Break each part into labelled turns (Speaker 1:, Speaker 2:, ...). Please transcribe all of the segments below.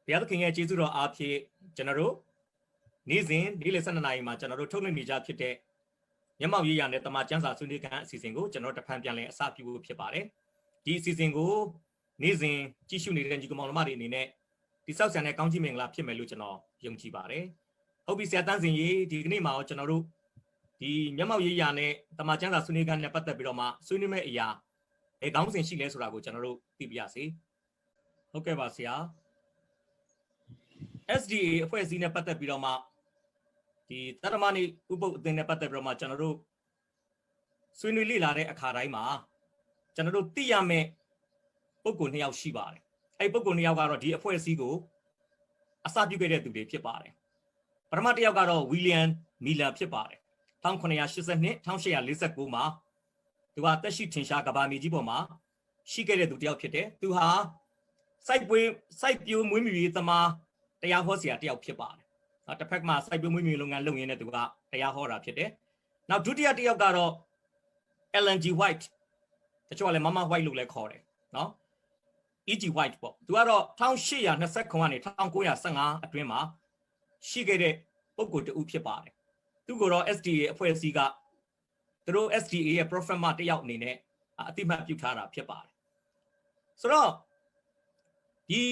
Speaker 1: ဘုရားသခင်ရဲ့ကျေးဇူးတော်အားဖြင့်ကျွန်တော်တို့နေ့စဉ်နေ့လယ်12နာရီမှာကျွန်တော်တို့ထုတ်လွှင့်နေကြဖြစ်တဲ့မျက်မှောက်ရေးရနဲ့တမန်ကျမ်းစာဆွေးနွေးခန်းအစီအစဉ်ကိုကျွန်တော်တဖန်ပြန်လည်အစပြုဖို့ဖြစ်ပါတယ်ဒီအစီအစဉ်ကိုနေ့စဉ်ကြည့်ရှုနေတဲ့ညီကောင်မောင်နှမတွေအနေနဲ့ဒီဆောက်ဆံတဲ့ကောင်းကြီးမင်္ဂလာဖြစ်မယ်လို့ကျွန်တော်ယုံကြည်ပါတယ်ဟုတ်ပြီဆရာတန်းစင်ကြီးဒီကနေ့မှာကျွန်တော်တို့ဒီမျက်မှောက်ရေးရနဲ့တမန်ကျမ်းစာဆွေးနွေးခန်းနဲ့ပတ်သက်ပြီးတော့မှဆွေးနွေးမဲ့အရာခေါင်းစဉ်ရှိလဲဆိုတာကိုကျွန်တော်တို့သိပြရစီဟုတ်ကဲ့ပါဆရာ SDA အဖွဲ့အစည်းနဲ့ပတ်သက်ပြီးတော့မှဒီတရမဏိဥပုပ်အသင်းနဲ့ပတ်သက်ပြီးတော့မှကျွန်တော်တို့ဆွေးနွေးလေ့လာတဲ့အခါတိုင်းမှာကျွန်တော်တို့သိရမယ့်ပုဂ္ဂိုလ်2ယောက်ရှိပါတယ်အဲ့ပုဂ္ဂိုလ်2ယောက်ကတော့ဒီအဖွဲ့အစည်းကိုအစပြုခဲ့တဲ့သူတွေဖြစ်ပါတယ်ပထမတစ်ယောက်ကတော့ဝီလျံမီလာဖြစ်ပါတယ်1982 1849မှာသူကတက်ရှိထင်ရှားကဘာမြေကြီးပေါ်မှာရှိခဲ့တဲ့သူတစ်ယောက်ဖြစ်တယ်သူဟာစိုက်ပျိုးမွေးမြူရေးသမားတရားဟောဆရာတစ်ယောက်ဖြစ်ပါတယ်တစ်ဖက်မှာစိုက်ပျိုးမွေးမြူလုပ်ငန်းလုပ်ရင်းနဲ့သူကတရားဟောတာဖြစ်တယ်နောက်ဒုတိယတစ်ယောက်ကတော့ Ellen G. White တချို့ကလည်း Mama White လို့လည်းခေါ်တယ်နော် E.G. White ပေါ့သူကတော့1829ကနေ1915အတွင်းမှာရှိခဲ့တဲ့ပုဂ္ဂိုလ်တဦးဖြစ်ပါတယ်သူကတော့ SDA အဖွဲ့အစည်းကသူတို့ SDA ရဲ့ prophet မတစ်ယောက်အနေနဲ့အတိမတ်ပြုထားတာဖြစ်ပါတယ်ဆိုတော့ဒီ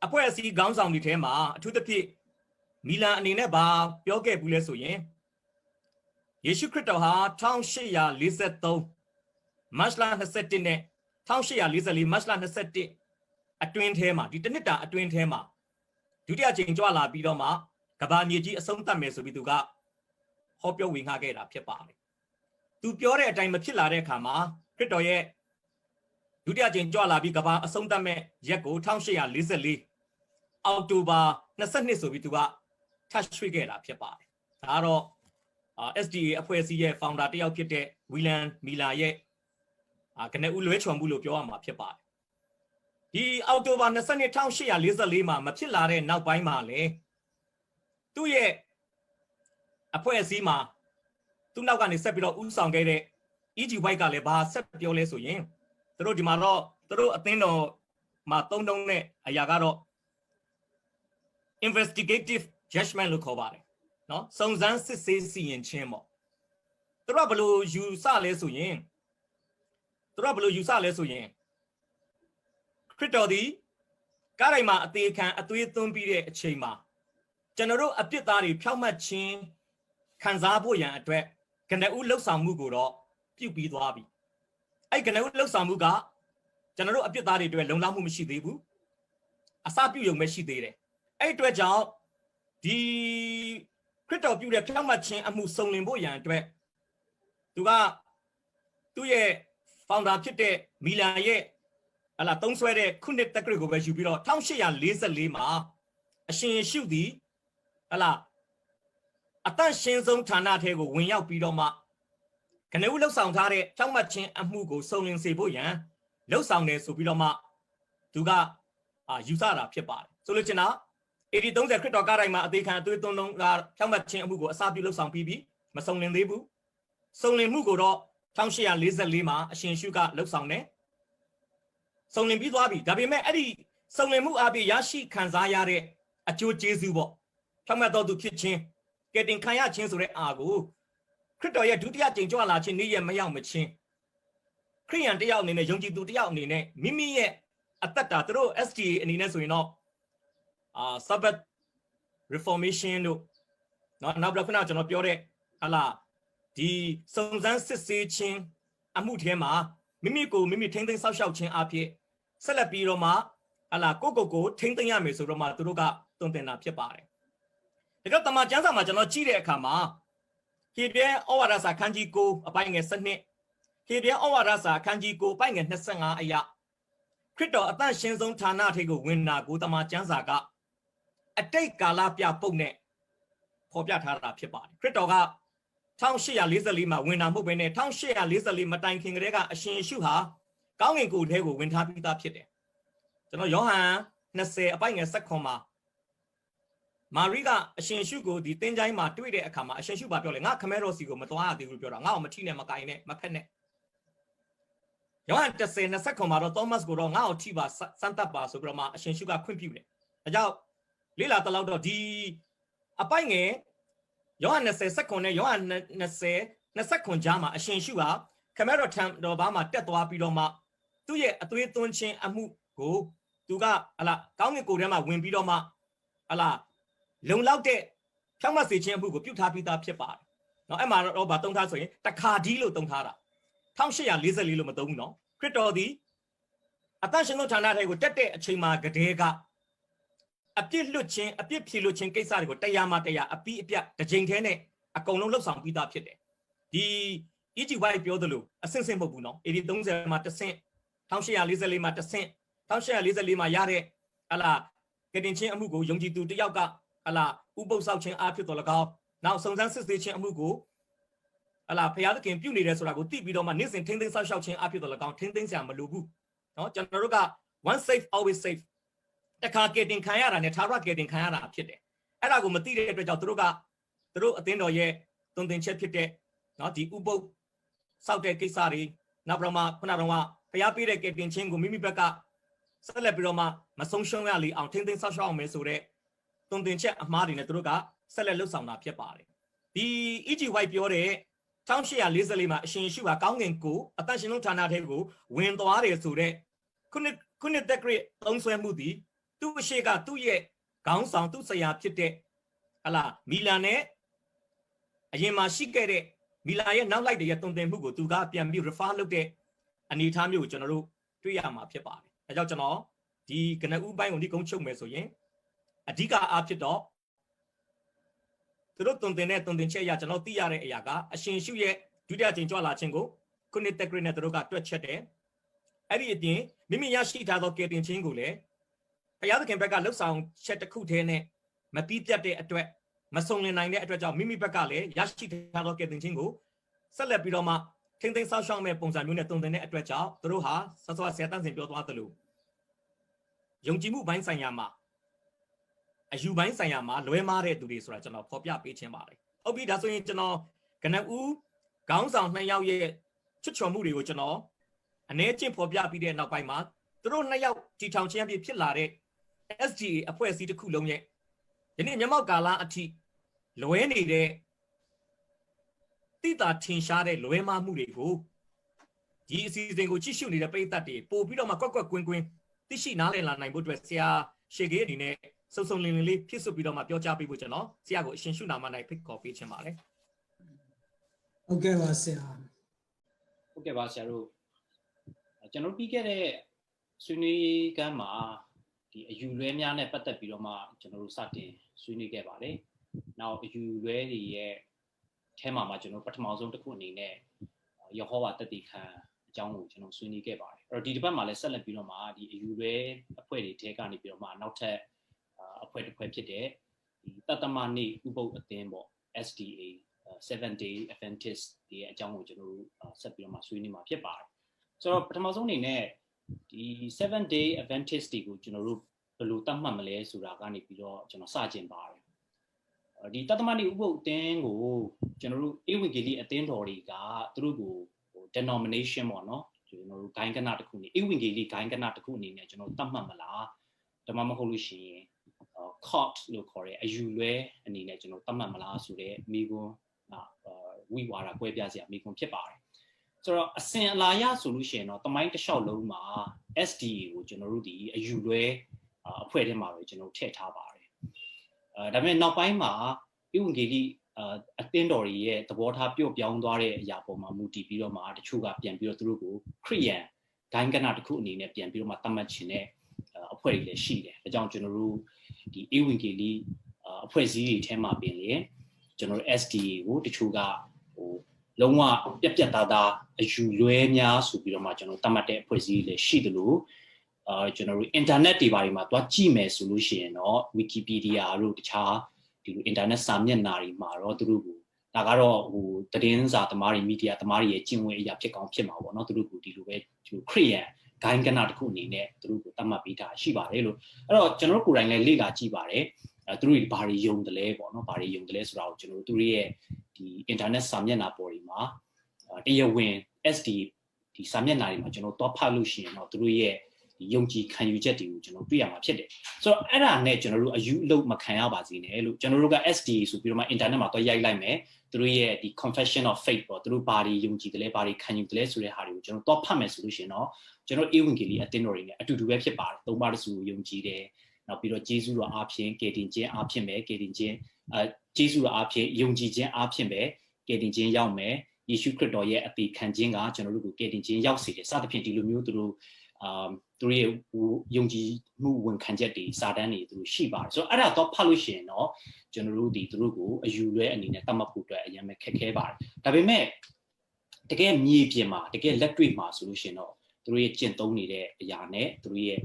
Speaker 1: အဖွဲ့အစည်းခေါင်းဆောင်တွေထဲမှာအထူးသဖြင့်မီလန်အနေနဲ့ဗာပြောခဲ့ဘူးလဲဆိုရင်ယေရှုခရစ်တော်ဟာ1843မတ်လ21နဲ့1844မတ်လ21အတွင်းထဲမှာဒီတစ်နှစ်တာအတွင်းထဲမှာဒုတိယကြိမ်ကြွလာပြီးတော့မှကဘာမြေကြီးအဆုံးသတ်မယ်ဆိုပြီးသူကဟောပြောဝေငှခဲ့တာဖြစ်ပါတယ်သူပြောတဲ့အတိုင်းမဖြစ်လာတဲ့အခါမှာခရစ်တော်ရဲ့ဒုတိယကြိမ်ကြွလာပြီးကဘာအဆုံးသတ်မဲ့ရက်ကို1844အောက်တိုဘာ22ဆိုပြီးသူကထပ်ရွှေ့ခဲ့တာဖြစ်ပါတယ်ဒါကတော့ SDA အဖွဲ့အစည်းရဲ့ founder တယောက်ဖြစ်တဲ့ဝီလန်မီလာရဲ့ကနဦးလွဲချော်မှုလို့ပြောရမှာဖြစ်ပါတယ်ဒီအောက်တိုဘာ22 1844မှာမဖြစ်လာတဲ့နောက်ပိုင်းမှာလေသူ့ရဲ့အဖွဲ့အစည်းမှာသူ့နောက်ကနေဆက်ပြီးတော့ဥဆောင်ခဲ့တဲ့ E.G. White ကလည်းဘာဆက်ပြောလဲဆိုရင်သူတို့ဒီမှာတော့သူတို့အသင်းတော်မှာသုံးတဲ့အရာကတော့ investigative judgment လို့ခေါ်ပါတယ်နော်စုံစမ်းစစ်ဆေးစီရင်ခြင်းပေါ့သူတို့ကဘယ်လိုယူဆလဲဆိုရင်ခရစ်တော်ဒီကားတိုင်းမှာအသေးခံအသွေးသွင်းပြီးတဲ့အချိန်မှာကျွန်တော်တို့အပြစ်သားတွေဖြောင့်မတ်ခြင်းခံစားဖို့ရန်အတွက်ကနဦးလှုပ်ဆောင်မှုကိုတော့ပြုပြီးသွားပြီအဲ့ကနဦးလှုပ်ဆောင်မှုကကျွန်တော်တို့အပြစ်သားတွေအတွက်လုံလောက်မှုမရှိသေးဘူးအစပြုရုံပဲရှိသေးတယ်အဲ့အတွက်ကြောင့်ဒီခရစ်တော်ပြုတဲ့ဖြောင့်မတ်ခြင်းအမှုစုံလင်ဖို့ရန်အတွက်သူကသူ့ရဲ့ founder ဖြစ်တဲ့မီလန်ရဲ့သုံးဆွဲတဲ့ခုနှစ်တက္ကရာကိုပဲယူပြီးတော့1844မှာအရှင်ယေရှုသည်အသက်ရှင်ဆုံးဌာနထဲကိုဝင်ရောက်ပြီးတော့မှကနဦးလှုပ်ဆောင်ထားတဲ့ဖြောင့်မတ်ခြင်းအမှုကိုစုံလင်စေဖို့ရန်လှုပ်ဆောင်တယ်ဆိုပြီးတော့မှသူကယူဆတာဖြစ်ပါတယ်ဆိုလို့ချင်တာAD 30ခရစ်တော်ကားတိုင်းမှာအသေးခံအသွေးသွင်းလုံးကဖြောင့်မတ်ခြင်းအမှုကိုအစပြုလှုပ်ဆောင်ပြီးပြီမစုံလင်သေးဘူးစုံလင်မှုကိုတော့1844မှာအရှင်ရှုကလှုပ်ဆောင်တယ်စုံလင်ပြီးသွားပြီဒါပေမဲ့အဲ့ဒီစုံလင်မှုအပြင်ရရှိခံစားရတဲ့အကျိုးကျေးဇူးပေါ့ဖြောင့်မတ်တော်သူဖြစ်ခြင်းကယ်တင်ခံရခြင်းဆိုတဲ့အာကိုခရစ်တော်ရဲ့ဒုတိယကြိမ်ကြွလာခြင်းနေ့ရက်မရောက်မချင်းခရိယန်တယောက်အနေနဲ့ယုံကြည်သူတယောက်အနေနဲ့မိမိရဲ့အသက်တာသူတို့ SDA အနေနဲ့ဆိုရင်တော့Sabbath Reformation တို့နောက်ပြီးတော့ကျွန်တော်ပြောတဲ့ဒီစုံစမ်းစစ်ဆေးခြင်းအမှုထဲမှာမိမိထိမ့်သိမ်းဆောက်ရှောက်ခြင်းအဖြစ်ဆက်လက်ပြီးတော့မှကိုထိမ့်သိမ်းရမယ်ဆိုတော့မှသူတို့ကတုံ့တင်တာဖြစ်ပါတယ်ဒါကြောင့်တမန်ကျမ်းစာမှာကျွန်တော်ကြည့်တဲ့အခါမှာဟေဘရဲဩဝါဒစာခန်းကြီး9အပိုင်းငယ်7ဟေဘရဲဩဝါဒစာခန်းကြီး9အပိုင်းငယ်25အရာခရစ်တော်အသက်ရှင်ဆုံးဌာနထဲကိုဝင်တာကိုတမန်ကျမ်းစာကအတိတ်ကာလပြပုတ်နဲ့ဖော်ပြထားတာဖြစ်ပါတယ်ခရစ်တော်က1844မှာဝင်တာမဟုတ်ဘဲနဲ့1844မတိုင်ခင်ကတည်းကအရှင်ယေရှုဟာကောင်းကင်ကိုယ်ထဲကိုဝင်ထားပြီးသားဖြစ်တယ်ကျွန်တော်ယောဟန်20အပိုင်းငယ်7မှာမာရိကအရှင်ရှုကိုဒီတင်းချိုင်းမှာတွေ့တဲ့အခါမှာအရှင်ရှုဘာပြောလဲငါခမဲတော်စီကိုမသွားရသေးဘူးလို့ပြောတာငါ့ကိုမထိနဲ့မကင်နဲ့မဖက်နဲ့ယောဟန်10:29မှာတော့သောမတ်ကိုတော့ငါ့ကိုထိပါစမ်းသပ်ပါဆိုပြီးတော့မှအရှင်ရှုကခွင့်ပြုတယ် เจ้าลีลาตลอดดอกดีอไปเงย้อน20สักคนเนี่ยย้อน20คนจ้ามาအရှင်ရှုဟာခမဲတော်ထံတော်ဘာမှာတက်သွားပြီးတော့မှသူ့ရဲ့အသွေးသွင်းခြင်းအမှုကိုသူကဟလာကောင်းကင်ကိုယ်ထဲမှာဝင်ပြီးတော့မှဟလာလုံလောက်တဲ့ဖြောင့်မတ်စေခြင်းအမှုကိုပြုထားပြီးသားဖြစ်ပါတယ်เนาะအဲ့မှာတော့ဗာသုံးထားဆိုရင်တခါဒီလို့သုံးထားတာ1844လို့မသုံးဘူးเนาะခရစ်တော်ဒီအတန်ရှင်တို့ဌာနတွေကိုတက်တဲ့အချိန်မှာကတည်းကအပြစ်လွတ်ခြင်းအပြစ်ဖြေလွတ်ခြင်းကိစ္စတွေကိုတရားမှတရားအပြီးအပြတ်တစ်ချိန်တည်းနဲ့အကုန်လုံးလှုပ်ဆောင်ပြီးသားဖြစ်တယ်ဒီ EGY ပြောသလိုအဆင့်ဆင့်မဟုတ်ဘူးเนาะ AD30 မှာတစ်ဆင့်1844မှာတစ်ဆင့်1844မှာရတဲ့ဟလာကတင်ချင်းအမှုကိုယုံကြည်သူတယောက်ကဟလာဥပုသ်ဆောက်ခြင်းအားဖြစ်တော်၎င်းနောက်စုံစမ်းစစ်ဆေးခြင်းအမှုကိုဟလာဖျားသခင်ပြုနေတယ်ဆိုတာကိုသိပြီးတော့မှနေ့စဉ်ထိန်းသိမ်းဆောက်ရှောက်ခြင်းအားဖြစ်တော်၎င်းထိန်းသိမ်းစရာမလိုဘူးเนาะကျွန်တော်တို့က one safe always safe တခါကတင်ခံရတာနဲ့သာရကတင်ခံရတာဖြစ်တယ်အဲ့ဒါကိုမသိတဲ့အတွက်ကြောင့်သူတို့အသင်းတော်ရဲ့တုံသင်ချက်ဖြစ်တဲ့เนาะဒီဥပုသ်ဆောက်တဲ့ကိစ္စတွေနောက်ပြီးတော့မှခုနကတော့ဖျားပေးတဲ့ကတင်ချင်းကိုမိမိဘက်ကဆက်လက်ပြီးတော့မှမဆုံးရှုံးရလေအောင်ထိန်းသိမ်းဆောက်ရှောက်အောင်မယ်ဆိုတဲ့တုံသင်ချက်အမှားတွေနဲ့သူတို့ကဆက်လက်လှုပ်ဆောင်တာဖြစ်ပါတယ်ဒီ EGY ပြောတဲ့1844မှာအရှင်ရှုဟာကောင်းကင်ကိုအတန်ရှင်လုံးဌာနထဲကိုဝင်သွားတယ်ဆိုတဲ့ခုနှစ်တက်ကရစ်သုံးဆွဲမှုသည်သူ့အရှိကသူ့ရဲ့ခေါင်းဆောင်သူ့ဆရာဖြစ်တဲ့ဟလာမီလန်နဲ့အရင်မှာရှိခဲ့တဲ့မီလာရဲ့နောက်လိုက်တဲ့တုံသင်မှုကိုသူကပြန်ပြီး refer လုပ်တဲ့အနေအထားမျိုးကိုကျွန်တော်တို့တွေ့ရမှာဖြစ်ပါတယ်ဒါကြောင့်ကျွန်တော်ဒီကနဦးပိုင်းကိုဒီကုန်းချုပ်မယ်ဆိုရင်အဓိကအားဖြစ်တော့သူတို့တုံသင်တဲ့တုံသင်ချက်အရကျွန်တော်သိရတဲ့အရာကအရှင်ရှုရဲ့ဒုတိယကြိမ်ကြွလာခြင်းကိုခုနှစ်တက်ကရစ်နဲ့သူတို့ကတွက်ချက်တယ်အဲ့ဒီအပြင်မိမိရရှိထားသောကယ်တင်ခြင်းကိုလည်းဘုရားသခင်ဘက်ကလှုပ်ဆောင်ချက်တစ်ခုတည်းနဲ့မပြီးပြတ်တဲ့အတွက်မစုံလင်နိုင်တဲ့အတွက်ကြောင့်မိမိဘက်ကလည်းရရှိထားသောကယ်တင်ခြင်းကိုဆက်လက်ပြီးတော့မှထိမ့်သိမ်းဆောက်ရှောက်မဲ့ပုံစံမျိုးနဲ့တုံသင်တဲ့အတွက်ကြောင့်သူတို့ဟာဆောဆောဆရာတန်းစင်ပြောသွားသလိုယုံကြည်မှုပိုင်းဆိုင်ရာမှာအယူပိုင်းဆိုင်ရာမှာလွဲမားတဲ့သူတွေဆိုတာကျွန်တော်ဖော်ပြပေးခြင်းပါတယ်ဟုတ်ပြီဒါဆိုရင်ကျွန်တော်ကနဦးခေါင်းဆောင်2ယောက်ရဲ့ချွတ်ချော်မှုတွေကိုကျွန်တော်အနေချင်းဖော်ပြပြီးတဲ့နောက်ပိုင်းမှာသူတို့2ယောက်တီထောင်ခြင်းအဖြစ်ဖြစ်လာတဲ့ SDA အဖွဲ့အစည်းတစ်ခုလုံးရဲ့ယနေ့မျက်မှောက်ကာလအထိလွဲနေတဲ့တိတာထင်ရှားတဲ့လွဲမှားမှုတွေကိုဒီအစီအစဉ်ကိုကြည့်ရှုနေတဲ့ပရိသတ်တွေပို့ပြီးတော့မှကွက်ကွင်းသိရှိနားလည်လာနိုင်ဖို့အတွက်ဆရာရှေကေအနေနဲ့စုံစုံလင်လင်လေးဖြစ်စွပြီးတော့မှပြောကြားပေးဖို့ကျွန်တော်ဆရာကိုအရှင်ရှုနာမ၌ဖိတ်ခေါ်ပေးချင်ပါတယ်
Speaker 2: ဟုတ်ကဲ့ပါဆရာ
Speaker 3: ဟုတ်ကဲ့ပါဆရာတို့ကျွန်တော်ပြီးခဲ့တဲ့ဆွေးနွေးခန်းမှာဒီအယူလွဲများနဲ့ပတ်သက်ပြီးတော့မှကျွန်တော်တို့စတင်ဆွေးနွေးခဲ့ပါတယ်။နောက်အယူလွဲတွေရဲ့အဲမှာကျွန်တော်ပထမဆုံးတစ်ခုအနေနဲ့ယေဟောဝါတတိခံအကြောင်းကိုကျွန်တော်ဆွေးနွေးခဲ့ပါတယ်။အဲ့တော့ဒီတစ်ပတ်မှာလည်းဆက်လက်ပြီးတော့မှဒီအယူလွဲအဖွဲ့တွေထဲကနေပြီးတော့မှနောက်ထပ်အဖွဲ့တစ်ဖွဲ့ဖြစ်တဲ့ဒီတတမနေ့ဥပုသ်အသင်းပေါ့ SDA 7 Day Adventist ဒီအကြောင်းကိုကျွန်တော်တို့ဆက်ပြီးတော့မှဆွေးနွေးမှာဖြစ်ပါတယ်။ဆိုတော့ပထမဆုံးအနေနဲ့ဒီ7 Day Adventist တွေကိုကျွန်တော်တို့ဘယ်လိုသတ်မှတ်မလဲဆိုတာကနေပြီးတော့ကျွန်တော်စကျင်ပါတယ်ဒီတသမဏိဥပုသ်အသင်းကိုကျွန်တော်တို့ဧဝံဂေလိအသင်းတော်တွေကသူတို့ကိုdenomination ပေါ့နော်ကျွန်တော်တို့ဂိုင်းကနတစ်ခုနေဧဝံဂေလိဂိုင်းကနတစ်ခုအနေနဲ့ကျွန်တော်သတ်မှတ်မလားဒါမှမဟုတ်လို့ရှိရင် court လို့ခေါ်တဲ့အယူလွဲအနေနဲ့ကျွန်တော်သတ်မှတ်မလားဆိုတဲ့မိကွန်းဝိဝါဒကွဲပြားစရာမိကွန်းဖြစ်ပါတယ်ဆိုတော့အစဉ်အလာရဆိုလို့ရှိရင်တော့တမိုင်းတစ်လျှောက်လုံးမှာ SDA ကိုကျွန်တော်တို့ဒီအယူလွဲအဖွဲ့ထဲမှာပဲကျွန်တော်ထည့်ထားပါတယ်ဒါပေမဲ့နောက်ပိုင်းမှာဧဝံဂေလိအသင်းတော်တွေရဲ့သဘောထားပြုတ်ပြောင်းသွားတဲ့အရာပေါ်မှာမူတည်ပြီးတော့မှတချို့ကပြန်ပြီးတော့သူတို့ကိုခရိယန်ဂိုင်းကနတစ်ခုအနေနဲ့ပြန်ပြီးတော့မှသတ်မှတ်ခြင်းနဲ့အဖွဲ့တွေလည်းရှိတယ်ဒါကြောင့်ကျွန်တော်တို့ဒီဧဝံဂေလိအဖွဲ့အစည်းတွေထဲမှာပြင်လေကျွန်တော်တို့ SDA ကိုတချို့ကလုံးဝပြတ်သားသားအယူလွဲများဆိုပြီးတော့မှကျွန်တော်သတ်မှတ်တဲ့အဖွဲ့အစည်းတွေလည်းရှိတယ်လို့ကျွန်တော်တို့ internet တွေဘာတွေမှာသွားကြည့်မယ်ဆိုလို့ရှိရင်တော့ Wikipedia တို့တခြားဒီလို internet စာမျက်နှာတွေမှာတော့သူတို့ကိုဒါကတော့သတင်းစာသမားတွေ media သမားတွေရဲ့ကျင့်ဝတ်အရာဖြစ်ကောင်းဖြစ်မှာပေါ့နော်သူတို့ကိုဒီလိုပဲခရိယန်ဂိုင်းကနတစ်ခုအနေနဲ့သူတို့ကိုသတ်မှတ်ပေးတာရှိပါတယ်လို့အဲ့တော့ကျွန်တော်တို့ကိုယ်တိုင်လည်းလေ့လာကြည့်ပါတယ်သူတို့ဘာတွေယုံတယ်လဲပေါ့နော်ဘာတွေယုံတယ်လဲဆိုတာကိုကျွန်တော်တို့သူတို့ရဲ့ဒီ internet စာမျက်နှာပေါ်တွေမှာတရားဝင် SD ဒီစာမျက်နှာတွေမှာကျွန်တော်သွားဖတ်လို့ရှိရင်တော့သူတို့ရဲ့ဒီ ယုံကြည်ခံယူချက်တွေကိုကျွန်တော်တွေ့ရမှာဖြစ်တယ်ဆိုတော့အဲ့ဒါနဲ့ကျွန်တော်တို့အယူအလုပ်မခံရပါစေနဲ့လို့ကျွန်တော်တို့က SDA ဆိုပြီးတော့မှ internet မှာတော့ရိုက်လိုက်မယ်သူတို့ရဲ့ဒီ confession of faith ပေါ့သူတို့ဘာတွေယုံကြည်တယ်လဲဘာတွေခံယူတယ်လဲဆိုတဲ့ဟာတွေကိုကျွန်တော်တော့ဖတ်မယ်ဆိုလို့ရှိရင်တော့ကျွန်တော်ဧဝံဂေလိအသင်းတော်တွေနဲ့အတူတူပဲဖြစ်ပါတယ်သုံးပါးတစုကိုယုံကြည်တယ်နောက်ပြီးတော့ဂျေဇုတော်အားဖြင့်ကယ်တင်ခြင်းအားဖြင့်ပဲကယ်တင်ခြင်းဂျေဇုတော်အားဖြင့်ယုံကြည်ခြင်းအားဖြင့်ပဲကယ်တင်ခြင်းရောက်မယ်ယေရှုခရစ်တော်ရဲ့အသေးခံခြင်းကကျွန်တော်တို့ကိုကယ်တင်ခြင်းရောက်စေတယ်စသဖြင့်ဒီလိုမျိုးသူတို့သူတို့ရဲ့ယုံကြည်မှုဝန်ခံချက်တွေစာတမ်းတွေသူတို့ရှိပါတယ်ဆိုတော့အဲ့ဒါတော့ဖတ်လို့ရှိရင်တော့ကျွန်တော်တို့ဒီသူတို့ကိုအယူလွဲအနေနဲ့တတ်မှတ်ဖို့အတွက်အရင်ပဲခက်ခဲပါတယ်ဒါပေမဲ့တကယ်မြေပြင်မှာတကယ်လက်တွေ့မှာဆိုလို့ရှိရင်တော့သူတို့ရဲ့ကျင့်သုံးနေတဲ့အရာနဲ့သူတို့ရဲ့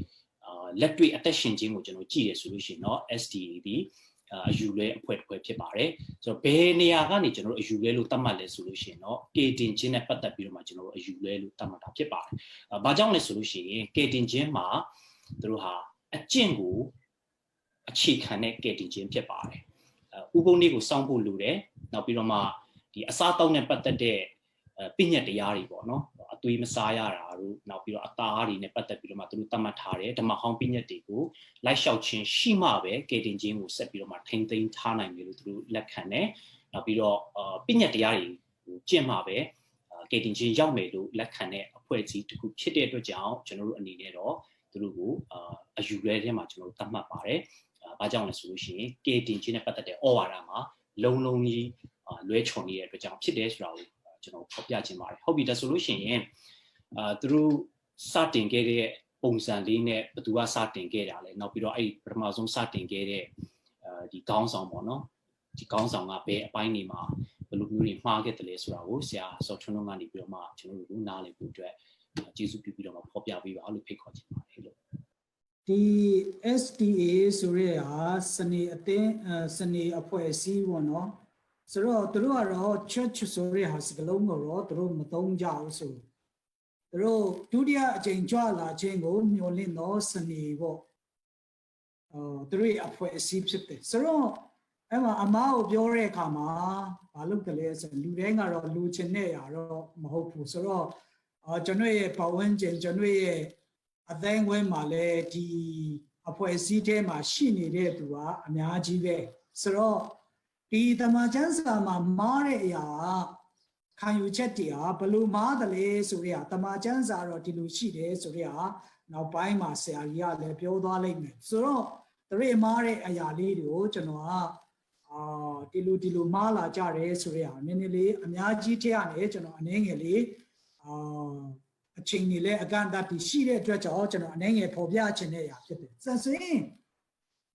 Speaker 3: လက်တွေ့အသက်ရှင်ခြင်းကိုကျွန်တော်ကြည့်ရဆိုလို့ရှိရင်တော့ SDA ဒီအယူလွဲအဖွဲ့တစ်ဖွဲ့ဖြစ်ပါတယ်ဆိုတော့ဘယ်နေရာကနေကျွန်တော်တို့အယူလွဲလို့သတ်မှတ်လဲဆိုလို့ရှိရင်တော့ကေတင်ခြင်းနဲ့ပတ်သက်ပြီးတော့မှကျွန်တော်တို့အယူလွဲလို့သတ်မှတ်တာဖြစ်ပါတယ်ဘာကြောင့်လဲဆိုလို့ရှိရင်ကေတင်ခြင်းမှာသူတို့ဟာအကျင့်ကိုအခြေခံတဲ့ကေတင်ခြင်းဖြစ်ပါတယ်ဥပုံလေးကိုစောင့်ဖို့လိုတယ်နောက်ပြီးတော့မှဒီအစားတောက်နဲ့ပတ်သက်တဲ့ပညာတရားတွေပေါ့နော်အသွေးမစားရတာတို့နောက်ပြီးတော့အသားတွေနဲ့ပတ်သက်ပြီးတော့မှသူတို့သတ်မှတ်ထားတယ်ဓမ္မဟောင်းပညာတွေကိုလိုက်လျှောက်ခြင်းရှိမှပဲကေတင်ခြင်းကိုဆက်ပြီးတော့မှထိမ့်သိမ်းထားနိုင်တယ်လို့သူတို့လက်ခံတယ်နောက်ပြီးတော့ပညာတရားတွေကိုကျင့်မှပဲကေတင်ခြင်းရောက်မယ်လို့လက်ခံတဲ့အဖွဲ့အစည်းတစ်ခုဖြစ်တဲ့အတွက်ကြောင့်ကျွန်တော်တို့အနေနဲ့တော့သူတို့ကိုအယူလွဲထဲမှာကျွန်တော်တို့သတ်မှတ်ပါတယ်ဘာကြောင့်လဲဆိုလို့ရှိရင်ကေတင်ခြင်းနဲ့ပတ်သက်တဲ့ဩဝါဒမှာလုံးလုံးကြီးလွဲချော်နေတဲ့အတွက်ကြောင့်ဖြစ်တယ်ဆိုတာကိုကျွန်တော်ဖော်ပြခြင်းပါတယ်ဟုတ်ပြီဒါဆိုလို့ရှိရင်သူတို့စတင်ခဲ့တဲ့ပုံစံလေးနဲ့ဘယ်သူကစတင်ခဲ့တာလဲနောက်ပြီးတော့အဲ့ပထမဆုံးစတင်ခဲ့တဲ့ဒီခေါင်းဆောင်ပေါ့နော်ဒီခေါင်းဆောင်ကဘယ်အပိုင်းတွေမှာဘယ်လိုမျိုးတွေမှားခဲ့တယ်လဲဆိုတာကိုဆရာစောထွန်းလုံးကနေပြီးတော့မှကျွန်တော်တို့နားလည်ဖို့အတွက်ကျေးဇူးပြုပြီးတော့မှဖော်ပြပေးပါလို့ဖိတ်ခေါ်ချင်ပါတယ်လို့
Speaker 2: ဒီ SDA ဆိုရဲဟာစနေအသင်းစနေအဖွဲ့အစည်းပေါ့နော်ဆိုတော့သူတို့ကတော့ church ဆိုရဲဟာစကလုံးကိုတော့သူတို့မသုံးကြဘူးဆိုသူတို့ဒုတိယအကြိမ်ကြွလာခြင်းကိုမျှော်လင့်တော့စနေပေါ့သူတို့ရဲ့အဖွဲ့အစည်းဖြစ်တယ်ဆိုတော့အဲ့မှာအမားကိုပြောတဲ့အခါမှာဘာလုပ်တယ်လဲဆိုလူတိုင်းကတော့လူချင်းနဲ့ရတော့မဟုတ်ဘူးဆိုတော့ကျွန်တော်ရဲ့ပတ်ဝန်းကျင်ကျွန်တော်ရဲ့အသိဝဲမှာလည်းဒီအဖွဲ့အစည်းထဲမှာရှိနေတဲ့သူကအများကြီးပဲဆိုတော့ဒီတမန်ကျမ်းစာမှာမားတဲ့အရာခံယူချက်တွေဟာဘလို့မားတယ်လဲဆိုရတမန်ကျမ်းစာတော့ဒီလိုရှိတယ်ဆိုရနောက်ပိုင်းမှာဆရာကြီးကလည်းပြောသွားလိမ့်မယ်ဆိုတော့တရေမားတဲ့အရာလေးတွေကိုကျွန်တော်ကဒီလိုမားလာကြတယ်ဆိုရနည်းနည်းလေးအများကြီးထဲကနေကျွန်တော်အနေငယ်လေးအချိန်ကြီးလဲအကန့်အသတ်ရှိတဲ့အတွက်ကြောင့်ကျွန်တော်အနေငယ်ပေါ်ပြချင်တဲ့အရာဖြစ်တယ်ဆိုရင်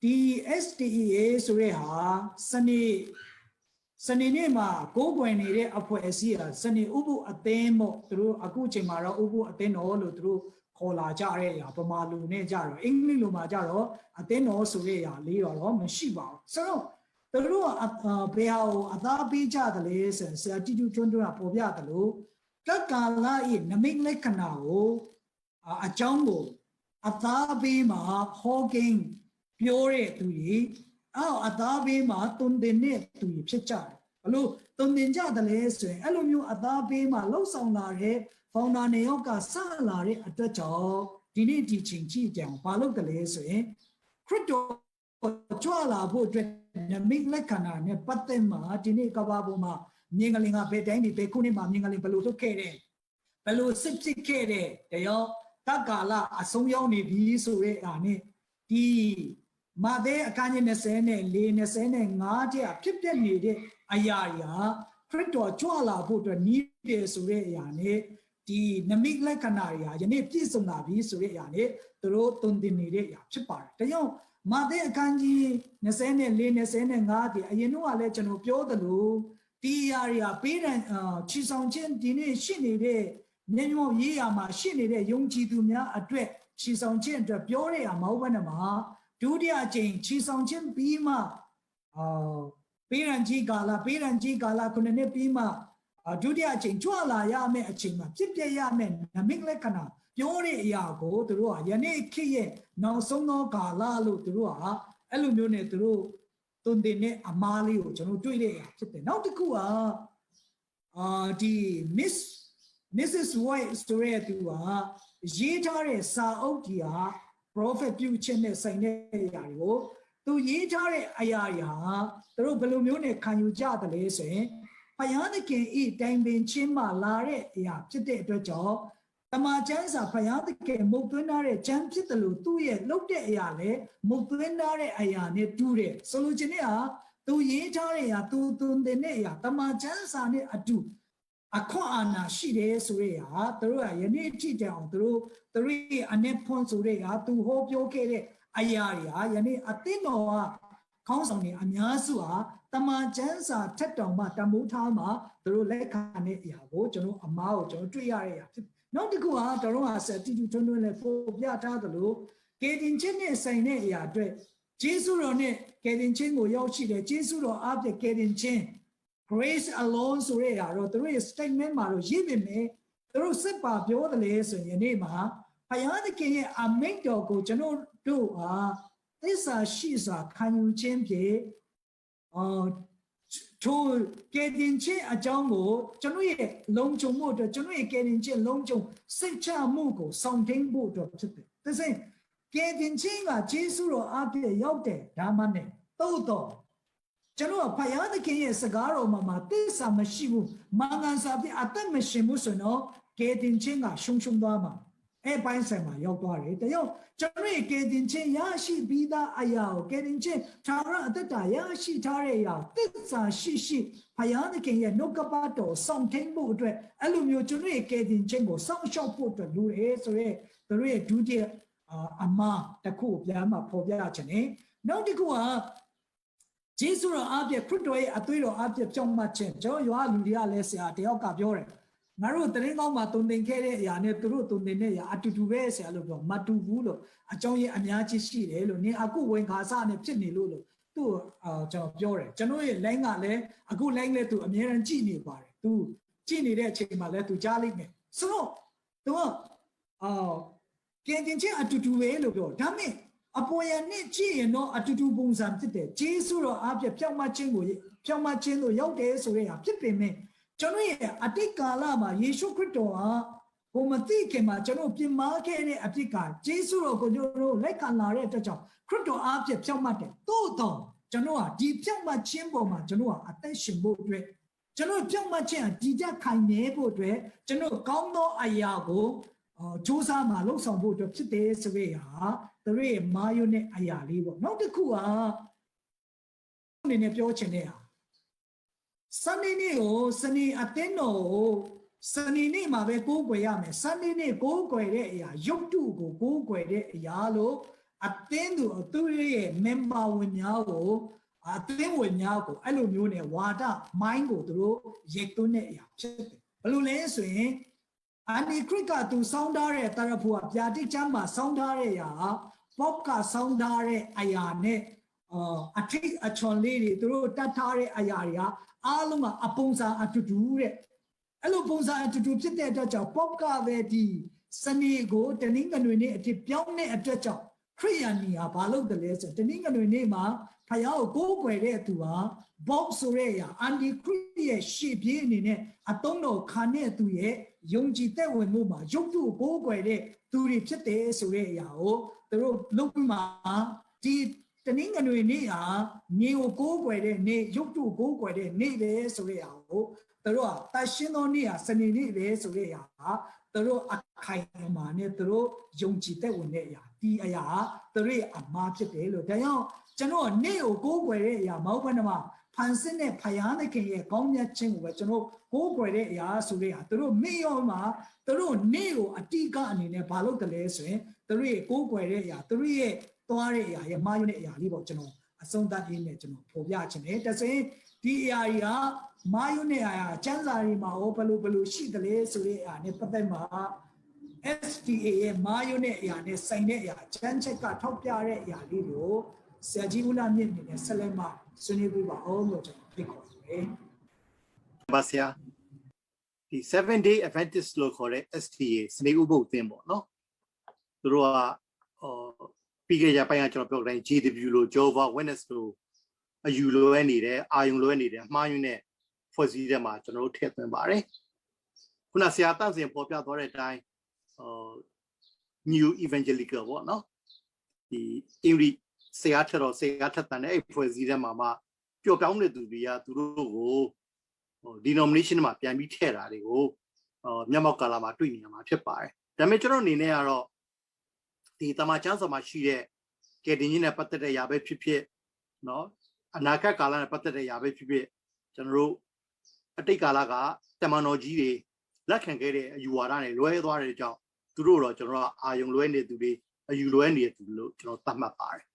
Speaker 2: ဒီ SDA ဆိုရဲဟာစနေနေ့မှာကိုးကွယ်နေတဲ့အဖွဲ့အစည်းဟာစနေဥပုအသင်းမို့သူတို့အခုချိန်မှာတော့ဥပုအသင်းတော်လို့သူတို့ခေါ်လာကြတဲ့အရာပမာလူနဲ့ကြတော့အင်္ဂလိပ်လိုမှာကြတော့အသင်းတော်ဆိုတဲ့အရာလေးတော့မရှိပါဘူးဆိုတော့သူတို့ကဘယ်ဟာကိုအသားပေးကြတယ်လဲဆိုဆရာတီတူထွန်းထွန်းကပေါ်ပြတယ်လို့ကကာလာဤနမိတ်လက္ခဏာကိုအကြောင်းကိုအသားပေးမှာဟောကင်းပြောတဲ့သူကြီးအသားပေးမှာတုန်တင်တဲ့သူကြီးဖြစ်ကြတယ်ဘလို့တုန်တင်ကြတယ်လဲဆိုရင်အဲ့လိုမျိုးအသားပေးမှာလှုပ်ဆောင်လာတဲ့ဖောင်ဒါနေရောက်ကစလာတဲ့အတွက်ကြောင့်ဒီနေ့ဒီချိန်ကြည့်ကြအောင်ဘာလို့တလဲဆိုရင်ခရစ်တော်ကြွလာဖို့အတွက်နမိတ်လက္ခဏာနဲ့ပတ်သက်မှာဒီနေ့ကဘာပေါ်မှာမြင်ကလေးကဘယ်တိုင်းဒီဘယ်ခုနှစ်မှာမြင်ကလေးဘယ်လိုထုတ်ခဲ့တယ်ဘယ်လိုစစ်ဖြစ်ခဲ့တယ်တရားတက္ကာလအဆုံးရောက်နေပြီဆိုတဲ့အားနဲ့ဒီမာသဲအခန်းကြီး20နဲ့25ကျဖြစ်ပျက်နေတဲ့အရာရာခရစ်တော်ကြွလာဖို့အတွက်နီးတယ်ဆိုတဲ့အရာနဲ့ဒီနမိတ်လက္ခဏာတွေဟာယနေ့ပြည့်စုံလာပြီဆိုတဲ့အရာနဲ့သူတို့တုန်တင်နေတဲ့အရာဖြစ်ပါတယ်ဒါကြောင့်မာသဲအခန်းကြီး24 25ဒီအရင်တော့လည်းကျွန်တော်ပြောသလိုဒီအရာတွေကပေးတဲ့ချီဆောင်ခြင်းဒီနေ့ရှိနေတဲ့မျက်မှောက်ရေးရာမှာရှိနေတဲ့ယုံကြည်သူများအတွက်ချီဆောင်ခြင်းအတွက်ပြောတဲ့အရာမဟုတ်ဘဲနဲ့မှာဒုတိယအကြိမ်ချီဆောင်ခြင်းပြီးမှပေးရန်ကြီးကာလခုနှစ်ပြီးမှဒုတိယအကြိမ်ကြွလာရမယ့်အချိန်မှာဖြစ်ပြရမယ့်နမိတ်လက္ခဏာပြောတဲ့အရာကိုသူတို့ကယနေ့ခေတ်ရဲ့နောက်ဆုံးသောကာလလို့သူတို့ကအဲ့လိုမျိုးနဲ့သူတို့တုန်တင်တဲ့အမားလေးကိုကျွန်တော်တွေ့တဲ့အရာဖြစ်တယ်နောက်တစ်ခုကဒီMrs. White ဆိုတဲ့သူက ရေးထားတဲ့စာအုပ်ကြီးဟာ prophet ပြုချက်နဲ့ဆိုင်တဲ့အရာတွေကိုသူရေးထားတဲ့အရာတွေဟာသူတို့ဘယ်လိုမျိုးနဲ့ခံယူကြတယ်လဲဆိုရင်ဘုရားသခင်ဤတိုင်ပင်ချင်းမှလာတဲ့အရာဖြစ်တဲ့အတွက်ကြောင့်တမန်ကျမ်းစာဘုရားသခင်မုတ်သွင်းထားတဲ့ကျမ်းဖြစ်တယ်လို့သူ့ရဲ့လုပ်တဲ့အရာလေမုတ်သွင်းထားတဲ့အရာနဲ့တူတယ်ဆိုလိုချင်တဲ့ဟာသူရေးထားတဲ့အရာသူတင်တဲ့အရာတမန်ကျမ်းစာနဲ့အတူအခွင့်အာဏာရှိတယ်ဆိုရဟာသူတို့ကယနေ့ထိတောင်သူတို့ရဲ့အနေဖွင့်ဆိုရဟာသူဟောပြောခဲ့တဲ့အရာတွေဟာယနေ့အသင်းတော်ကခေါင်းဆောင်တွေအများစုဟာတမန်ကျမ်းစာထက်တောင်မှတမိုးထားမှာသူတို့လက်ခံတဲ့အရာကိုကျွန်တော်အမားကိုကျွန်တော်တွေ့ရတဲ့အရာဖြစ်နောက်တစ်ခုကတော်တော်ဟာစတီတူထွန်းထွန်းနဲ့ပို့ပြထားသလိုကေတင်ချင်းနဲ့ဆိုင်တဲ့အရာအတွက်ဂျေစုတော်နဲ့ကေတင်ချင်းကိုရောက်ရှိတယ်ဂျေစုတော်အပြည့်ကေတင်ချင်း grace alone ဆိုရတာတော့သူတို့ရဲ့ statement မှာတော့ရေးပေမဲ့သူတို့စစ်ပါပြောတယ်လေဆိုရင်ဒီမှာဘုရားသခင်ရဲ့အမိန့်တော်ကိုကျွန်တော်တို့ဟာသစ္စာရှိစွာခံယူခြင်းဖြင့်ထိုကေတင်ချင်းအကြောင်းကိုကျွန်တော်ရဲ့လုံခြုံမှုအတွက်ကျွန်တော်ရဲ့ကေတင်ချင်းလုံခြုံစိတ်ချမှုကိုဆောင်တင်ဖို့အတွက်ဖြစ်တယ်ဒါဆိုရင်ကေတင်ချင်းကဂျေစုတော်အပြည့်ရောက်တယ်ဒါမှနဲ့တိုးတော့ကျွန်တော်ဖယားသခင်ရဲ့စကားတော်မှာသစ္စာမရှိဘူးမင်္ဂန်စာပြအသက်မရှိဘူးဆိုတော့ကေတင်ချင်းကရှုံသွားမှာအဲ့ပိုင်းဆိုင်မှာရောက်သွားတယ်တယောက်ကျွန်တော်ရဲ့ကေတင်ချင်းရရှိပြီးသားအရာကိုကေတင်ချင်းသာရအသက်တာရရှိထားတဲ့အရာသစ္စာရှိဖယားသခင်ရဲ့နှုတ်ကပတ်တော်ဆောင်ထင်းဖို့အတွက်အဲ့လိုမျိုးကျွန်တော်ရဲ့ကေတင်ချင်းကိုစောင့်ရှောက်ဖို့အတွက်လိုတယ်ဆိုရဲသူတို့ရဲ့ဒုတိယအမှားတစ်ခုပြန်မှပေါ်ပြချင်တယ်နောက်တစ်ခုကဂျေစုတော်အပြည့်ခရစ်တော်ရဲ့အသွေးတော်အပြည့်ကြောင့်မှချင်းကျွန်တော်ရွာလူတွေကလည်းဆရာတယောက်ကပြောတယ်ငါတို့တရင်ကောင်းမှာတုံတင်ခဲ့တဲ့အရာနဲ့သူတို့တုံတင်တဲ့အရာအတူတူပဲဆရာလို့ပြောမတူဘူးလို့အကြောင်းရင်းအများကြီးရှိတယ်လို့နင်အခုဝင်ခါစနဲ့ဖြစ်နေလို့သူ့ကျွန်တော်ပြောတယ်ကျွန်တော်ရဲ့ line ကလည်းအခု line လည်းသူအများရန်ကြည့်နေပါတယ်သူကြည့်နေတဲ့အချိန်မှာလည်းသူကြားလိုက်မယ်ဆိုတော့သူကကင်တင်ချင်းအတူတူပဲလို့ပြောဒါမဲ့အပေါ်ရနဲ့ကြည့်ရင်တော့အတူတူပုံစံဖြစ်တယ်ဂျေစုတော်အပြည့်ဖြောင့်မခြင်းကိုရောက်တယ်ဆိုရတာဖြစ်ပေမဲ့ကျွန်တော်ရဲ့အတိတ်ကာလမှာယေရှုခရစ်တော်ဟာဘုံမသိခင်မှာကျွန်တော်ပြင်မာခဲ့တဲ့အဖြစ်ကဂျေစုတော်ကိုကျွန်တော်လက်ခံလာတဲ့အတွက်ကြောင့်ခရစ်တော်အပြည့်ဖြောင့်မတယ်သို့တော့ကျွန်တော်ဟာဒီဖြောင့်မခြင်းပေါ်မှာကျွန်တော်ဟာအသက်ရှင်ဖို့အတွက်ကျွန်တော်ဖြောင့်မခြင်းအဒီတက်ခိုင်နေဖို့အတွက်ကျွန်တော်ကောင်းသောအရာကိုစူးစမ်းမှာလှုပ်ဆောင်ဖို့အတွက်ဖြစ်တယ်ဆိုရတာသူတို့ရဲ့မာယုနဲ့အရာလေးပေါ့နောက်တစ်ခုကအနေနဲ့ပြောချင်တဲ့ဟာစနေနေ့ကိုစနေအတင်းတော်ကိုစနေနေ့မှာပဲကိုးကွယ်ရမယ်စနေနေ့ကိုးကွယ်တဲ့အရာရုပ်တုကိုကိုးကွယ်တဲ့အရာလို့အတင်းသူသူရဲ့ member ဝင်များကိုအတင်းဝင်များကိုအဲ့လိုမျိုးနဲ့ဝါဒ mind ကိုသူတို့ရိတ်သွင်းတဲ့အရာဖြစ်တယ်ဘယ်လိုလဲဆိုရင်အန်ဒီခရစ်ကသူစောင်းထားတဲ့တရဖူကဗျာတိချမ်းမှာစောင်းထားတဲ့အရာပေါ့ကစောင်းထားတဲ့အရာနဲ့အထိတ်အချွန်လေးတွေသူတို့တတ်ထားတဲ့အရာတွေကအားလုံးကအပုံစံအတူတူတဲ့အဲ့လိုပုံစံအတူတူဖြစ်တဲ့အတွက်ကြောင့်ပေါ့ကပဲဒီစနေကိုတနင်္ဂနွေနေ့အထိပြောင်းတဲ့အတွက်ကြောင့်ခရိယာနီဟာဘာလုပ်တယ်လဲဆိုတနင်္ဂနွေနေ့မှာဖယားကိုကိုးကွယ်တဲ့သူဟာဘော့ဆိုတဲ့အရာအန်ဒီခရစ်ရဲ့ရှေ့ပြေးအနေနဲ့အတုံးတော်ခံတဲ့သူရဲ့ယုံကြည်တဲ့ဝင်မှုမှာရုပ်တုကိုကိုးကွယ်တဲ့သူတွေဖြစ်တယ်ဆိုတဲ့အရာကိုသူတို့လုပ်ပြီးမှဒီတနင်္ဂနွေနေ့ဟာမြေကိုကိုးကွယ်တဲ့နေ့ရုပ်တုကိုးကွယ်တဲ့နေ့ပဲဆိုတဲ့အရာကိုသူတို့ကတရှင်းသောနေ့ဟာစနေနေ့ပဲဆိုတဲ့အရာဟာသူတို့အခိုင်အမာနဲ့သူတို့ယုံကြည်တဲ့ဝင်တဲ့အရာဒီအရာသူတို့ရဲ့အမှားဖြစ်တယ်လို့ဒါကြောင့်ကျွန်တော်နေ့ကိုကိုးကွယ်တဲ့အရာမဟုတ်ဘဲနဲ့ဖန်ဆင်းတဲ့ဖယားသခင်ရဲ့ကောင်းမြတ်ခြင်းကိုပဲကျွန်တော်ကိုးကွယ်တဲ့အရာဆိုတဲ့ဟာသူတို့မေ့ရောမှာသူတို့နေ့ကိုအတိကအနေနဲ့ဘာလုပ်တယ်လဲဆိုရင်သူတို့ရဲ့ကိုးကွယ်တဲ့အရာသူတို့ရဲ့သွားတဲ့အရာရဲ့မှားယွင်းတဲ့အရာလေးပေါ့ကျွန်တော်အဆုံးသတ်ရင်းနဲ့ကျွန်တော်ဖော်ပြခြင်းတယ်တဆင်ဒီအရာကြီးကမာယုနဲ့အရာကျမ်းစာတွေမှာဘယ်လိုရှိတယ်လဲဆိုတဲ့အရာနဲ့ပတ်သက်မှာ STA ရဲ့မာယုနဲ့အရာနဲ့ဆိုင်တဲ့အရာကျမ်းချက်ကထောက်ပြတဲ့အရာလေးကိုဆရာကြီးဦးလာမြင့်နေနဲ့ဆက်လက်မှဆွေးနွေးပြပါအောင်လို့ကျွန်တော်ဖိတ်ခေါ်ပါတယ်
Speaker 4: ။ပါဆရာဒီ 7-day Adventist လို့ခေါ်တဲ့ STA စနေဥပုသ်အသင်းပေါ့နော်။သူတို့ကပြီးခဲ့တဲ့ပိုင်းကကျွန်တော်ပြောတဲ့ JW လို့ Jehovah Witness လို့အယူလိုရနေတယ်အာယုံလိုရနေတယ်အမှားယွင်းတဲ့ဖွဲ့စည်းတဲ့မှာကျွန်တော်တို့ထည့်သွင်းပါတယ်။ခုနဆရာတန့်စင်ပေါ်ပြသွားတဲ့အတိုင်း new evangelical ပေါ့နော်ဒီအင်္ဂလိပ်ဆရာထက်တန်တဲ့အဲ့ဖွဲ့စည်းတဲ့မှာပျော်ပြောင်းတဲ့သူတွေကသူတို့ကိုdenomination မှာပြန်ပြီးထည့်တာတွေကိုမျက်မှောက်ကာလမှာတွေ့နေရမှာဖြစ်ပါတယ်ဒါပေမဲ့ကျွန်တော်အနေနဲ့ကတော့ဒီတမန်ကျမ်းစာမှာရှိတဲ့ကယ်တင်ခြင်းနဲ့ပတ်သက်တဲ့ຢာပဲဖြစ်နော်အနာဂတ်ကာလနဲ့ပတ်သက်တဲ့ຢာပဲဖြစ်ကျွန်တော်တို့အတိတ်ကာလကတမန်တော်ကြီးတွေလက်ခံခဲ့တဲ့အယူဝါဒတွေလွဲသွားတဲ့အကြောင်းသူတို့တော့ကျွန်တော်ကအာယုံလွဲနေသူတွေအယူလွဲနေတဲ့သူလို့ကျွန်တော်သတ်မှတ်ပါတယ်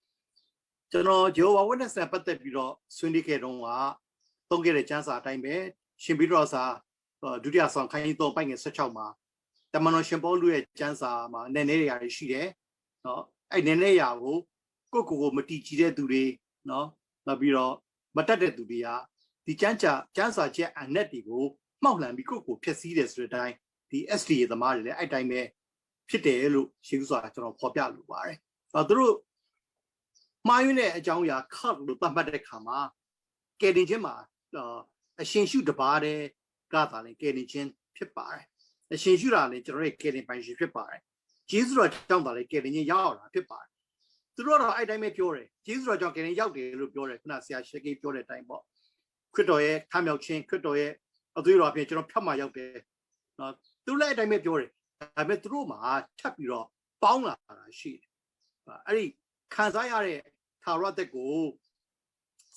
Speaker 4: ကျွန်တော် Jehovah Witness နဲ့ပတ်သက်ပြီးတော့ဆွေးနွေးခဲ့တုန်းကသုံးခဲ့တဲ့ကျမ်းစာအတိုင်းပဲရှင်ပြီးတော့စာဒုတိယဆောင်ခိုင်း3ပိုက်ငယ်16မှာတမန်တော်ရှင်ပေါလုရဲ့ကျမ်းစာမှာနည်းနည်းရာတွေရှိတယ်နော်အဲ့နည်းနည်းရာကိုကိုမတီးကြည့်တဲ့သူတွေနော်နောက်ပြီးတော့မတတ်တဲ့သူတွေကဒီကျမ်းစာချက်အနက်တွေကိုမှောက်လှန်ပြီးကိုဖျက်ဆီးတယ်ဆိုတဲ့အတိုင်းဒီ SDA သမားတွေလည်းအဲ့တိုင်းပဲဖြစ်တယ်လို့ရှင်းစွာကျွန်တော်ဖော်ပြလိုပါတယ်သူတို့မှားယွင်းတဲ့အကြောင်းအရာခတ်လို့သတ်မှတ်တဲ့ခါမှာကယ်တင်ခြင်းမှာအရှင်ရှုတပါးတဲ့ကသာလည်းကယ်တင်ခြင်းဖြစ်ပါတယ်အရှင်ရှုတာလည်းကျွန်တော်ရဲ့ကယ်တင်ပိုင်ရှင်ဖြစ်ပါတယ်ဂျေဇုတော်ကြောင့်သာလည်းကယ်တင်ခြင်းရောက်တာဖြစ်ပါတယ်သူတို့ကတော့အဲ့တိုင်းပဲပြောတယ်ဂျေဇုတော်ကြောင့်ကယ်တင်ရောက်တယ်လို့ပြောတယ်ခုနဆရာရှေကိပြောတဲ့အတိုင်းပေါ့ခရစ်တော်ရဲ့ထမြောက်ခြင်းခရစ်တော်ရဲ့အသွေးတော်အပြင်ကျွန်တော်ဖြတ်မှရောက်တယ်နော်သူလည်းအဲ့တိုင်းပဲပြောတယ်ဒါပေမဲ့သူတို့မှာထပ်ပြီးတော့ပေါင်းလာတာရှိတယ်အဲ့ဒီခံစားရတဲ့ထာဝရသက်ကို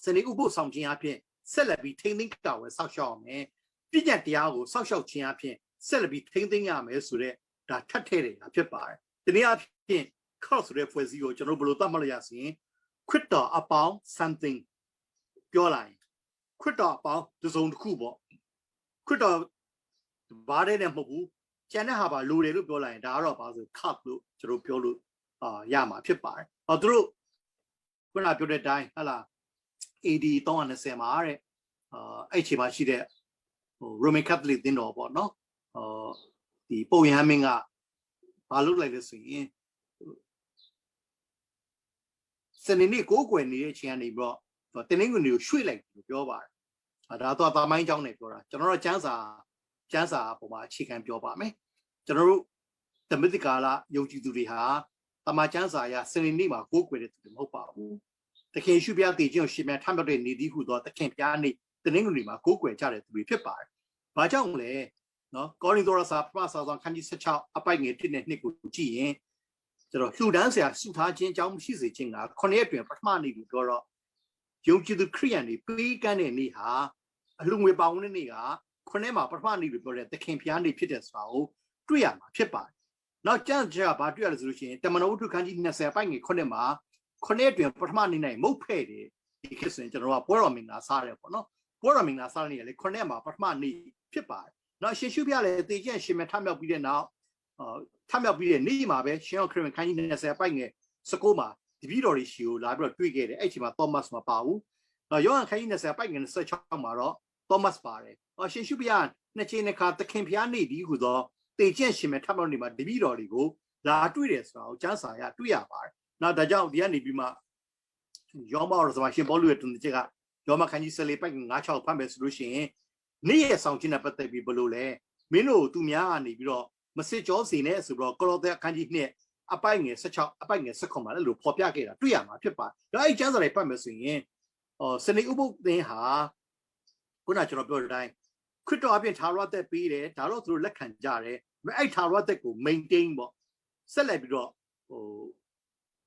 Speaker 4: စနေဥပုသ်ဆောင်ခြင်းအပြင်ဆက်လက်ပြီးထိမ့်သိမ်းတာဝယ်ဆောက်ရှောက်အောင်မယ်ပြည့်ညတ်တရားကိုဆောက်ရှောက်ခြင်းအပြင်ဆက်လက်ပြီးထိမ့်သိမ်းရမယ်ဆိုတော့ဒါထပ်ထဲတယ်ဖြစ်ပါတယ်ဒီနေ့အပြင် cross ဆိုတဲ့ဖွဲ့စည်းကိုကျွန်တော်ဘယ်လိုသတ်မှတ်လို့ရစီရင်ခရစ်တော်အပေါင်း something ပြောလိုက်ခရစ်တော်အပေါင်းတစ်စုံတစ်ခုပေါ့ခရစ်တော်ဘာတဲ့နဲ့မဟုတ်ဘူးကျန်တဲ့ဟာပါလိုတယ်လို့ပြောလိုက်ရင်ဒါကတော့ဘာဆို cup လို့ကျွန်တော်ပြောလို့ရမှာဖြစ်ပါတယ်သူတို့ခုနပြောတဲ့အတိုင်းဟလာ AD 320မှာတဲ့အဲ့ချိန်မှာရှိတဲ့Roman Catholic သင်းတော်ပေါ့နော်ဒီပုပ်ရဟန်းမင်းကဘာလုပ်လိုက်လဲဆိုရင်စနေနေ့ကိုးကွယ်နေတဲ့အချိန်ကနေပြီးတော့တင်းနှင်းကိုရွှေ့လိုက်လို့ပြောပါတယ်ဒါတော့တာမိုင်းเจ้าနေပြောတာကျွန်တော်တို့ကျမ်းစာပုံမှာအခြေခံပြောပါမယ်ကျွန်တော်တို့သမတိကာလယုံကြည်သူတွေဟာတမန်ကျမ်းစာအရစနေနေ့မှာကိုးကွယ်တဲ့သူတွေမဟုတ်ပါဘူးတခင်ရှုပြတည်ခြင်းကိုရှင်မြန်ထမြောက်တဲ့နေသည်ဟုသောတခင်ပြားနေ့တင်းနှင်းကိုမှာကိုးကွယ်ကြတဲ့သူတွေဖြစ်ပါတယ်ဘာကြောင့်လဲနော်ကောရိန္သုစာပထမစာဆောင်ခန်းကြီး16အပိုက်ငယ်1နဲ့2ကိုကြည့်ရင်ကျွန်တော်လှူဒန်းဆရာစုထားခြင်းအကြောင်းမရှိစေခြင်းက9ရက်တွင်ပထမနေ့ကိုပြောတော့ယုံကြည်သူခရိယန်တွေပေးကမ်းတဲ့နေ့ဟာအလှငွေပါဝင်တဲ့နေ့က9မှာပထမနေ့ကိုပြောတဲ့သခင်ဖျားနေ့ဖြစ်တဲ့ဆိုတာကိုတွေ့ရမှာဖြစ်ပါတယ်။နောက်ကျမ်းစာကဘာတွေ့ရလဲဆိုလို့ရှိရင်တမန်တော်ဝတ္ထုခန်းကြီး20ပိုက်ငယ်9မှာ9ရက်တွင်ပထမနေ့၌မုတ်ဖဲ့တယ်ဒီခေတ်ဆိုရင်ကျွန်တော်ကပွဲတော်မင်္ဂလာစားတယ်ပေါ့နော်။ပွဲတော်မင်္ဂလာစားတဲ့နေ့ကလေ9မှာပထမနေ့ဖြစ်ပါတယ်။နောက်ရှင်ရှုပြလည်းတေကျင့်ရှင်မထမြောက်ပြီးတဲ့နောက်ထမြောက်ပြီးတဲ့နေ့မှာပဲရှင်ယောခရစ်ဝင်ခန်းကြီး20ပိုက်ငယ်19မှာတပည့်တော်တွေရှီကိုလာပြီးတော့တွေ့ခဲ့တယ်အဲ့ချိန်မှာသောမတ်မပါဘူး။ယောဟန်ခန်းကြီး20ပိုက်ငယ်16မှာတော့သောမတ်ပါတယ်။ရှင်ရှုပြနှစ်ချိန်တစ်ခါသခင်ဖျားနေ့ဒီဟူသောတေကျင့်ရှင်မထမြောက်နေမှာတပည့်တော်တွေကိုလာတွေ့တယ်ဆိုတာကိုကျမ်းစာရတွေ့ရပါတယ်။နောက်ဒါကြောင့်ဒီကနေပြီးမှယောမတော်ဆိုရှင်ပေါလုရဲ့တုန်ချက်ကယောမခန်းကြီး14ပိုက်96ဖတ်မယ်ဆိုလို့ရှိရင်နေ့ရဲ့ဆောင်ခြင်းနဲ့ပတ်သက်ပြီးဘလို့လဲမင်းတို့သူများကနေပြီးတော့မစစ်ကြောစီနဲ့ဆိုတော့ကောလောသဲအခန်းကြီး2အပိုက်ငယ်16အပိုက်ငယ်16မှာလည်းလို့ဖော်ပြခဲ့တာတွေ့ရမှာဖြစ်ပါတယ်။ဒါအဲ့ကျမ်းစာတွေပတ်မယ်ဆိုရင်စနေဥပုသ်သင်ဟာခုနကျွန်တော်ပြောတဲ့အတိုင်းခရစ်တော်အပြင်ထာဝရသက်ပေးတယ်ဒါတော့သူတို့လက်ခံကြတယ်။အဲ့ထာဝရသက်ကို maintain ပေါ့ဆက်လက်ပြီးတော့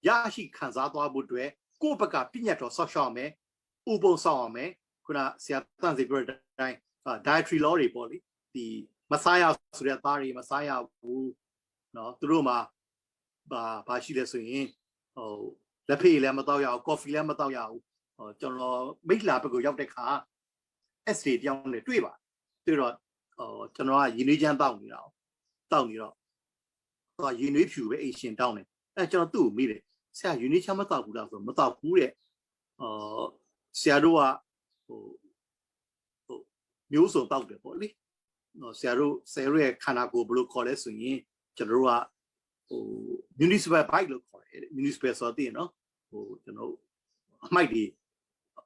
Speaker 4: ရရှိခံစားသွားဖို့အတွက်ကိုယ့်ဘက်ကပြည့်ညတ်တော်ဆောက်ရှောက်မယ်ဥပုံဆောက်အောင်မယ်ခုနဆရာတန်စီပြောတဲ့အတိုင်းdietary law တွေပေါ့လေဒီမစားရဆိုတဲ့သားတွေမစားရဘူးเนาะသူတို့မှာဘာရှိလဲဆိုရင်လက်ဖေးလည်းမတော့ရအောင် coffee လည်းမတော့ရဘူးကျွန်တော်မိတ်လာဘက်ကိုရောက်တဲ့ခါ SD တယောက်နဲ့တွေ့ပါတွေ့တော့ကျွန်တော်ကရင်းနှီးချမ်းတောက်နေတာတောက်နေတော့ရင်းနှီးဖြူပဲအိမ်ရှင်တောက်နေအဲကျွန်တော်သူ့ကိုမိတယ်ဆရာရင်းနှီးချမ်းမတောက်ဘူးလားဆိုတော့မတောက်ဘူးတဲ့ဆရာတို့ကမျိုးစုံတောက်တယ်ပေါ့လေဆရာတို့ရဲ့ခန္ဓာကိုယ်ဘယ်လိုခေါ်လဲဆိုရင်ကျွန်တော်တို့ကmunicipal bike လို့ခေါ်တယ် municipal ဆိုတဲ့နော်ကျွန်တော်အမိုက်တွေ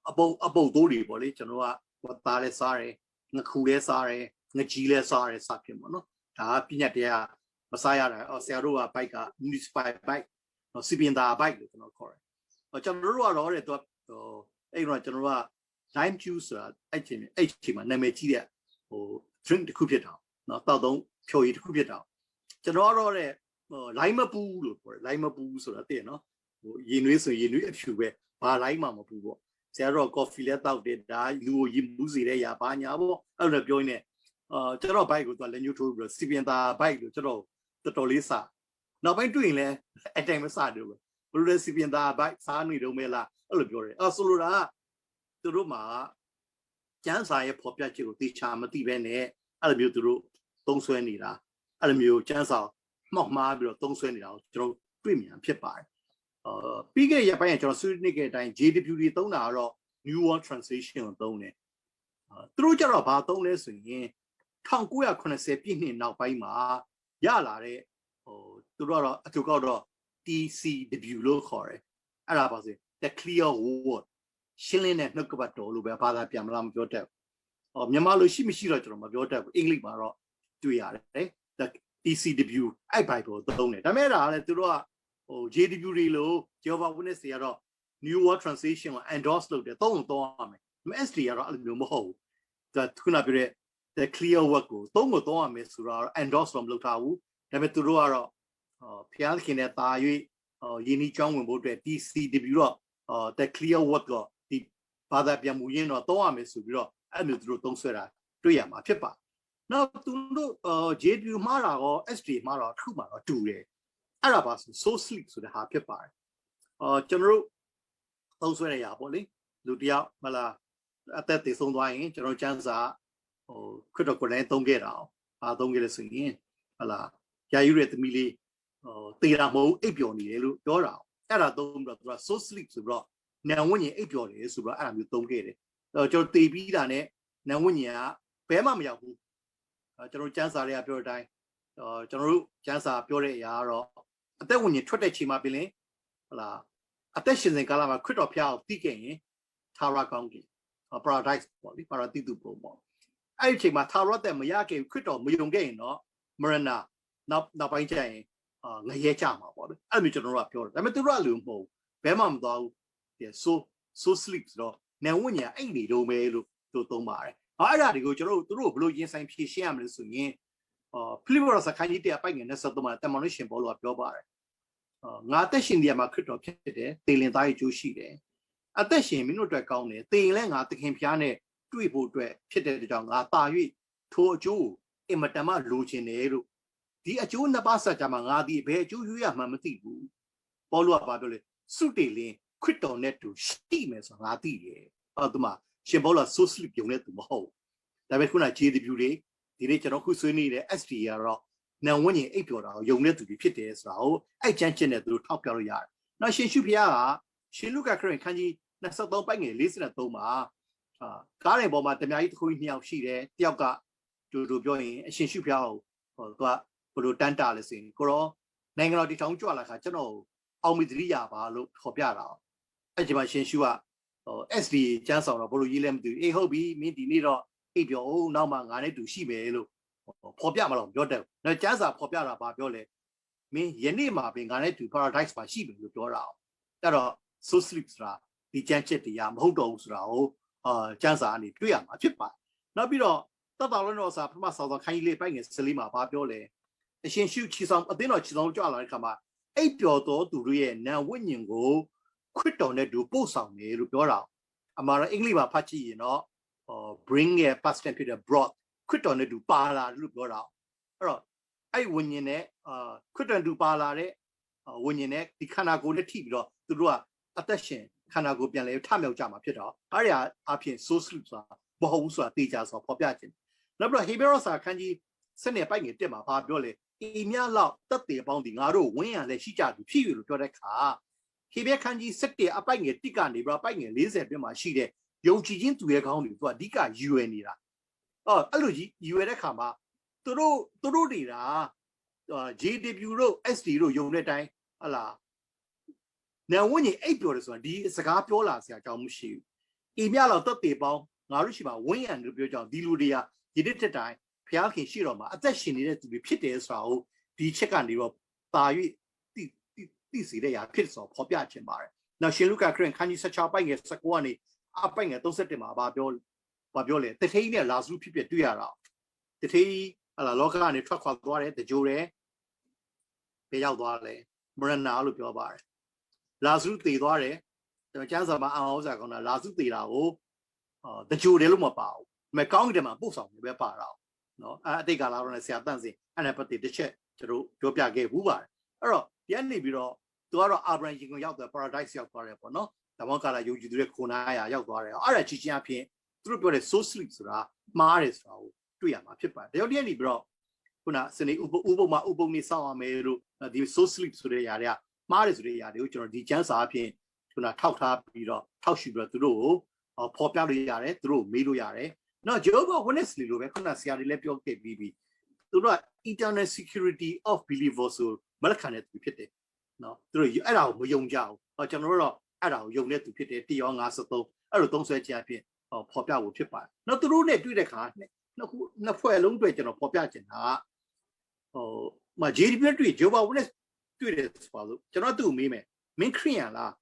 Speaker 4: အပုပ်တိုးတွေပေါ့လေကျွန်တော်ကသားလဲစားတယ်ငခုလဲစားတယ်ငကြီးလဲစားတယ်စဖြစ်ပေါ့နော်ဒါကပြညတ်တရား Messiah or Sarua bike, municipal bike, or Sibianda bike, you know, correct. Or General already to a general lime juice, I think, Nemetia, or drink the coupé down, not don't show it coupé down. General lima pool or lima pool, so that they know, you know, so you knew if you were lima pool. Sarah coffee let out there, you use it, Yabanya, I don't join it. General bike with the YouTube, Sibianda bike, the Tolisa. Now by doing it, a time aside, Sibianda bike, Sani Romela, Olivore, Absolura, the Roma, Jansa, Popia, teach Amati Bene, Alabuturu, Don't Swenida, Alamu, Jansa, Mokma, Don't Swenida, Joe, Premium, Pipai. Bigger Japan, Sudnik, and JDP Dona, New World Translation Done. Through Jarapa, don't listen. Tanguya couldn't say Pinin now by Ma, Yalare, or to go to DC debut local. Arabasi, the clear word. Shilling and Nukabato, Luba Piamlam Yotel. Or Yamalu Shimishira, Yotel, English Maro, 2 years, the DC debut, I Bible, don't it. Amera, to oh, JDP Relo, Jehovah Witness, New World Translation, and Oslo, the Don't Dorm, Mestri are Albumo, the Tunabire. The clear work goes. Don't go on, Miss Sura, and Oslo Lutau, Nemeturuara, Pialkin, Yini John will be DC debut, the clear work go, the Father Piamuyin or Doa Miss Sura, and the Druton Sera, Tuyama Pipa. Now, to JD Mara or ST Mara, Kuma or 2 day. Arabas so sleep to the happy pie. General, those were a yaboli, Ludia, Mala, at that is on wine, General Janza. Critical don't get out. I don't get a singing. Allah, you read the milli, Tiramo, Apioni, Dora. Era don't so sleep to rock. Now, when you Apioni is to and you don't get it. Joe David and it, now when you are, Pema Yahu, General Jansa, Pure Die, General Jansa, Pure Yaro. Then when you try to chima billing, Allah, attention in Galama, critical piao, digging, Tara County, or Paradise, Paradidu Bomo. I take my Tara them, Yaki, Crito, Muyungain, no, Marina, not by Jane, Layachama, I'm a general pure. I'm a Duralum ho, Bemam dog, yes, so sleeps, no. Now when you ain't need to Tomar. I rather go to the blue yes, I'm Sham listening. Plivers a candidate buying a Sadoma demolition ball of your bar. Not a shin the Amacrito, Tailing Die Jushi. At the shame, no drag on it, Tailing at the Campiane. 对不对？ဖြစ်တဲ့ကြောင့်ငါ大၍ထိုအကျိုးအင်မတန်မှလိုချင်တယ်လို့ဒီအကျိုးနှစ်ပါးဆက်ကြမှာငါဒီဘယ်အကျိုးယူရမှမသိဘူးပေါလုကဘာပြောလဲစုတေလင်းခရစ်တော်နဲ့တူရှိမယ်ဆိုငါသိတယ်အဲ့ဒါမှရှင်ပေါလုကဆိုးစလစ်ပြုံးတဲ့သူမဟုတ်ဒါပေမဲ့ခုန JW တွေဒီနေ့ကျွန်တော်ခုဆွေးနွေးတဲ့ SD ကတော့နံဝင်းရင်အိပ်ပျော်တာကိုယုံတဲ့သူတွေဖြစ်တယ်ဆိုတာကိုအဲ့ကျမ်းချက်နဲ့သူတို့ထောက်ပြလို့ရတယ်နောက်ရှင်ရှုဖျားကရှင်လုကာခရစ်ခန်းကြီး23ပိုင်းငယ်43မှာကားရင်ပေါ်မှာတမယာကြီးတစ်ခုကြီး2ယောက်ရှိတယ်တယောက်ကတူပြောရင်အရှင်ရှုဖျားကိုသူကဘလို့တန်းတာလဲဆိုရင်ကိုရောနိုင်ငံတော်တီထောင်ကြွလာခါကျွန်တော်အောင်မီသတိရပါလို့ခေါ်ပြတာအဲ့ဒီမှာရှင်ရှုကSD ကျန်းဆောင်တော့ဘလို့ရေးလဲမသိဘူးအေးဟုတ်ပြီမင်းဒီနေ့တော့အိပ်ပြောအောင်နောက်မှငါနဲ့တူရှိမယ်လို့ဖော်ပြမလို့ပြောတယ်နော်ကျန်းစာဖော်ပြတာဘာပြောလဲမင်းယနေ့မှာပင်ငါနဲ့တူ paradise မှာရှိပြီလို့ပြောတာအဲ့တော့ so sleep ဆိုတာဒီကျန်းချက်တရားမဟုတ်တော့ဘူးဆိုတာကိုကျန်းစာအနေတွေ့ရမှာဖြစ်ပါတယ်နောက်ပြီးတော့တတ်တော်လုံးတော်စာပထမဆောင်သောခိုင်းလေးပိုက်ငယ်စလေးမှာဘာပြောလဲအရှင်ရှုချီဆောင်အသင်းတော်ချီဆောင်ကြွလာတဲ့ခါမှာအိပ်ပျော်တော်သူတို့ရဲ့နာဝိညာဉ်ကိုခရစ်တော်နဲ့တူပို့ဆောင်တယ်လို့ပြောတာအမှားတော့အင်္ဂလိပ်မှာဖတ်ကြည့်ရင်တော့bring ရဲ့ past tense ဖြစ်တဲ့ brought ခရစ်တော်နဲ့တူပါလာလို့ပြောတာအဲ့တော့အဲ့ဝိညာဉ်နဲ့ခရစ်တော်တူပါလာတဲ့ဝိညာဉ်နဲ့ဒီခန္ဓာကိုယ်နဲ့ထိပြီးတော့သူတို့ကအသက်ရှင်ခန္ဓာကိုယ်ပြန်လဲထမြောက်ကြမှာဖြစ်တော့အဲ့ဒီအဖြစ် so sleep ဆိုတာမဟုတ်ဘူးဆိုတာသိကြဆိုဖော်ပြခြင်းနောက်ပြီးတော့ Hebrew စာခန်းကြီး7ပိုက်ငယ်1မှာဘာပြောလဲအိမ်များလောက်တက်တယ်ပေါင်းဒီငါတို့ဝင်းရလဲရှိကြပြီဖြစ်ရလို့ပြောတဲ့ခါ Hebrew ခန်းကြီး7အပိုက်ငယ်1ကနေပြီးတော့ပိုက်ငယ်40ပြမှာရှိတဲ့ယုံကြည်ခြင်းသူရဲ့ခေါင်းတွေသူကအဓိကယူရနေတာအဲ့လိုကြီးယူရတဲ့ခါမှာသူတို့တွေက JW တို့ SD တို့ယုံတဲ့အတိုင်းဟလာnow when you ate your son, the cigar piolas, I don't shoot. Email out the ball, Narushima, wing and rebuild on Diludia, he did the time, Piaki Shiroma, a session needed to be pitied so ဒီချက်ကနေတော့ပါ၍တိစီတဲ့ရာဖြစ်စောဖော်ပြခြင်းပါတယ်နောက်ရှင်လုကာခရစ်ခန်းကြီး16ပိုက်ငယ်19ကနေအပိုက်ငယ်31မှာဘာပြောလဲတထေးနဲ့လာဇရုဖြစ်တွေ့ရတာတထေးဟလာလောကကနေထွက်ခွာသွားတယ်တကြိုတယ်ဘယ်ရောက်သွားလဲမရနာလို့ပြောပါတယ်လာဇရုတည်သွားတယ်ကျမ်းစာမှာအောင်ဥစ္စာကောင်းတာလာဇရုတည်တာကိုတကြိုတယ်လို့မပါဘူးမကောင်းတဲ့မှာပို့ဆောင်နေပဲပါတာနော်အတိတ်ကာလတော့ဆရာတန့်စင်အဲ့ဒါပတ်သက်တစ်ချက်ကျွန်တော်ပြောပြခဲ့ဘူးပါတယ်အဲ့တော့ပြန်နေပြီးတော့သူကတော့အာဗြဟံရှင်ကိုရောက်တယ် paradise ရောက်သွားတယ်ပေါ့နော်ဓမ္မကာလယုံကြည်သူတွေခိုနာရရောက်သွားတယ်အဲ့ဒါချီချင်းအဖြစ်သူတို့ပြောတဲ့ soul sleep ဆိုတာမှားတယ်ဆိုတာကိုတွေ့ရမှာဖြစ်ပါတယ်တယောက်တည်းနေပြီးတော့ခုနစနေဥပုံနေစောင့်ရမယ်လို့ဒီ soul sleep ဆိုတဲ့ຢာတွေကမှားတယ်ဆိုတဲ့ຢာတွေကိုကျွန်တော်ဒီကျမ်းစာအဖြစ်ခုနထောက်ထားပြီးတော့ထောက်ရှုပြီးတော့သူတို့ကိုဖော်ပြလို့ရတယ်သူတို့မေးလို့ရတယ်နော် Jehovah Witness လို့ပဲခုနဆရာတွေလည်းပြောခဲ့ပြီးပြီသူတို့က eternal security of believers ဆိုမလက်ခံတဲ့သူဖြစ်တယ်နော်သူတို့အဲ့ဒါကိုမယုံကြဘူးကျွန်တော်တို့တော့အဲ့ဒါကိုယုံတဲ့သူဖြစ်တယ်153အဲ့လိုသုံးဆွဲခြင်းအဖြစ်ဖော်ပြဖို့ဖြစ်ပါတယ်နော်သူတို့နဲ့တွေ့တဲ့ခါနှစ်ဖွဲ့လုံးတွေ့ကျွန်တော်ဖော်ပြချင်တာမ JDP တွေ့ Jehovah Witness တွေ့တယ်ဆိုတော့ကျွန်တော်သူ့ကိုမေးမယ်မင်းခရစ်ယာန်လား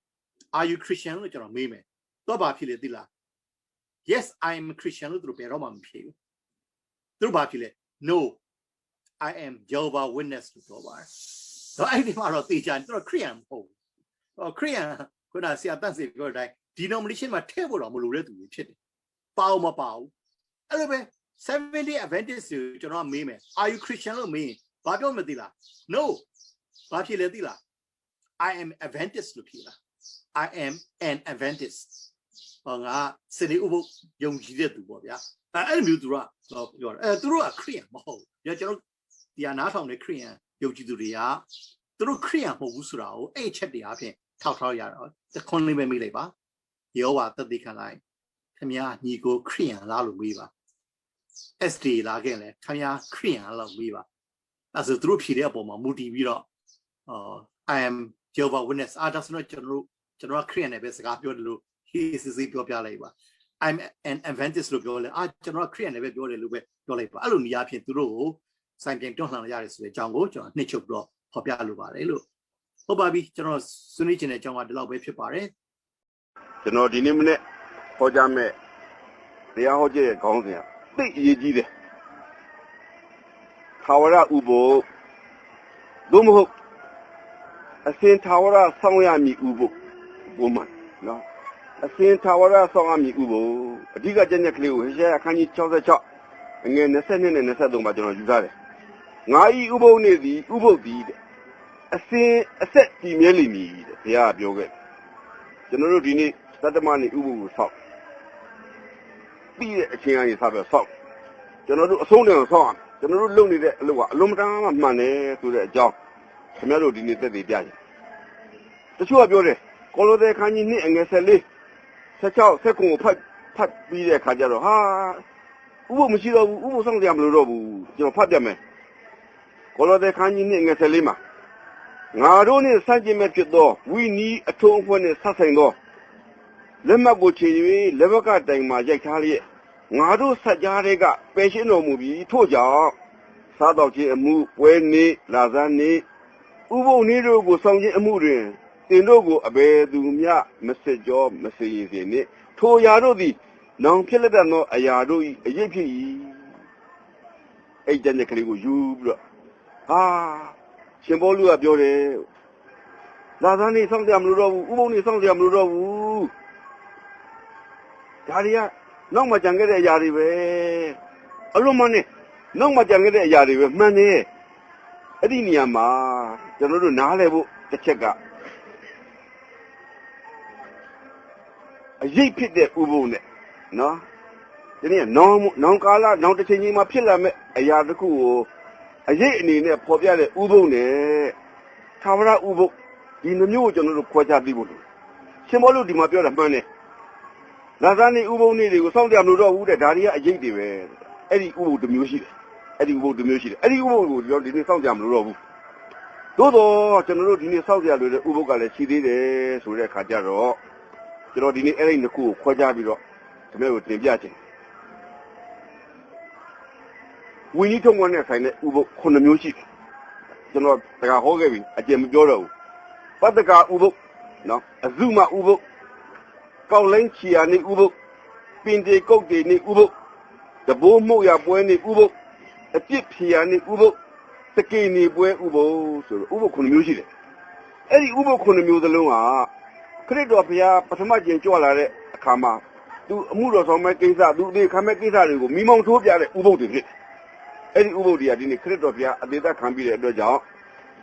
Speaker 4: Are you Christian လို့ကျွန်တော်မေးမယ်တော့ဘာဖြစ်လဲသိလား Yes I am a Christian လို့သူတို့ပြောတော့မှမဖြစ်ဘူးသူတို့ဘာဖြစ်လဲ No I am Jehovah Witness လို့ပြောပါတယ်တော့အဲ့ဒီမှာတော့တေချာသူတို့ခရစ်ယာန်မဟုတ်ဘူးခရစ်ယာန်ခုနဆရာတန့်စီပြောတဲ့အတိုင်း denomination မှာထည့်ဖို့တော့မလိုတဲ့သူတွေဖြစ်တယ်ပါအောင်မပါဘူးအဲ့လိုပဲ Seventh-day Adventist ကိုကျွန်တော်မေးမယ် Are you Christian လို့မေးရင်ဘာပြောမသိလား No ဘာဖြစ်လဲသိလား I am Adventist လို့ဖြစ်လား I am an Adventist ဟောငါစနေဥပုပ်ယုံကြည်တဲ့သူပေါ့ဗျာအဲ့လိုမျိုးသူကပြောတယ်သူတို့ကခရစ်ယာန်မဟုတ်ဘူးကျွန်တော်ဒီအနားထောင်တဲ့ခရစ်ယာန်ယုံကြည်သူတွေကသူတို့ခရစ်ယာန်မဟုတ်ဘူးဆိုတာကိုအဲ့ချက်တွေအပြင်ထောက်ထားရတော့တခွန်းလေးပဲမေးလိုက်ပါယောဝါတတိခံလိုက်ခင်ဗျာညီကိုခရစ်ယာန်လားလို့မေးပါ SD လာခဲ့လဲခင်ဗျာခရစ်ယာန်လားလို့မေးပါအဲ့ဆိုသူတို့ဖြေတဲ့အပေါ်မှာမူတည်ပြီးတော့I am Jehovah Witness ဒါဆိုတော့ကျွန်တော်ခရစ်ယာန်နဲ့ပဲစကားပြောတယ်လို့ HCC ပြောပြလိုက်ပါ I'm an Adventist လို့ပြောလဲကျွန်တော်ခရစ်ယာန်နဲ့ပဲပြောတယ်လို့ပဲပြောလိုက်ပါအဲ့လိုနေရာဖြင့်သူတို့ကိုစိုင်းပြန်တွန်းလှန်ရတယ်ဆိုတဲ့အကြောင်းကိုကျွန်တော်နှစ်ချုပ်တော့ဖော်ပြလိုပါတယ်လို့ဟုတ်ပါပြီကျွန်တော်ဆွေးနွေးခြင်းတဲ့အကြောင်းကဒီလောက်ပဲဖြစ်ပါတယ်
Speaker 5: ကျွန်တော်ဒီနေ့မနေ့ဟောကြားမဲ့တရားဟောကြားရဲ့ခေါင်းစဉ်ကသိအရေးကြီးတယ်ထာဝရဥပုပ်သို့မဟုတ်အစဉ်ထာဝရဆောင်ရမည်ဥပုပ်ဘုံမှာနော်အစဉ်ထာဝရဆောင်ရမည်ဥပုပ်အဓိကကျမ်းချက်ကလေးကိုဟေရှာယအခန်းကြီး66အငယ်22နဲ့23မှာကျွန်တော်ယူထားတယ်ငါဤဥပုပ်နေသည်ဥပုပ်သည်အစဉ်အဆက်တည်မြဲလိမ့်မည်တဲ့ဘုရားပြောခဲ့ကျွန်တော်တို့ဒီနေ့သတ္တမနေ့ဥပုပ်ကိုဆောက်ပြီးတဲ့အချိန်ကနေစပြီးဆောက်ကျွန်တော်တို့အဆုံးတည်းကိုဆောက်ရမယ်ကျွန်တော်တို့လုပ်နေတဲ့အလုပ်ကအလုံးမတန်းမှမှန်တယ်ဆိုတဲ့အကြောင်းခင်ဗျားတို့ဒီနေ့သက်သေပြကြတချို့ကပြောတယ်ကောလောသဲခန်းကြီး2အငယ်14 16 19ကိုဖတ်ပြီးတဲ့အခါကျတော့ဟာဥပုပ်မရှိတော့ဘူးဥပုပ်ဆောင်ကြမလို့တော့ဘူးကျွန်တော်ဖတ်ပြမယ်ကောလောသဲခန်းကြီး2အငယ်14မှာငါတို့နှင့်ဆန့်ကျင်မဲ့ဖြစ်သောဝိနီးအထုံးအဖွဲ့နှင့်ဆက်ဆိုင်သောလက်မှတ်ကိုချေ၍လက်ဘက်ကတိုင်မှာရိုက်ထားလျက်ငါတို့ဆက်ကြားတွေကပယ်ရှင်းတော်မူပြီးထို့ကြောင့်စားတော်ခြင်းအမှုပွဲနေ့လာဇန်နေ့ဥပုပ်နေ့တို့ကိုဆောင်ခြင်းအမှုတွင်တင်တို့ကိုအဘယ်သူမျှမစစ်ကြောမစေရစေနှင့်ထိုအရာတို့သည်နောင်ဖြစ်လက်သောအရာတို့၏အရေးဖြစ်၏အဲ့ကျန်တဲ့ကလေးကိုယူပြီးတော့ဟာရှင်ဘောလူကပြောတယ်လာဇန်နေ့ဆောင်ကြမလို့တော့ဘူးဥပုပ်နေ့ဆောင်ကြမလို့တော့ဘူးဒါတွေကနောက်မှကြံခဲ့တဲ့အရာတွေပဲအလုံးမနဲ့နောက်မှကြံခဲ့တဲ့အရာတွေပဲမှန်တယ်အဲ့ဒီနေရာမှာကျွန်တော်တို့နားလည်ဖို့တစ်ချက်ကအရေးဖြစ်တဲ့ဥပုပ်နဲ့နော်ဒီနေ့နောင်ကာလနောင်တစ်ချိန်ချင်းမှာဖြစ်လာမဲ့အရာတစ်ခုကိုအရေးအနေနဲ့ပေါ်ပြတဲ့ဥပုပ်နဲ့သာဝရဥပုပ်ဒီနှမျိုးကိုကျွန်တော်တို့ခွဲခြားသိဖို့လိုရှင်ဘောလို့ဒီမှာပြောတာမှန်တယ်လာဇန်နေ့ဥပုပ်နေ့တွေကိုစောင့်ကြမလို့တော့ဘူးတဲ့ဒါတွေကအရေးတွေပဲအဲ့ဒီဥပုပ်တစ်မျိုးရှိတယ်အဲ့ဒီဥပုပ်တစ်မျိုးရှိတယ်အဲ့ဒီဥပုပ်ကိုဒီနေ့စောင့်ကြမလို့တော့ဘူးသို့တော့ကျွန်တော်တို့ဒီနေ့စောင့်ကြရလို့တဲ့ဥပုပ်ကလည်းရှိသေးတယ်ဆိုတဲ့အခါကျတော့ကျွန်တော်ဒီနေ့အဲ့ဒီနှစ်ခုကိုခွဲခြားပြီးတော့ဒီမဲ့ကိုတင်ပြခြင်းဝိနည်းထုံးဝန်းနဲ့ဆိုင်တဲ့ဥပုပ်9မျိုးရှိတယ် ကျွန်တော်တကဟောခဲ့ပြီအကျဉ်းမပြောတော့ဘူးပတ္တကဥပုပ်နော်အဇုမဥပုပ်ကောက်လိုင်းချီယာနေဥပုပ်ပင်တေကုတ်တေနေဥပုပ်တဘိုးမှုတ်ရပွဲနေဥပုပ်အပြစ်ဖြီယာနေဥပုပ်စကေနေပွဲဥပုပ်ဆိုတော့ဥပုပ်9မျိုးရှိတယ်အဲ့ဒီဥပုပ်9မျိုးသလုံးကခရစ်တော်ဘုရားပထမကျင့်ကြွလာတဲ့အခါမှာသူအမှုတော်ဆောင်မဲ့ကိစ္စသူအသေးခံမဲ့ကိစ္စတွေကိုမိမောင်းထိုးပြတဲ့ဥပုပ်တွေဖြစ်အဲ့ဒီဥပုပ်တွေကဒီနေ့ခရစ်တော်ဘုရားအသေးသက်ခံပြီးတဲ့အတွက်ကြောင့်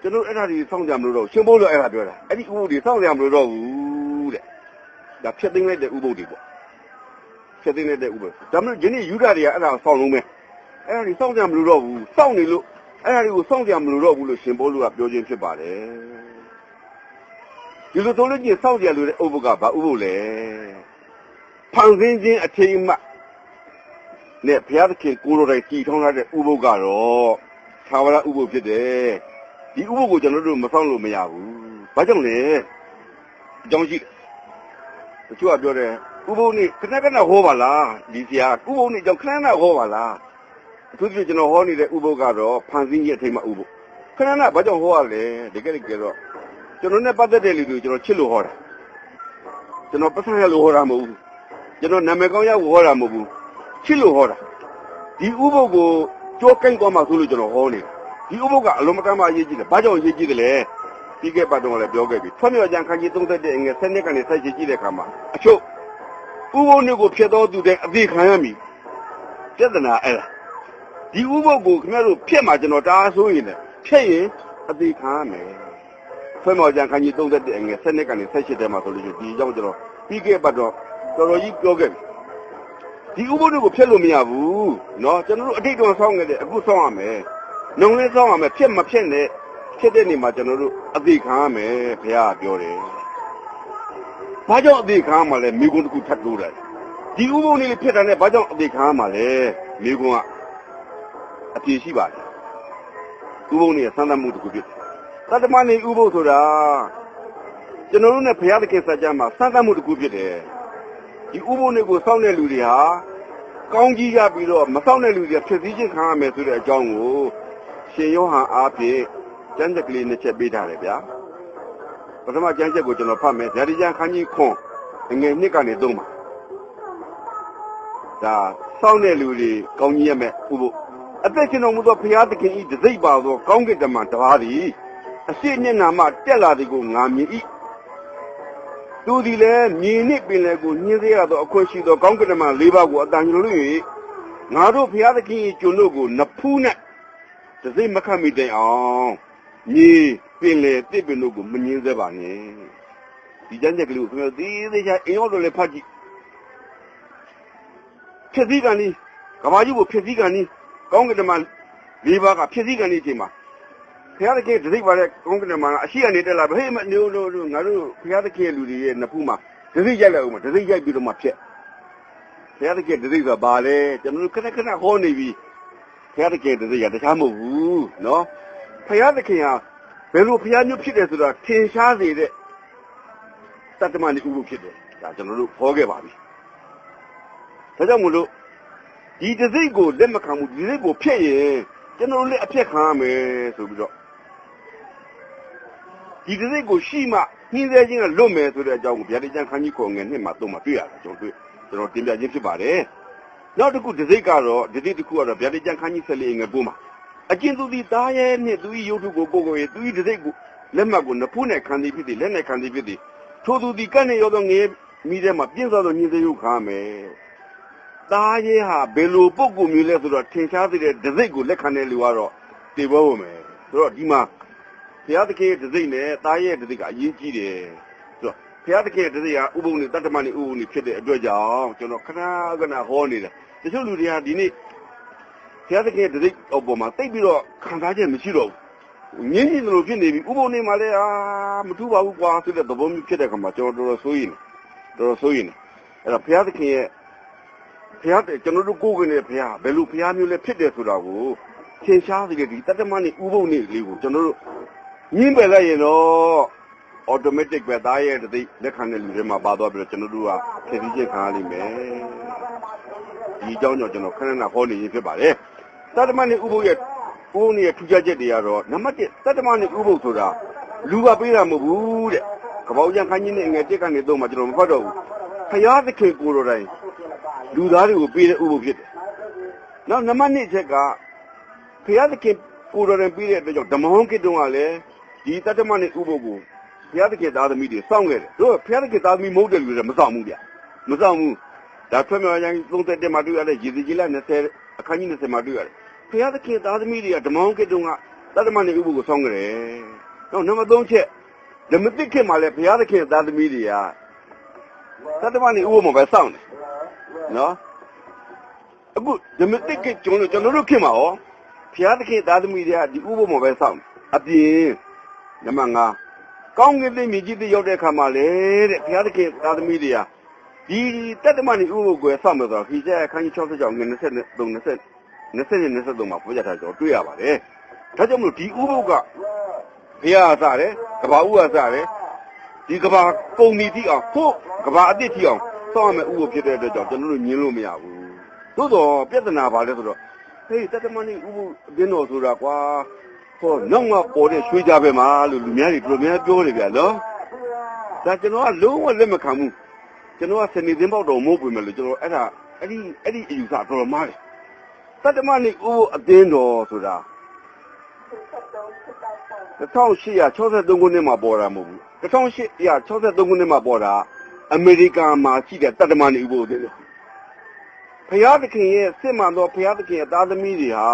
Speaker 5: ကျွန်တော်အဲ့ဒါတွေစောင့်ကြမလို့တော့ရှင်ဘိုးလို့အဲ့ဒါပြောတာအဲ့ဒီဥပုပ်တွေစောင့်ကြမလို့တော့ဘူးတဲ့ဒါဖြတ်သိမ်းလိုက်တဲ့ဥပုပ်တွေပေါ့ဖြတ်သိမ်းလိုက်တဲ့ဥပုပ်ဒါမှမဟုတ်ယနေ့ယူဒတွေကအဲ့ဒါစောင့်လုံးပဲအဲ့ဒါတွေစောင့်ကြမလို့တော့ဘူးစောင့်နေလို့အဲ့ဒါတွေကိုစောင့်ကြမလို့တော့ဘူးလို့ရှင်ဘိုးလို့ကပြောခြင်းဖြစ်ပါတယ်ဒီလိုဆိုလို့ချင်းစောင့်ကြလို့တဲ့ဥပုပ်ကဘာဥပုပ်လဲဖန်ဆင်းခြင်းအထိမ်းအမှတ်နဲ့ဘုရားသခင်ကိုယ်တော်တိုင်တည်ထောင်ထားတဲ့ဥပုပ်ကတော့သာဝရဥပုပ်ဖြစ်တယ်ဒီဥပုပ်ကိုကျွန်တော်တို့မဆောင်လို့မရဘူးဘာကြောင့်လဲအကြောင်းရှိတယ်တချို့ကပြောတယ်ဥပုပ်นี่ခဏခဏဟောပါလားဒီဆရာဥပုပ်นี่ကြောင့်ခဏခဏဟောပါလားအထူးသဖြင့်ကျွန်တော်ဟောနေတဲ့ဥပုပ်ကတော့ဖန်ဆင်းခြင်းအထိမ်းအမှတ်ဥပုပ်ခဏခဏဘာကြောင့်ဟောရလဲတကယ်တော့ကျွန်တော်နဲ့ပတ်သက်တဲ့လူတွေကျွန်တော်ချစ်လို့ဟောတာကျွန်တော်ပတ်သက်ရလို့ဟောတာမဟုတ်ဘူးကျွန်တော်နာမည်ကောင်းရဟောတာမဟုတ်ဘူးချစ်လို့ဟောတာဒီဥပုပ်ကိုကြောကိုင်းသွားမှဆိုလို့ကျွန်တော်ဟောနေတာဒီဥပုပ်ကအလုံးမတမ်းမအရေးကြီးတယ်ဘာကြောင့်အရေးကြီးတယ်လဲပြီးခဲ့ပတ်တော့လည်းပြောခဲ့ပြီထွတ်မြော်ကြံခန်းကြီး31ငယ်7နှစ်ကနေဆက်ရှိကြည့်တဲ့အခါမှာအချို့ဥပုပ်တွေကိုဖြစ်တော်သူတဲ့အသေးခံရမည်ပြဿနာအဲ့ဒါဒီဥပုပ်ကိုခင်ဗျားတို့ဖြစ်မှကျွန်တော်တအားဆိုးရင်လည်းဖြစ်ရင်အသေးခံရမယ်ထွတ်မြော်ကြံခန်းကြီး31ငယ်7နှစ်ကနေဆက်ရှိတဲ့မှာဆိုလို့ဒီအကြောင်းကျွန်တော်ပြီးခဲ့ပတ်တော့တော်တော်ကြီးပြောခဲ့ပြီဒီဥပုပ်တွေကိုဖျက်လို့မရဘူးเนาะကျွန်တော်တို့အတိတ်တော်ဆောင်းခဲ့တဲ့အခုဆောင်းရမယ်နှုံလေးဆောင်းရမယ်ဖျက်မဖျက်နဲ့ဖြစ်တဲ့နေမှာကျွန်တော်တို့အသေးခံရမယ်ဘုရားပြောတယ်ဘာကြောင့်အသေးခံရမှာလဲမိကွန်းတစ်ခုထပ်တိုးတယ်ဒီဥပုပ်လေးဖြစ်တာနဲ့ဘာကြောင့်အသေးခံရမှာလဲမိကွန်းကအပြေရှိပါတယ်ဥပုပ်လေးဆန်းသမှုတစ်ခုဖြစ်တယ်တတ္တမနေဥပုပ်ဆိုတာကျွန်တော်တို့နဲ့ဘုရားသခင်စကြမှာဆန်းသမှုတစ်ခုဖြစ်တယ်ဒီဥပုပ်တွေကိုစောင့်တဲ့လူတွေဟာကောင်းကြီးရပြီးတော့မစောင့်တဲ့လူတွေဖြစ်စည်းခြင်းခံရမယ်ဆိုတဲ့အကြောင်းကိုရှင်ယောဟန်အားဖြင့်ကျမ်းချက်ကလေးနှစ်ချက်ပေးထားတယ်ဗျာပထမကျမ်းချက်ကိုကျွန်တော်ဖတ်မယ်ဗျာဒီကျမ်းခန်းကြီးခွန်ငယ်နှစ်ကနေ3ပါဒါစောင့်တဲ့လူတွေကောင်းကြီးရမယ်ဥပုပ်အသက်ရှင်တော်မူသောဘုရားသခင်ဤတစိမ့်ပါသောကောင်းကင်တမန်တပါးသည်အရှိမျက်နာမှတက်လာသည်ကိုငါမြင်၏သူသည်လည်းမြင်နှင့်ပင်လည်းကိုညှင်းသေးရသောအခွင့်ရှိသောကောင်းကင်တမန်၄ပါးကိုအတန်ညွှန်လို့၍ငါတို့ဘုရားသခင်၏ကျွန်တို့ကိုနဖူးနဲ့တစိမ့်မခတ်မိတိုင်အောင်မြေပင်လေတစ်ပင်တို့ကိုမငင်းစေပါနဲ့ဒီကျမ်းချက်ကလေးကိုခင်ဗျာသေးသေးချာအင်ရောက်လို့လည်းဖတ်ကြည့်ဖြစ်စည်းကန်ကြီးကဘာကြီးကိုဖြစ်စည်းကန်ကြီးကောင်းကင်တမန်၄ပါးကဖြစ်စည်းကန်ကြီးအချိန်မှာဘုရားသခင်တစိမ့်ပါတဲ့ကောင်းကင်တမန်ကအရှိကနေတက်လာဟေးမနေလို့ငါတို့ဘုရားသခင်လူတွေရဲ့နဖူးမှာတစိမ့်ရိုက်လိုက်ဦးမှာတစိမ့်ရိုက်ပြီးတော့မှဖြစ်ဘုရားသခင်တစိမ့်ဆိုတာဘာလဲကျွန်တော်တို့ခဏခဏဟောနေပြီဘုရားသခင်တစိမ့်ရတခြားမဟုတ်ဘူးနော်ဘုရားသခင်ဟာဘယ်လိုဘုရားမျိုးဖြစ်တယ်ဆိုတာထင်ရှားစေတဲ့တတ္တမဏိဥပုပ်ဖြစ်တယ်ဒါကျွန်တော်တို့ဟောခဲ့ပါပြီဒါကြောင့်မို့လို့ဒီတစိမ့်ကိုလက်မခံဘူးဒီတစိမ့်ကိုဖျက်ရင်ကျွန်တော်တို့လည်းအဖျက်ခံရမယ်ဆိုပြီးတော့ဒီတစိမ့်ကိုရှိမှနှင်းသေးခြင်းကလွတ်မယ်ဆိုတဲ့အကြောင်းကိုဗျာဒိတ်ကျမ်းခန်းကြီးခေါ်ငယ်နှစ်မှာသုံးမှာတွေ့ရတယ်ကျွန်တော်တင်ပြခြင်းဖြစ်ပါတယ်နောက်တစ်ခုတစိမ့်ကတော့တစိမ့်တစ်ခုကတော့ဗျာဒိတ်ကျမ်းခန်းကြီး14ငယ်9မှာအကျဉ်သူသည်သားရဲ့နှင့်သူ၏ရုပ်ထုကိုကိုယ်ကိုယ်သူ၏တစိမ့်ကိုလက်မှတ်ကိုနဖူးနဲ့ခံသည်ဖြစ်သည်လက်နဲ့ခံသည်ဖြစ်သည်ထိုသူသည်ကန့်နဲ့ရောသောငယ်မိထဲမှာပြင်းစွာသောညှင်းသေးရုပ်ခါမယ်သားရဲ့ဟာဘယ်လိုပုံကူမျိုးလဲဆိုတော့ထင်ရှားစေတဲ့တစိမ့်ကိုလက်ခံတဲ့လူကတော့တေဘောဝင်မယ်ဆိုတော့ဒီမှာဘုရားသခင်ရဲ့တစိမ့်နဲ့သားရဲ့တစိမ့်ကအရေးကြီးတယ်ဆိုတော့ဘုရားသခင်ရဲ့တစိမ့်ကဥပုံနဲ့တတ္တမနဲ့ဥပုံနဲ့ဖြစ်တဲ့အတွက်ကြောင့်ကျွန်တော်ခဏခဏဟောနေတယ်တချို့လူတွေကဒီနေ့ဘုရားသခင်ရဲ့တစိမ့်အပေါ်မှာတိတ်ပြီးတော့ခံစားချက်မရှိတော့ဘူးငင်းနေလို့ဖြစ်နေပြီဥပုံနဲ့မှလည်းမထူးပါဘူးကွာဆိုတဲ့သဘောမျိုးဖြစ်တဲ့ခါမှာကျွန်တော်တော်တော်ဆိုးရင်အဲ့တော့ဘုရားသခင်ရဲ့ဘုရားကျွန်တော်တို့ကိုယ်ကနေဘုရားဘယ်လိုဘုရားမျိုးလဲဖြစ်တယ်ဆိုတာကိုသင်ရှားစေတဲ့ဒီတတ္တမနဲ့ဥပုံနဲ့လေးကိုကျွန်တော်တို့ညှင်းပယ်လိုက်ရင်တော့ automatic ပဲသားရဲ့တသိလက်ခံတဲ့လူတွေမှာပါသွားပြီးတော့ကျွန်တော်တို့ကဖြည့်ဆည်းချက်ခံရလိမ့်မယ်ဒီအကြောင်းကြောင့်ကျွန်တော်ခဏခဏဟောနေရဖြစ်ပါတယ်တတ္တမနဲ့ဥပုံရဲ့ ဦးနေရထူးခြားချက်တွေကတော့နံပါတ်1တတ္တမနဲ့ဥပုပ်ဆိုတာလူကပေးတာမဟုတ်ဘူးတဲ့ကပောက်ကျန်ခန်းကြီးနဲ့ငယ်တက်ကနေတော့မှကျွန်တော်မဖတ်တော့ဘူးဖျားသခင်ကိုယ်တော်တိုင်လူသားတွေကိုပေးတဲ့ဥပုပ်ဖြစ်တယ်နောက်နံပါတ်2ချက်ကဖျားသခင်ကိုယ်တော်တိုင်ပေးတဲ့အတွက်ကြောင့်ဓမ္မဟောင်းကိတ္တုံကလည်းဒီတတ္တမနဲ့ဥပုပ်ကိုဖျားသခင်သားသမီးတွေစောင့်ခဲ့တယ်တို့ဖျားသခင်သားသမီးမဟုတ်တဲ့လူတွေမစောင့်ဘူးဗျမစောင့်ဘူးဒါထွက်မြောက်ရင်31မှာတွေ့ရတဲ့ရေစီကြီးလ20အခန်းကြီး20မှာတွေ့ရတယ်ဖျားသခင်သားသမီးတွေကဓမ္မဟောင်းကိတ္တုံကတတ္တမနဲ့ဥပုပ်ကိုစောင့်ခဲ့တယ်နောက်နံပါတ်3ချက်ဓမ္မတိခေတ်မှာလည်းဘုရားသခင်သားသမီးတွေကသတ္တမနေဥပမာပဲစောင့်တယ်နော်အခုဓမ္မတိခေတ်ကျွန်တော်တို့ခေတ်မှာရောဘုရားသခင်သားသမီးတွေကဒီဥပမာပဲစောင့်အပြင်နံပါတ်5ကောင်းကင်သိမြည်ကြီးသိရောက်တဲ့အခါမှာလေတဲ့ဘုရားသခင်သားသမီးတွေကဒီတတ္တမနေဥပမာကိုစောင့်မယ်ဆိုတော့ခီးကျအခန်းကြီး66ငွေ23မှာပြောကြတာကျွန်တော်တွေ့ရပါတယ်ဒါကြောင့်မလို့ဒီဥပုပ်ကဘုရားအစတယ်ကဘာဥအစတယ်ဒီကဘာပုံနီတိအောင်ဖို့ကဘာအတိတ်တိအောင်စောင့်ရမယ်ဥပုပ်ဖြစ်တဲ့အတွက်ကြောင့်ကျွန်တော်တို့ညင်းလို့မရဘူးသို့တော့ပြဿနာပါလဲဆိုတော့ဟေးတတ္တမဏိဥပုပ်အင်းတော်ဆိုတာကွာဟောနောက်မှပေါ်တဲ့ရွှေကြပဲမှာလို့လူများတွေတော်များပြောတယ်ဗျာနော်ဒါကျွန်တော်ကလုံးဝလက်မခံဘူးကျွန်တော်ကစနေသင်းပေါက်တော်မို့ပြင်မယ်လို့ကျွန်တော်အဲ့ဒီအယူဆတော်တော်မားတယ်တတ္တမဏိဥပုပ်အင်းတော်ဆိုတာ1863ခုနှစ်မှာပေါ်တာမဟုတ်ဘူး1863ခုနှစ်မှာပေါ်တာအမေရိကန်မှာရှိတဲ့တတ္တမဏိဥပုပ်တယ်ဘုရားသခင်ရဲ့စစ်မှန်သောဘုရားသခင်ရဲ့သားသမီးတွေဟာ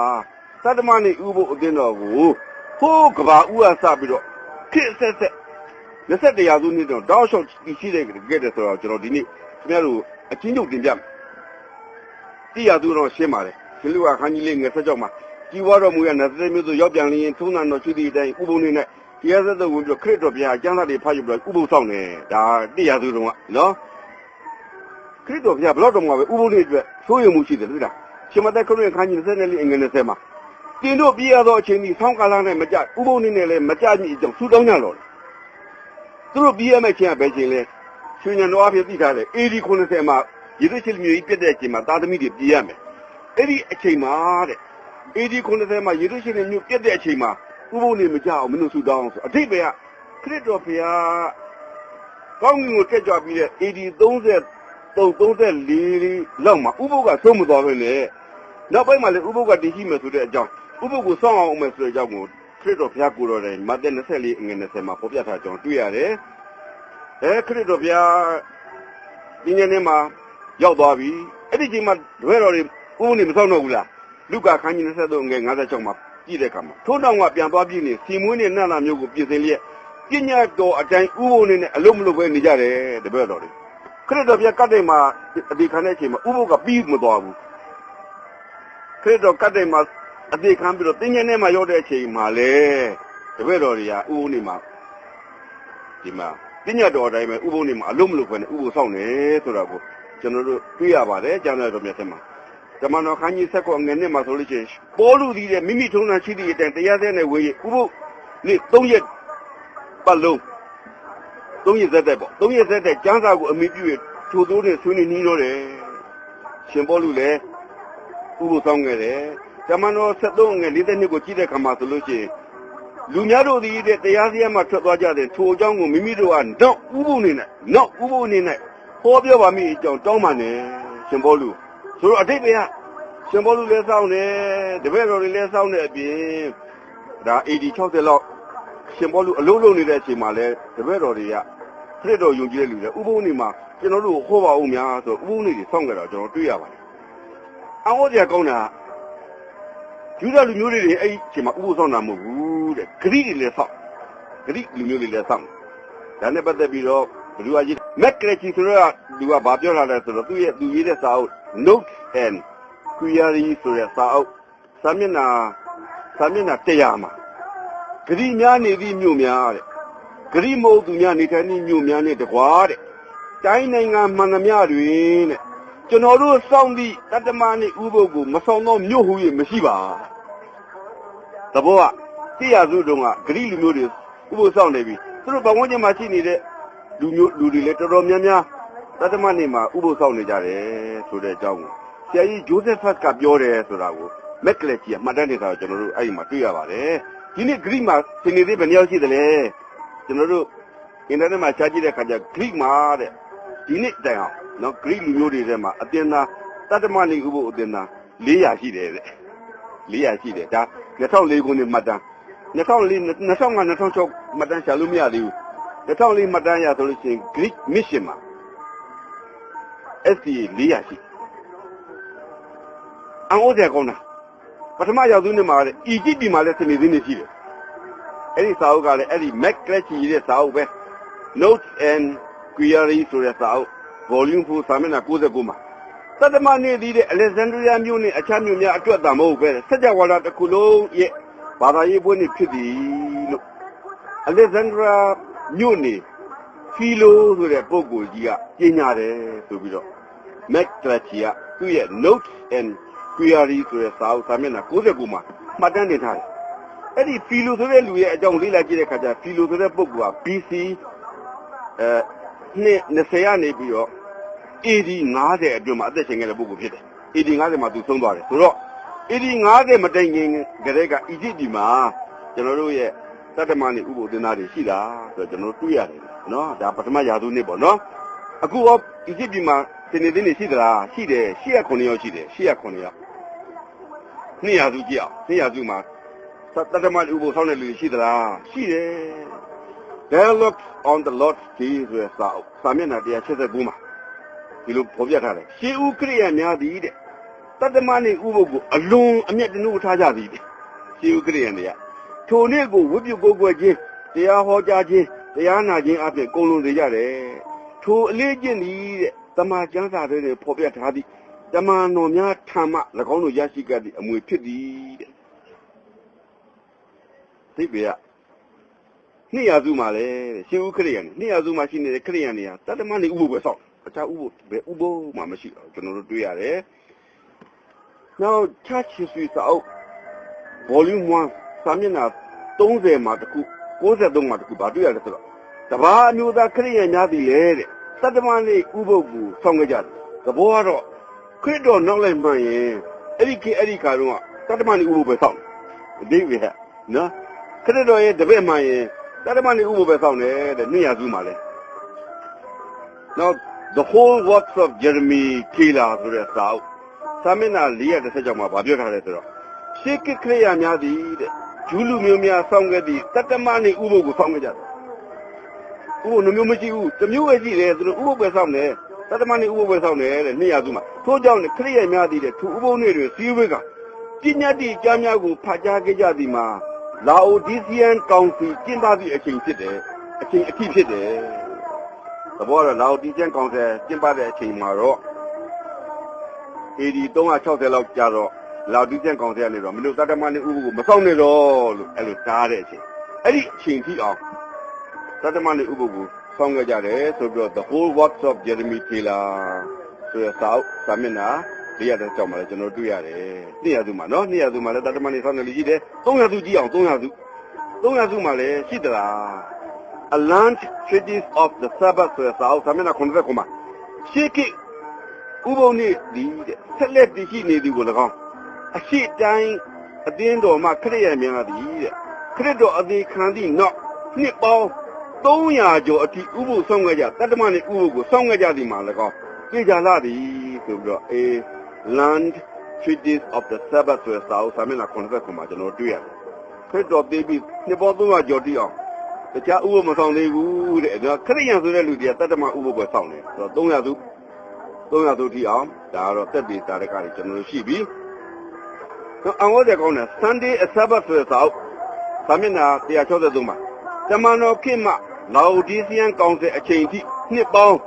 Speaker 5: တတ္တမဏိဥပုပ်အင်းတော်ကိုဖိုးကဘာဥအစပြီးတော့ခေတ်ဆက်21ရာစုနှစ်တော့တောက်လျှောက်ရှိတဲ့ခဲ့တယ်ဆိုတော့ကျွန်တော်ဒီနေ့ခင်ဗျားတို့အချင်းချုပ်တင်ပြမယ်100ရာစုတော့ရှင်းပါတယ်ရှင်လူကခန်းကြီးလေးငယ်ဆက်ကြောက်မှာကြီးဝါတော်မူရ20မျိုးဆိုရောက်ပြန်လျင်ထုံးနာတော်ရှိသည့်အတိုင်းဥပုံနေနဲ့တရားစက်တော်ဝင်ပြီးခရစ်တော်ဘုရားအကျမ်းစာတွေဖတ်ယူပြီးဥပုံဆောင်နေဒါ100စုတုန်းကနော်ခရစ်တော်ဘုရားဘလောက်တော်မှာပဲဥပုံနေအတွက်ဆိုးရုံမှုရှိတယ်သိလားရှင်မသက်ခရစ်ခန်းကြီး24အငယ်20မှာတင်တို့ပြရသောအချိန်ဒီဆောင်းကာလနဲ့မကြဥပုံနေနဲ့လည်းမကြမြင့်အကြောင်းဆူတောင်းကြတော့သူတို့ပြရမယ့်ချိန်ကဘယ်ချိန်လဲရွှေညံတော်အဖြစ်သိထားတယ် AD 90မှာယေရုရှလင်မြို့ကြီးပြည့်တဲ့အချိန်မှာသားသမီးတွေပြရမယ်အဲ့ဒီအချိန်မှာတဲ့ AD 90မှာယေရုရှလင်မြို့ပြည့်တဲ့အချိန်မှာဥပုံနေမကြအောင်မင်းတို့ဆူတောင်းဆိုအထိပ္ပယ်ကခရစ်တော်ဘုရားကောင်းကင်ကိုတက်ကြွပြီးတဲ့ AD 33-34လောက်မှာဥပုပ်ကဆုံးမသွားပဲလေနောက်ပိုင်းမှာလည်းဥပုပ်ကတည်ရှိမယ်ဆိုတဲ့အကြောင်းဥပုပ်ကိုစောင့်အောင်မယ်ဆိုတဲ့အကြောင်းကိုခရစ်တော်ဘုရားကိုယ်တော်တိုင်မဿဲ24အငယ်20မှာဖော်ပြထားကြောင်းတွေ့ရတယ်ခရစ်တော်ဘုရားဒီညနေမှာရောက်သွားပြီအဲ့ဒီချိန်မှာဒွဲတော်တွေဥပုပ်နေမစောင့်တော့ဘူးလားလုကာခန်းကြီး23ငယ်56မှာကြည့်တဲ့အခါမှာထိုးတောင်ကပြန်သွားပြီးနေစီမွေးနဲ့နတ်နာမျိုးကိုပြင်ဆင်လျက်ပညာတော်အတိုင်းဥပုပ်နေနဲ့အလုံးမလုံးပဲနေကြတယ်တပည့်တော်တွေခရစ်တော်ဘုရားကတ်တိုင်မှာအဒီခံတဲ့အချိန်မှာဥပုပ်ကပြီးမသွားဘူးခရစ်တော်ကတ်တိုင်မှာအဒီခံပြီးတော့တင်းငယ်နဲ့မှရောက်တဲ့အချိန်မှာလေတပည့်တော်တွေကဥပုပ်နေမှာဒီမှာပညာတော်အတိုင်းပဲဥပုပ်နေမှာအလုံးမလုံးပဲနဲ့ဥပုပ်ဆောင်နေဆိုတာကိုကျွန်တော်တို့တွေ့ရပါတယ်ကျမ်းစာတော်မြတ်ထဲမှာဓမ္မတော်ခန်းကြီး7ငယ်နဲ့မှာဆိုလို့ရှိရင်ပေါ်လူသည်တဲ့မိမိထုံးစံရှိသည့်အတိုင်းတရားစဲနဲ့ဝေးဥပုပ်နေ့3ရက်ပတ်လုံး3ရက်ဇက်တဲ့ပေါ့3ရက်ဇက်တဲ့ကျမ်းစာကိုအမိပြုရထိုသိုးနဲ့ဆွေးနွေးနှီးတော့တယ်ရှင်ပေါ်လူလည်းဥပုပ်ဆောင်ခဲ့တယ်ဓမ္မတော်73ငယ်42ကိုကြည့်တဲ့အခါမှာဆိုလို့ရှိရင်လူများတို့သည်တဲ့တရားစဲမှာထွက်သွားကြတဲ့ထိုအကြောင်းကိုမိမိတို့ကနောက်ဥပုပ်နေနဲ့ဟောပြောပါမိအကြောင်းတောင်းပန်တယ်ရှင်ပေါ်လူဆိုတော့အတိတ်ကရှင်ဘောလူလည်းစောင်းတယ်တပည့်တော်တွေလည်းစောင်းတယ်အပြင်ဒါ AD 60လောက်ရှင်ဘောလူအလုံးလုံးနေတဲ့အချိန်မှာလဲတပည့်တော်တွေကခရစ်တော်ယုံကြည်တဲ့လူတွေဥပုံနေမှာကျွန်တော်တို့ဟောပါဦးများဆိုဥပုံနေတွေစောင့်ကြတာကျွန်တော်တွေ့ရပါတယ်အဟောတရားကောင်းတာယူဒလူမျိုးတွေအဲ့ဒီအချိန်မှာဥပုံစောင့်တာမဟုတ်ဘူးတဲ့ဂရိတွေလည်းစောင့်ဂရိလူမျိုးတွေလည်းစောင့်ဒါနဲ့ပတ်သက်ပြီးတော့ဘလူအကြီးမက်ကရချီဆိုတော့လူကဘာပြောလာလဲဆိုတော့သူရေးတဲ့စာအုပ် note and query ဆိုတဲ့စာအုပ်စာမျက်နှာ100မှာဂရိများနေသည့်မြို့များတဲ့ဂရိမဟုတ်သူများနေထိုင်သည့်မြို့များနဲ့တကွာတဲ့တိုင်းနိုင်ငံမှန်သမျှတွင်တဲ့ကျွန်တော်တို့စောင့်သည့်တတ္တမနှင့်ဥပုပ်ကိုမဆောင်သောမြို့ဟူ၍မရှိပါသဘောက100စုတုန်းကဂရိလူမျိုးတွေဥပုပ်စောင့်နေပြီသူတို့ဘဝချင်းမှာရှိနေတဲ့လူတွေလည်းတော်တော်များများတတ္တမနေ့မှာဥပုပ်ဆောင်နေကြတယ်ဆိုတဲ့အကြောင်းကိုဆရာကြီးဂျိုးဆက်ဖတ်ကပြောတယ်ဆိုတာကို မက်ကလက်ကြီးကမှတ်တမ်းနေတာကိုကျွန်တော်တို့အဲ့ဒီမှာတွေ့ရပါတယ်ဒီနေ့ Greek မှာသင်နေတဲ့ဘယ်နှယောက်ရှိသလဲကျွန်တော်တို့ internet မှာရှားကြည့်တဲ့အခါကျ Greek မှာတဲ့ဒီနေ့တိုင်အောင်နော် Greek လူမျိုးတွေထဲမှာအသင်္သာတတ္တမနိဥပုအသင်္သာ400ရှိတယ်တဲ့400ရှိတယ်ဒါ2004ခုနှစ်မှတ်တမ်း2005 2006မှတ်တမ်းရှာလို့မရသေးဘူး2004မှတ်တမ်းရဆိုလို့ရှိရင် Greek mission မှာ STA 400ရှိအန်အိုးတဲ့ကောင်းတာပထမရောက်သူနှစ်မှာလည်းအီဂျစ်ပြည်မှာလည်းစနေသေးနေရှိတယ်အဲ့ဒီစာအုပ်ကလည်းအဲ့ဒီ McClatchy ရဲ့စာအုပ်ပဲ Notes and Queries ဆိုတဲ့စာအုပ် volume 4စာမျက်နှာ69မှာသတ္တမနေ့သည်တဲ့ Alexandria မြို့နဲ့အခြားမြို့များအတွက်သာမဟုတ်ပဲစัจ java လာတစ်ခုလုံးရဲ့ဘာသာရေးပွဲနေဖြစ်သည်လို့ Alexandria မြို့နေ Philo ဆိုတဲ့ပုဂ္ဂိုလ်ကြီးကကြေညာတယ်ဆိုပြီးတော့ McClatchy ကသူ့ရဲ့ Notes and Queries ဆိုတဲ့စာအုပ်စာမျက်နှာ69မှာမှတ်တမ်းတင်ထားတယ်အဲ့ဒီ Philo ဆိုတဲ့လူရဲ့အကြောင်းလေ့လာကြည့်တဲ့အခါကျ Philo ဆိုတဲ့ပုဂ္ဂိုလ်က BC 20ကနေပြီးတော့ AD 50အတွင်းမှာအသက်ရှင်ခဲ့တဲ့ပုဂ္ဂိုလ်ဖြစ်တယ် AD 50မှာသူဆုံးသွားတယ်ဆိုတော့ AD 50မတိုင်ခင်ကတည်းကအီဂျစ်ပြည်မှာကျွန်တော်တို့ရဲ့တတ္တမနိဥပုသင်္သာတွေရှိတာဆိုတော့ကျွန်တော်တွေ့ရတယ်နော်ဒါပထမရာစုနှစ်ပေါ့နော်အခုရောအီဂျစ်ပြည်မှာသင်နေသင်နေရှိသလားရှိတယ်809ယောက်ရှိတယ်809ယောက်200ရာစုကြည့်အောင်200ရာစုမှာတတ္တမနိဥပုဆောင်းတဲ့လူရှိသလားရှိတယ် Dialogue on the Lord's Day ဆိုတဲ့စာမျက်နှာ189မှာဒီလိုဖော်ပြထားတယ်ရှေးဦးခရစ်ယာန်များသည်တဲ့တတ္တမနိဥပုကိုအလွန်အမျက်တနှုတ်ထားကြသည်တဲ့ရှေးဦးခရစ်ယာန်တွေကထိုနေ့ကိုဝိပုကိုးကွယ်ခြင်းတရားဟောကြားခြင်းတရားနာခြင်းအပြင်ကုန်လွန်စေကြတယ်ထိုအလေးကျင့်သည်တဲ့တမန်ကျမ်းစာတွေဖော်ပြထားသည့်တမန်တော်များထံမှ၎င်းတို့ရရှိခဲ့သည့်အမွေဖြစ်သည်တဲ့သိပြီက200ရာစုမှာလေရှေးဦးခရစ်ယာန်200ရာစုမှာရှိနေတဲ့ခရစ်ယာန်တွေကတတ္တမနိဥပုပဲဆောက်အခြားဥပုဘယ်ဥပုမှမရှိတော့ကျွန်တော်တို့တွေ့ရတယ် Now Church History စာအုပ် Volume 1စာမျက်နှာ30မှာတစ်ခု63မှာတစ်ခုဗာတွေ့ရတယ်ဆိုတော့တပါးအမျိုးသားခရစ်ယာန်များသည်လေတဲ့တတ္တမနိဥပုကိုဆောင်းခဲ့ကြတယ်သဘောကတော့ခရစ်တော်နောက်လိုက်မှန်ရင်အဲ့ဒီခါတော့တတ္တမနိဥပုပဲဆောင်းတယ်ဒီပဲနော်ခရစ်တော်ရဲ့တပည့်မှန်ရင်တတ္တမနိဥပုပဲဆောင်းတယ်တဲ့200ရာစုမှာလဲ Now the whole works of Jeremy Keeler ဆိုတဲ့စာအုပ်စာမျက်နှာ416မှာဗာပြောထားတယ်ဆိုတော့ရှေးခရစ်ယာန်များသည်တဲ့ဂျူးလူမျိုးများဆောင်းခဲ့သည့်တတ္တမနိဥပုကိုဆောင်းခဲ့ကြတယ်ဥပုနှမျိုးမရှိဘူးတစ်မျိုးပဲရှိတယ်သူတို့ဥပုပဲဆောင်းတယ်တတ္တမနိဥပုပဲဆောင်းတယ်တဲ့200ရာစုမှာထို့ကြောင့်ခရစ်ယာန်များသည်တဲ့သူဥပုနေ့တွင်စီဝေးကပညာတိကြားများကိုဖတ်ကြားခဲ့ကြသည်မှာလာအိုဒီစီယန်ကောင်စီကျင်းပသည့်အချိန်ဖြစ်တယ်အချိန်အထိဖြစ်တယ်သဘောတော့လာအိုဒီစီယန်ကောင်စီကျင်းပတဲ့အချိန်မှာတော့ AD 360လောက်ကြာတော့လာအိုဒီစီယန်ကောင်စီကနေတော့မလို့တတ္တမနိဥပုကိုမဆောင်နဲ့တော့လို့အဲ့လိုတားတဲ့အချိန်အဲ့ဒီအချိန်ထိအောင်တတ္တမနိဥပုကိုဆောင်ခဲ့ကြတယ်ဆိုပြီးတော့ The Whole Works of Jeremy Keeler ဆိုတဲ့စာမျက်နှာ400ကျောက်မှာလည်းကျွန်တော်တွေ့ရတယ်200ရာစုမှာနော်200ရာစုမှာလည်းတတ္တမနိဆောင်တယ်လူရှိတယ်300ရာစုကြည့်အောင်300ရာစုမှာလည်းရှိသလား A Land Treatise of the Sabbath ဆိုတဲ့စာမျက်နှာ90မှာရှေးခေတ်ဥပုံနေ့ဒီတဲ့ဆက်လက်တည်ရှိနေသည်ကို၎င်းအရှိတိုင်းအသင်းတော်မှခရစ်ယာန်များသည်တဲ့ခရစ်တော်အသေးခံသည့်နောက်နှစ်ပေါင်း300ကျော်အထိဥပုဆောင်ခဲ့ကြတတ္တမနိဥပုကိုဆောင်ခဲ့ကြသည်မှာ၎င်းပြေကြလာသည်ဆိုပြီးတော့ A Land Treatise of the Sabbath ဆိုတဲ့စာမျက်နှာ90မှာကျွန်တော်တွေ့ရတယ်ခရစ်တော်သေးပြီးနှစ်ပေါင်း300ကျော်တိအောင်တခြားဥပုမဆောင်သေးဘူးတဲ့ဒါခရစ်ယာန်ဆိုတဲ့လူတွေကတတ္တမဥပုပဲဆောင်တယ်ဆိုတော့300ရာစုထိအောင်ဒါကတော့တက်ပြီးတာရကတွေကျွန်တော်တို့ရှိပြီအင်္ဂုတ္တကောင်းတယ် Sunday Sabbath ဆိုတဲ့စာမျက်နှာ163မှာတမန်တော်ခေတ်မှလာအိုဒီစီယန်ကောင်စီအချိန်ထိနှစ်ပေါင်း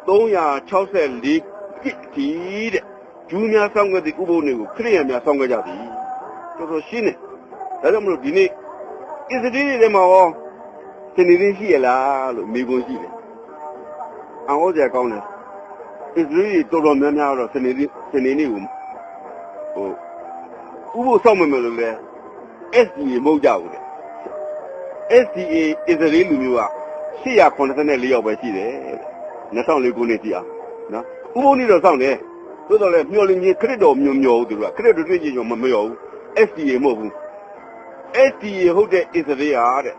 Speaker 5: 364နှစ်ထိတဲ့ဂျူးများဆောင်ခဲ့တဲ့ဥပုပ်တွေကိုခရစ်ယာန်များဆောင်ခဲ့ကြသည်တော်တော်ရှင်းတယ်ဒါကြောင့်မလို့ဒီနေ့အစ္စရေးတွေမှာရောသင်နေရရှိရလားလို့မေးခွန်းရှိတယ်အင်္ဂုတ္တကောင်းတယ်အစ္စရေးတော်တော်များများတော့စနေနေ့ကိုဥပုပ်ဆောင်မယ်လို့လဲ SDA မဟုတ်ကြဘူးလေ SDA အစ္စရေးလူမျိုးက884ယောက်ပဲရှိတယ်2004ခုနှစ်တည်းအောင်နော်ဥပုပ်နေ့တော့ဆောင်တယ် သို့တော်လည်းမျောလင်းချင်းခရစ်တော်မျိုးမျိုးသူကခရစ်တော်တွေ့ကြည့်ကြမမျောဘူး STA မဟုတ်ဘူး STA ဟုတ်တဲ့ Israel ဟာတဲ့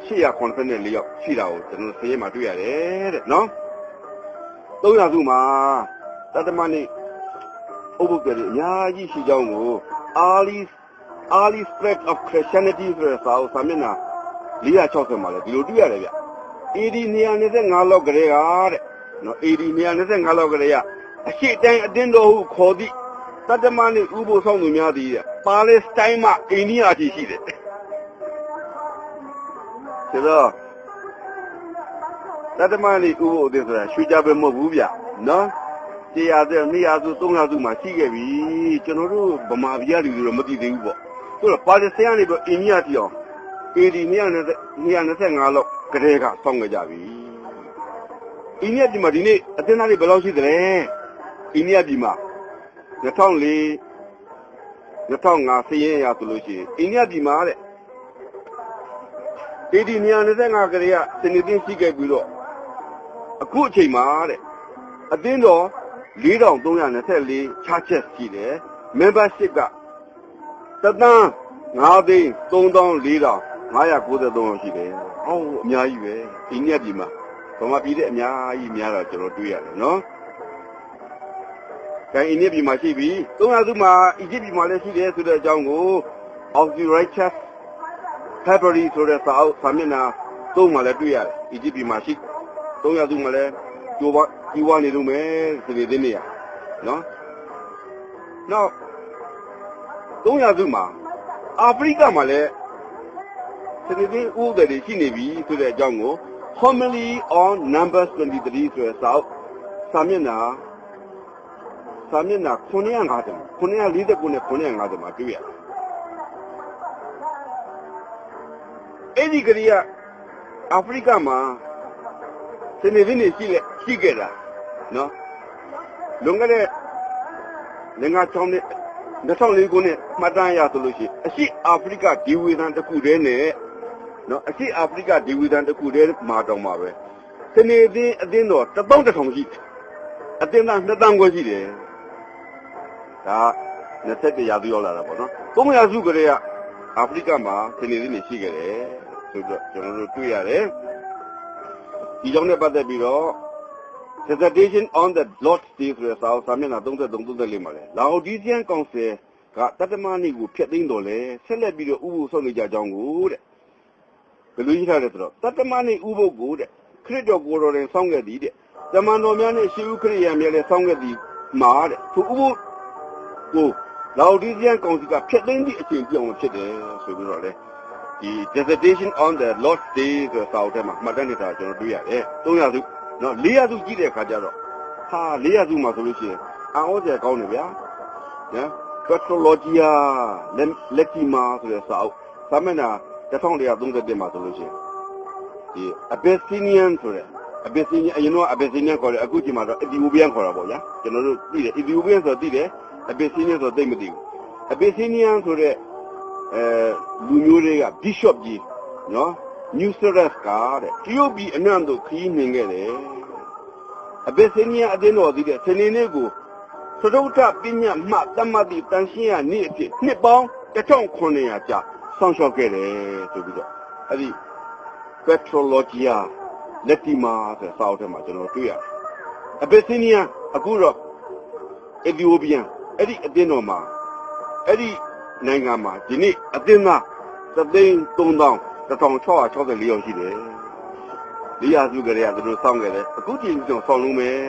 Speaker 5: 884ယောက်ရှိတာကိုကျွန်တော်စရေးမှာတွေ့ရတယ်တဲ့နော်300စုမှာတတမနေ့ဥပုပ်တွေအများကြီးရှိကြောင်းကို early spread of Christianity ဆိုတဲ့စာအုပ်စာမျက်နှာ460မှာလည်းဒီလိုတွေ့ရတယ်ဗျ AD 225လောက်ကလေးကတဲ့နော် AD 225လောက်ကလေးကအရှိတိုင်းအတင်းတော်ဟုခေါ်သည့်တတမနေ့ဥပုပ်ဆောင်သူများသည်ပါလက်စတိုင်းမှာအိန္ဒိယအထိရှိတယ်ဆိုတော့တတမနေ့ဥပုပ်အသင်းဆိုတာရွှေကြပဲမဟုတ်ဘူးဗျနော်100တဲ့200စု300စုမှာရှိခဲ့ပြီကျွန်တော်တို့ဗမာပြည်လူတွေတော့မသိသေးဘူးပေါ့ဆိုတော့ပါလက်စတိုင်းကနေပြီးအိန္ဒိယတိအောင် AD 225လောက်ကလေးကစောင့်ကြကြပြီအိန္ဒိယပြည်မှာဒီနေ့အသင်းသားတွေဘယ်လောက်ရှိသလဲအိန္ဒိယပြည်မှာ2004 2005စည်ရင်ရဆိုလို့ရှိရင်အိန္ဒိယပြည်မှာတဲ့ AD 225ကလေးကစနေတင်းရှိခဲ့ပြီးတော့အခုအချိန်မှာတဲ့အသင်းတော်4324 churches ရှိတယ် membership က1,534,593ရှိတယ်ဟောအများကြီးပဲအိန္ဒိယပြည်မှာဗမာပြည်တဲ့အများကြီးများတော့ကျွန်တော်တွေ့ရတယ်နော်။အိန္ဒိယပြည်မှာရှိပြီ300စုမှာအီဂျစ်ပြည်မှာလည်းရှိတယ်ဆိုတဲ့အကြောင်းကို of the righteous February ဆိုတဲ့စာမျက်နှာ3မှာလည်းတွေ့ရတယ်အီဂျစ်ပြည်မှာရှိ300စုမှာလည်းကြိုးဝါနေလို့မယ်ဆိုတဲ့နေရာနော်။နောက်300စုမှာအာဖရိကမှာလည်းစနေနေ့ဥဒတွေရှိနေပြီဆိုတဲ့အကြောင်းကို Homily on Numbers 23ဆိုတဲ့စာမျက်နှာ950နဲ့949မှာတွေ့ရတယ်အဲ့ဒီကလေးကအာဖရိကမှာစနေနေ့ရှိခဲ့တာနော်လွန်ခဲ့တဲ့2004ခုနှစ်မှတ်တမ်းရဆိုလို့ရှိရင်အရှိအာဖရိကဒီဝေဒန်တစ်ခုတည်းနဲ့နော်အရှိအာဖရိကဒီဝေဒန်တစ်ခုတည်းမှာတောင်မှာပဲစနေနေ့အသင်းတော်1,000ရှိတယ်အသင်းသား2,000ခွဲရှိတယ်ဒါ27ရာစုရောက်လာတာပေါ့နော်300စုကလေးကအာဖရိကမှာစနေနေ့ရှိခဲ့တယ်ဆိုတော့ကျွန်တော်တို့တွေ့ရတယ်ဒီကြောင့်နဲ့ပတ်သက်ပြီးတော့ dissertation on the Lord's Day ဆိုတဲ့စာမျက်နှာ33-34မှာလဲလာအိုဒီစီယန်ကောင်ဆယ်ကတတမနေ့ကိုဖျက်သိမ်းတော်လဲဆက်လက်ပြီးတော့ဥပုပ်ဆောင်နေကြကြောင်းကိုတဲ့ဘယ်လိုရေးထားလဲဆိုတော့တတမနေ့ဥပုပ်ကိုတဲ့ခရစ်တော်ကိုယ်တော်တိုင်ဆောင်းခဲ့သည်တဲ့တမန်တော်များနဲ့ရှေးဦးခရစ်ယာန်များလည်းဆောင်းခဲ့သည်မှာတဲ့သူဥပုပ်ကိုလာအိုဒီစီယန်ကောင်စီကဖျက်သိမ်းသည့်အချိန်ပြောင်းဖြစ်တယ်ဆိုပြီးတော့လဲဒီ dissertation on the Lord's Day ဆိုတဲ့စာအုပ်ထဲမှာမှတ်တမ်းနေတာကျွန်တော်တွေ့ရတယ်300စုနော်400စုကြည့်တဲ့အခါကျတော့ဟာ400စုမှာဆိုလို့ရှိရင်အံ့ဩစရာကောင်းတယ်ဗျာနော် Petrologia Lectima ဆိုတဲ့စာမျက်နှာ1131မှာဆိုလို့ရှိရင်ဒီ Abyssinian ဆိုတဲ့ Abyssinian အရင်တော့ Abyssinian ခေါ်တယ်အခုချိန်မှာတော့ Ethiopian ခေါ်တာပေါ့ဗျာကျွန်တော်တို့သိတယ် Ethiopian ဆိုတော့သိတယ် Abyssinian ဆိုတော့သိမသိဘူး Abyssinian ဆိုတဲ့လူမျိုးတွေက Bishop ကြီးနော်New Zealand ကတဲ့တရုတ်ပြည်အနှံ့သို့ခရီးနှင်ခဲ့တယ်အဘက်စနီယာအတင်းတော်သည်တဲ့စနေနေ့ကိုသရုတ်ထပညာမှတတ်မှတ်သည့်တန်ရှင်းရနေ့အဖြစ်နှစ်ပေါင်း1900ကြာဆောင်းလျှောက်ခဲ့တယ်ဆိုပြီးတော့အဲ့ဒီ Petrologia Lectima ဆိုတဲ့စာအုပ်ထဲမှာကျွန်တော်တွေ့ရတယ်အဘက်စနီယာအခုတော့ Ethiopian အဲ့ဒီအတင်းတော်မှာအဲ့ဒီနိုင်ငံမှာဒီနေ့အတင်းသား3,300,1664ယောက်ရှိတယ်400စုကလေးကသူတို့စောင့်ခဲ့တယ်အခုချိန်ကျွန်တော်ဆောင်လုံးမယ်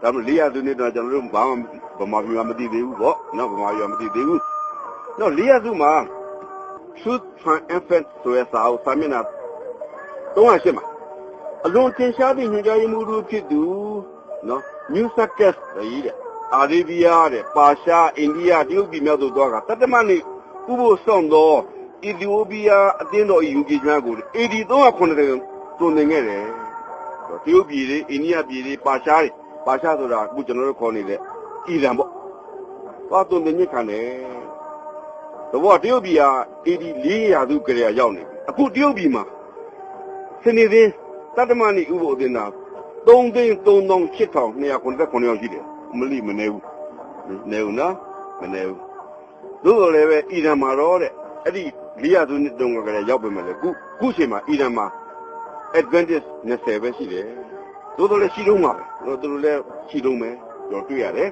Speaker 5: ဒါပေမဲ့400စုနဲ့တော့ကျွန်တော်တို့ဘာမှဗမာပြည်မှာမသိသေးဘူးပေါ့နော်ဗမာပြည်မှာမသိသေးဘူးနော်400စုမှာ Truth for Infant ဆိုတဲ့စာအုပ်စာမျက်နှာ308မှာအလွန်ထင်ရှားသည့်ညွှန်ကြားရေးမှူးတို့ဖြစ်သူနော် New Circus ရေးတဲ့အာရေဗီးယားတဲ့ပါရှားအိန္ဒိယတရုတ်ပြည်မြောက်သို့သွားကတတမနေ့ဥပုပ်ဆောင်သောအီသီယိုးပီးယားအသင်းတော်ယူကြီးများကို AD 390တွင်နေခဲ့တယ်တရုတ်ပြည်တွေအိန္ဒိယပြည်တွေပါရှားဆိုတာအခုကျွန်တော်တို့ခေါ်နေတဲ့အီရန်ပေါ့သွားတွင်နေခံတယ်တဘောတရုတ်ပြည်က AD 400စုကလေးရောက်နေပြီအခုတရုတ်ပြည်မှာစနေနေ့တတမနေ့ဥပုပ်အသင်းတော်3,38,299ယောက်ရှိတယ် mali meneu neu na meneu do le be Iran ma ro de adi liya su ni dong ka le yauk pe ma le ku che ma Iran ma advantage 20ပဲရှိတယ်သို့တော်လည်းရှိလုံးပါပဲသူတို့လည်းရှိလုံးပဲကျွန်တော်တွေ့ရတယ်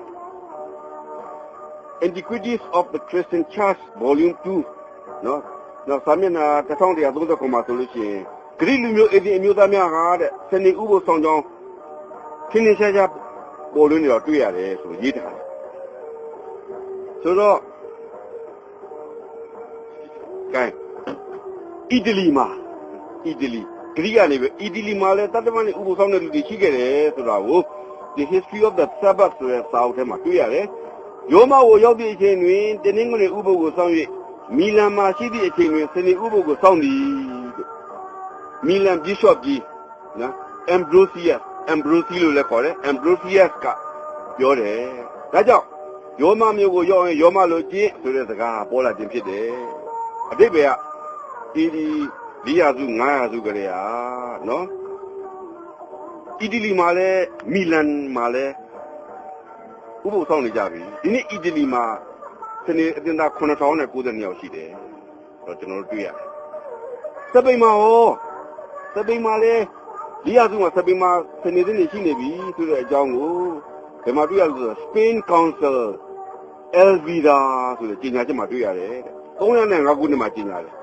Speaker 5: Antiquities of the Christian Church Volume 2နော်စာမျက်နှာ1130မှာဆိုလို့ရှိရင်ဂရိလူမျိုးအမျိုးသားများဟာတဲ့စနေဥပုသ်ဆောင်ကြောင်းခင်းနေရှားရှားပေါ်လွင်နေတော့တွေ့ရတယ်ဆိုရေးထားတယ်ဆိုတော့ကဲအီတလီဂရိကနေပဲအီတလီမှာလည်းတတ္တမနဲ့ဥပုသ်ဆောင်တဲ့လူတွေရှိခဲ့တယ်ဆိုတာကို The History of the Sabbath ဆိုတဲ့စာအုပ်ထဲမှာတွေ့ရတယ်ယောမကိုရောက်သည့်အချိန်တွင်တင်းနှင်းငွေဥပုသ်ကိုဆောင်၍မီလန်မှာရှိသည့်အချိန်တွင်စနေဥပုသ်ကိုဆောင်သည်မီလန် Bishop ကြီးနော် Ambrosius လို့လည်းခေါ်တယ် Ambrosius ကပြောတယ်ဒါကြောင့်ယောမမျိုးကိုရောက်ရင်ယောမလိုကျင့်ဆိုတဲ့စကားပေါ်လာခြင်းဖြစ်တယ်အတိတ်ပဲကဒီ400စု500စုကလေးဟာနော်အီတလီမှာလည်းမီလန်မှာလည်းဥပုသ်ဆောင်နေကြပြီဒီနေ့အီတလီမှာစနေအတင်သား9092ယောက်ရှိတယ်တော့ကျွန်တော်တို့တွေ့ရတယ်စပိန်မှာလည်း400စုမှာစပိန်မှာစနေနေ့ရှိနေပြီဆိုတဲ့အကြောင်းကိုဘယ်မှာတွေ့ရလဲဆိုတော့ Spain Council Elvira ဆိုတဲ့ကြေညာချက်မှာတွေ့ရတယ်305ခုနှစ်မှာကြေညာတယ်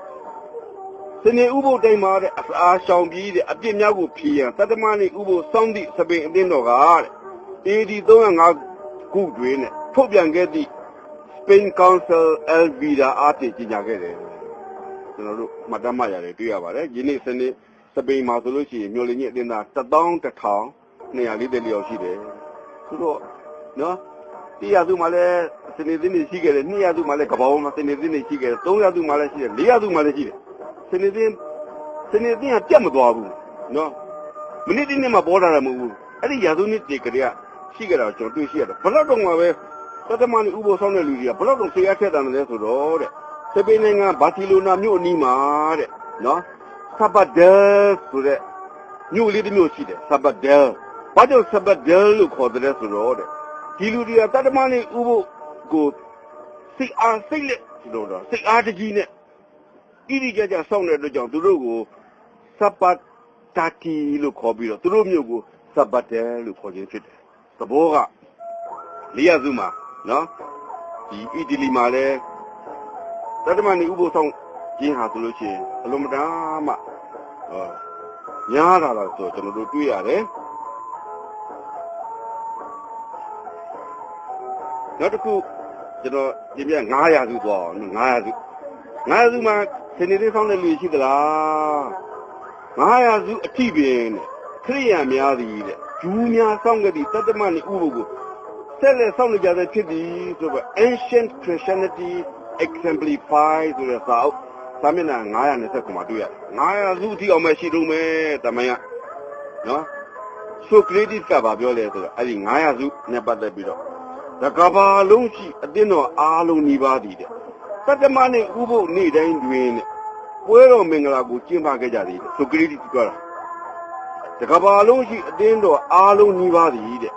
Speaker 5: စနေဥပုသ်တိုင်းမှာတဲ့အအားရှောင်ပြီးတဲ့အပြစ်များကိုဖြေရန်တတ္တမနေ့ဥပုသ်စောင့်သည့်စပိန်အသင်းတော်ကတဲ့ AD 305ခုတွင်နဲ့ထုတ်ပြန်ခဲ့သည့် Spain Council Elvira အားဖြင့်ကြေညာခဲ့တယ်ကျွန်တော်တို့မှတ်တမ်းမှရတယ်တွေ့ရပါတယ်ယနေ့စနေစပိန်မှာဆိုလို့ရှိရင်မျိုးလင်းကြီးအသင်းသား11240ယောက်ရှိတယ်ဆိုတော့နော်100စုမှာလည်းစနေသင်းတွေရှိခဲ့တယ်200စုမှာလည်းကပောင်းမှာစနေသင်းတွေရှိခဲ့တယ်300စုမှာလည်းရှိတယ်400စုမှာလည်းရှိတယ်စနေသင်းကပြတ်မသွားဘူးနော်မိနစ်တင်းနဲ့မှပေါ်လာတာမဟုတ်ဘူးအဲ့ဒီရာစုနှစ်တွေကလေးကရှိကြတာကျွန်တော်တွေ့ရှိရတယ်ဘလောက်တော့မှပဲတတမန်ဥပုသ်ဆောင်တဲ့လူတွေကဘလောက်တော့ဆေးရထက်တယ်လဲဆိုတော့တဲ့စပိန်နိုင်ငံဘာစီလိုနာမြို့အနီးမှာတဲ့နော်ဆပ်ဘတ်ဒဲဆိုတဲ့မြို့လေးတစ်မြို့ရှိတယ်ဆပ်ဘတ်ဒဲဘာကြောင့်ဆပ်ဘတ်ဒဲလို့ခေါ်တယ်ဆိုတော့တဲ့ဒီလူတွေကတတမန်ဥပုသ်ကိုစိတ်လက်ဆိုတော့စိတ်အားတကြီးနဲ့ဣရိကြစောင့်တဲ့အတွက်ကြောင့်သူတို့ကိုဆပ်ဘတ်တာတီလို့ခေါ်ပြီးတော့သူတို့မြို့ကိုဆပ်ဘတ်ဒဲလို့ခေါ်ခြင်းဖြစ်တယ်သဘောက400စုမှာနော်ဒီအီတလီမှာလည်းတတ္တမန်ဥပုသ်ဆောင်ခြင်းဟာဆိုလို့ရှိရင်အလုံးမတမ်းမှများတာလားဆိုကျွန်တော်တို့တွေ့ရတယ်နောက်တစ်ခုကျွန်တော်ဒီပြ900စုသွားအောင်900စုမှာစနေနေ့ဆောင်တဲ့လူရှိသလား900စုအထိပင်ခရိယာများသည်တဲ့ဂျူးများဆောင်ခဲ့သည့်တတ္တမန်ဥပုသ်ကိုဆက်လက်ဆောင်နေကြတဲ့ဖြစ်သည်ဆိုတော့ Ancient Christianity Exemplified ဆိုတဲ့စာအုပ်စာမျက်နှာ929မှာတွေ့ရတယ်900စုအထိအောင်မှရှိတော့မယ်တမန်ကနော်ဆိုကရေတိကဘာပြောလဲဆိုတော့အဲ့ဒီ900စုနဲ့ပတ်သက်ပြီးတော့တကဘာလုံးရှိအသင်းတော်အားလုံးနှီးပါးသည်တဲ့တတ္တမနဲ့ဥပုသ်နေ့တိုင်းတွင်တဲ့ပွဲတော်မင်္ဂလာကိုကျင်းပခဲ့ကြသည်တဲ့ဆိုကရေတိပြောတာတကဘာလုံးရှိအသင်းတော်အားလုံးနှီးပါးသည်တဲ့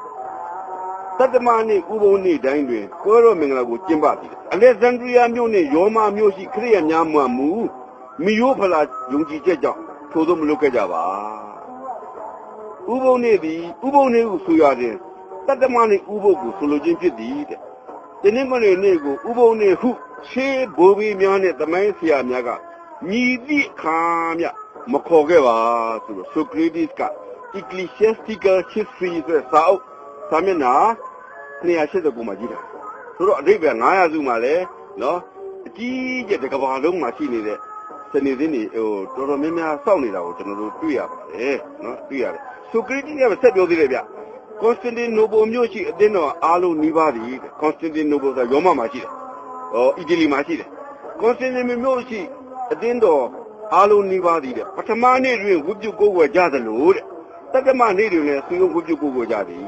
Speaker 5: တတ္တမနေ့ဥပုသ်နေ့တိုင်းတွင်ပွဲတော်မင်္ဂလာကိုကျင်းပသည်အလက်ဇန္ဒရီးယားမြို့နှင့်ယောမမြို့ရှိခရစ်ယာန်များမှမူမီယိုဖလာယုံကြည်ချက်ကြောင့်ထို့သောမလုပ်ခဲ့ကြပါဥပုသ်နေ့သည်ဥပုသ်နေ့ဟုဆိုရတဲ့တတ္တမနေ့ဥပုသ်ကိုဆိုလိုခြင်းဖြစ်သည်တဲ့ဒီနေ့မနေ့ကိုဥပုသ်နေ့ဟုရှေးဘိုးဘေးများနဲ့သမိုင်းဆရာများကညီသည့်အခါမျှမခေါ်ခဲ့ပါဆိုတော့ဆိုကရေတိက Ecclesiastical History ဆိုတဲ့စာအုပ်စာမျက်နှာ289မှာကြည့်တာဆိုတော့အဓိပ္ပာယ်900စုမှာလည်းနော်အကြီးကျယ်တစ်ကမ္ဘာလုံးမှာရှိနေတဲ့စနေသင်းတွေတော်တော်များများစောင့်နေတာကိုကျွန်တော်တို့တွေ့ရပါတယ်နော်တွေ့ရတယ်ဆိုကရေတိကပဲဆက်ပြောသေးတယ်ဗျကွန်စတင်တီနိုပိုမြို့ရှိအသင်းတော်အားလုံးနှီးပါးသည်ကွန်စတင်တီနိုပိုဆိုရောမမှာရှိတယ်အီတလီမှာရှိတယ်ကွန်စတင်တီမြို့ရှိအသင်းတော်အားလုံးနှီးပါးသည်တဲ့ပထမနေ့တွင်ဝိပုကိုးကွယ်ကြသလိုတဲ့တက္ကမနေ့တွင်လည်းဆွေးဝိပုကိုးကွယ်ကြသည်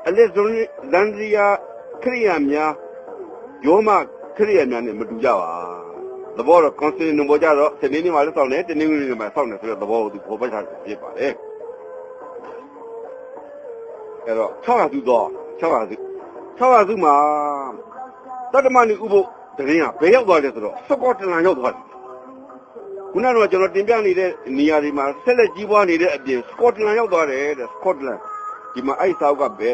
Speaker 5: အလက်ဇန္ဒရီးယားခရိယာများယောမခရိယာများနဲ့မတူကြပါသဘောတော့ကွန်စတင်တီနိုပိုကြတော့စနေနေ့မှာလည်းစောင့်တယ်တနင်္ဂနွေနေ့မှာစောင့်တယ်ဆိုတော့သဘောကိုသူပေါ်ပတ်ထားဖြစ်ပါတယ် အဲ့တော့600စုတော့600စုမှာတတ္တမနိဥပုပ်တရင်ကဘယ်ရောက်သွားလဲဆိုတော့စကော့တလန်ရောက်သွားတယ်ခုနကတော့ကျွန်တော်တင်ပြနေတဲ့နေရာဒီမှာဆက်လက်ကြီးပွားနေတဲ့အပြင်စကော့တလန်ရောက်သွားတယ်တဲ့စကော့တလန်ဒီမှာအဲ့စာအုပ်ကပဲ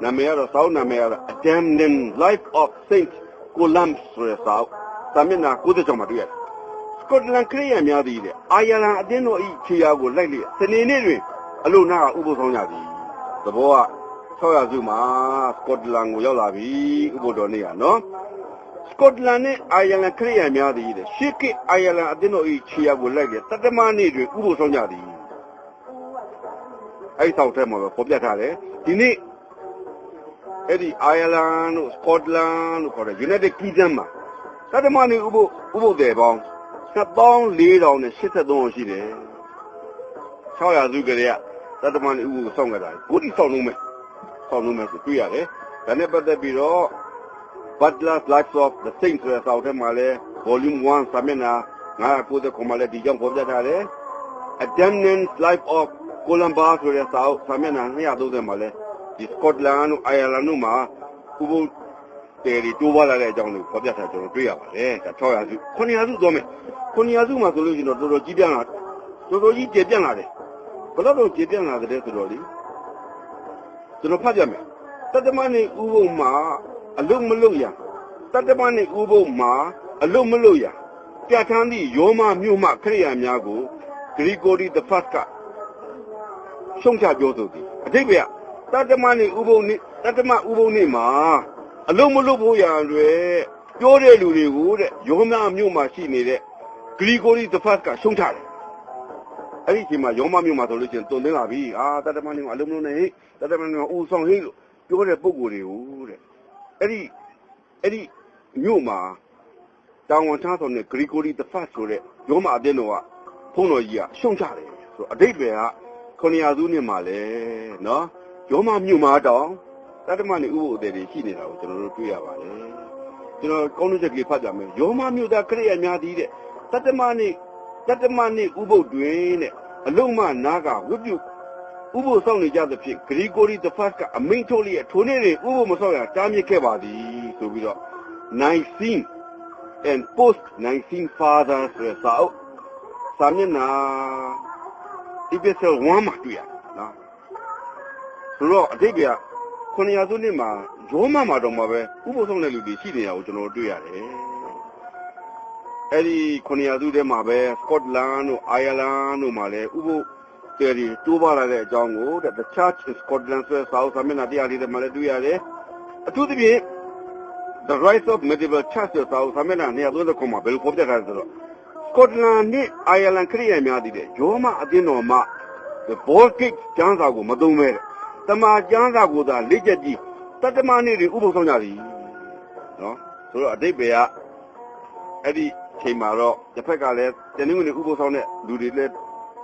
Speaker 5: နာမည်ကတော့စာအုပ်နာမည်ကတော့ A Damned Life of Saint Columb ဆိုတဲ့စာအုပ်စာမျက်နှာ90ကျော်မှာတွေ့ရတယ်စကော့တလန်ခရစ်ယာန်များသည်တဲ့အာယာလန်အသင်းတော်ဤခြေရာကိုလိုက်လျက်စနေနေ့တွင်အလို့နာဥပုပ်ဆောင်ကြသည်သဘောက600စုမှာစကော့တလန်ကိုရောက်လာပြီဥပုပ်တော်နေ့ကနော်စကော့တလန်နဲ့အာယာလန်ခရစ်ယာန်များသည်တဲ့ရှေ့ကအာယာလန်အသင်းတော်ဤခြေရာကိုလိုက်လျက်တတ္တမနေ့တွင်ဥပုပ်ဆောင်ကြသည်အဲ့ဆောက်ထဲမှာပဲပေါ်ပြထားတယ်ဒီနေ့အဲ့ဒီအာယာလန်တို့စကော့တလန်တို့ခေါ်တဲ့ United Kingdom မှာတတ္တမနေ့ဥပုပ်တယ်ပေါင်း2483ရှိတယ်600စုကလေးကတတ္တမနေ့ဥပုပ်ဆောင်ကြတာကိုဒီဆောင်လုံးမယ်ဆိုတွေ့ရတယ်ဒါနဲ့ပတ်သက်ပြီးတော့ Butler's Lives of the Saints ဆိုတဲ့စာအုပ်ထဲမှာလဲ Volume 1စာမျက်နှာ990မှာလဲဒီကြောင့်ပေါ်ပြထားတယ် A Damned Life of Columba ဆိုတဲ့စာအုပ်စာမျက်နှာ230မှာလဲဒီ Scotland တို့ Ireland တို့မှာဥပုပ်တယ်တွေတိုးပွားလာတဲ့အကြောင်းတွေကိုပေါ်ပြထားကျွန်တော်တွေ့ရပါတယ်ဒါ600စု900စုသွားမယ်900စုမှာဆိုလို့ရှိရင်တော့တော်တော်ကြီးပြန့်လာတော်တော်ကြီးကျေပြန့်လာတယ်ဘယ်တော့ကျေပြန့်လာတဲ့ဆိုတော့လေကျွန်တော်ဖတ်ပြမယ်တတ္တမနေ့ဥပုပ်မှာအလုံးမလုံးရတတ္တမနေ့ဥပုပ်မှာအလုံးမလုံးရပြဋ္ဌာန်းသည့်ယောမမြို့မှခရိယာများကိုဂရီကိုဒီthe first ကရှုံချပြောဆိုသည်အဓိပ္ပာယ်တတ္တမနေ့ဥပုပ်နေ့မှာအလုံးမလုံးဖို့ရန်တွေပြောတဲ့လူတွေကိုတဲ့ယောမမြို့မှာရှိနေတဲ့ဂရီကိုဒီthe first ကရှုံချတယ်အဲ့ဒီအချိန်မှာယောမမြို့မှာဆိုလို့ရှိရင်တုံသိမ်းလာပြီတတ္တမနေ့ကအလုံးမလုံးနဲ့တတ္တမနေ့ကဦးဆောင်ဟိလို့ပြောတဲ့ပုံကိုယ်တွေကိုတဲ့အဲ့ဒီမြို့မှာတောင်ဝန်ထားဆောင်တဲ့ဂရီကိုဒီthe first ဆိုတဲ့ယောမအတင်းတော်ကဖုန်းတော်ကြီးကရှုံချတယ်ဆိုတော့အတိတ်ပဲက900စုနှစ်မှာလဲနော်ယောမမြို့မှာတောင်တတ္တမနေ့ဥပုပ်အသေးတွေရှိနေတာကိုကျွန်တော်တို့တွေ့ရပါတယ်ကျွန်တော်ကောင်းတဲ့ချက်ကလေးဖတ်ကြမယ်ယောမမြို့သားခရစ်ယာန်များသည်တဲ့တတ္တမနေ့ဥပုပ်တွင်တဲ့အလုံးမနာကဝိပုဥပုပ်ဆောင်နေကြသဖြင့်ဂရီကိုဒီthe first ကအမိန့်ထုတ်လျက်ထိုနေ့တွင်ဥပုပ်မဆောင်ရတားမြစ်ခဲ့ပါသည်ဆိုပြီးတော့19 and post 19 fathers ဆိုတဲ့စာအုပ်စာမျက်နှာ episode 1မှာတွေ့ရနော်ဆိုတော့အတိတ်က900စုနှစ်မှာယောမမှာတော့မှပဲဥပုပ်ဆောင်တဲ့လူတွေရှိနေတာကိုကျွန်တော်တွေ့ရတယ်အဲ့ဒီ900စုထဲမှာပဲ Scotland တို့ Ireland တို့မှာလည်းဥပုပ်တယ်ဒီတိုးပါလာတဲ့အကြောင်းကို The Church in Scotland ဆိုတဲ့စာအုပ်စာမျက်နှာ140ထဲမှာလည်းတွေ့ရတယ်အထူးသဖြင့် The Rise of Medieval Church ဆိုတဲ့စာအုပ်စာမျက်နှာ239မှာဘယ်လိုဖော်ပြထားလဲဆိုတော့ Scotland နဲ့ Ireland ခရစ်ယာန်များတည်တဲ့ယောမအသင်းတော်မှ The Baltic ကျမ်းစာကိုမသုံးပဲတမန်ကျမ်းစာကိုသာလက်ချက်ကြီးတတ္တမနေ့တွေဥပုပ်ဆောင်ကြသည်နော်ဆိုတော့အတိတ်ပဲကအဲ့ဒီချိန်မှာတော့တစ်ဖက်ကလည်းတနင်္ဂနွေဥပုပ်ဆောင်တဲ့လူတွေလည်း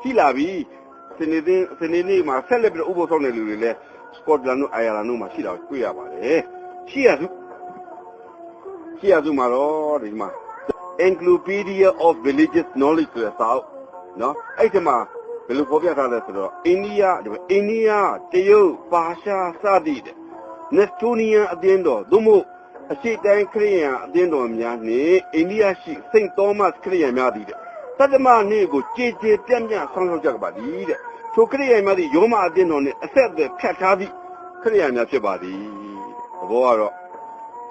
Speaker 5: ရှိလာပြီစနေနေ့မှာဆက်လက်ပြီးဥပုပ်ဆောင်တဲ့လူတွေလည်း Scotland တို့ Ireland တို့မှာရှိတာတွေ့ရပါတယ်ရှိရစုမှာတော့ဒီမှာ Encyclopedia of Religious Knowledge ဆိုတဲ့စာအုပ်နော်အဲ့ဒီမှာဘယ်လိုဖော်ပြထားလဲဆိုတော့အိန္ဒိယတရုတ်ပါရှားစသည်တဲ့ Nestonian အသင်းတော်သို့မဟုတ်အရှိတိုင်းခရစ်ယာန်အသင်းတော်များနှင့်အိန္ဒိယရှိ Saint Thomas ခရစ်ယာန်များသည်တဲ့တတ္တမနေ့ကိုကြည်ပြန့်ဆောင်ရွက်ကြပါသည်တဲ့ထိုခရစ်ယာန်များသည်ယောမအသင်းတော်နှင့်အဆက်အသွယ်ဖြတ်ထားသည့်ခရစ်ယာန်များဖြစ်ပါသည်သဘောကတော့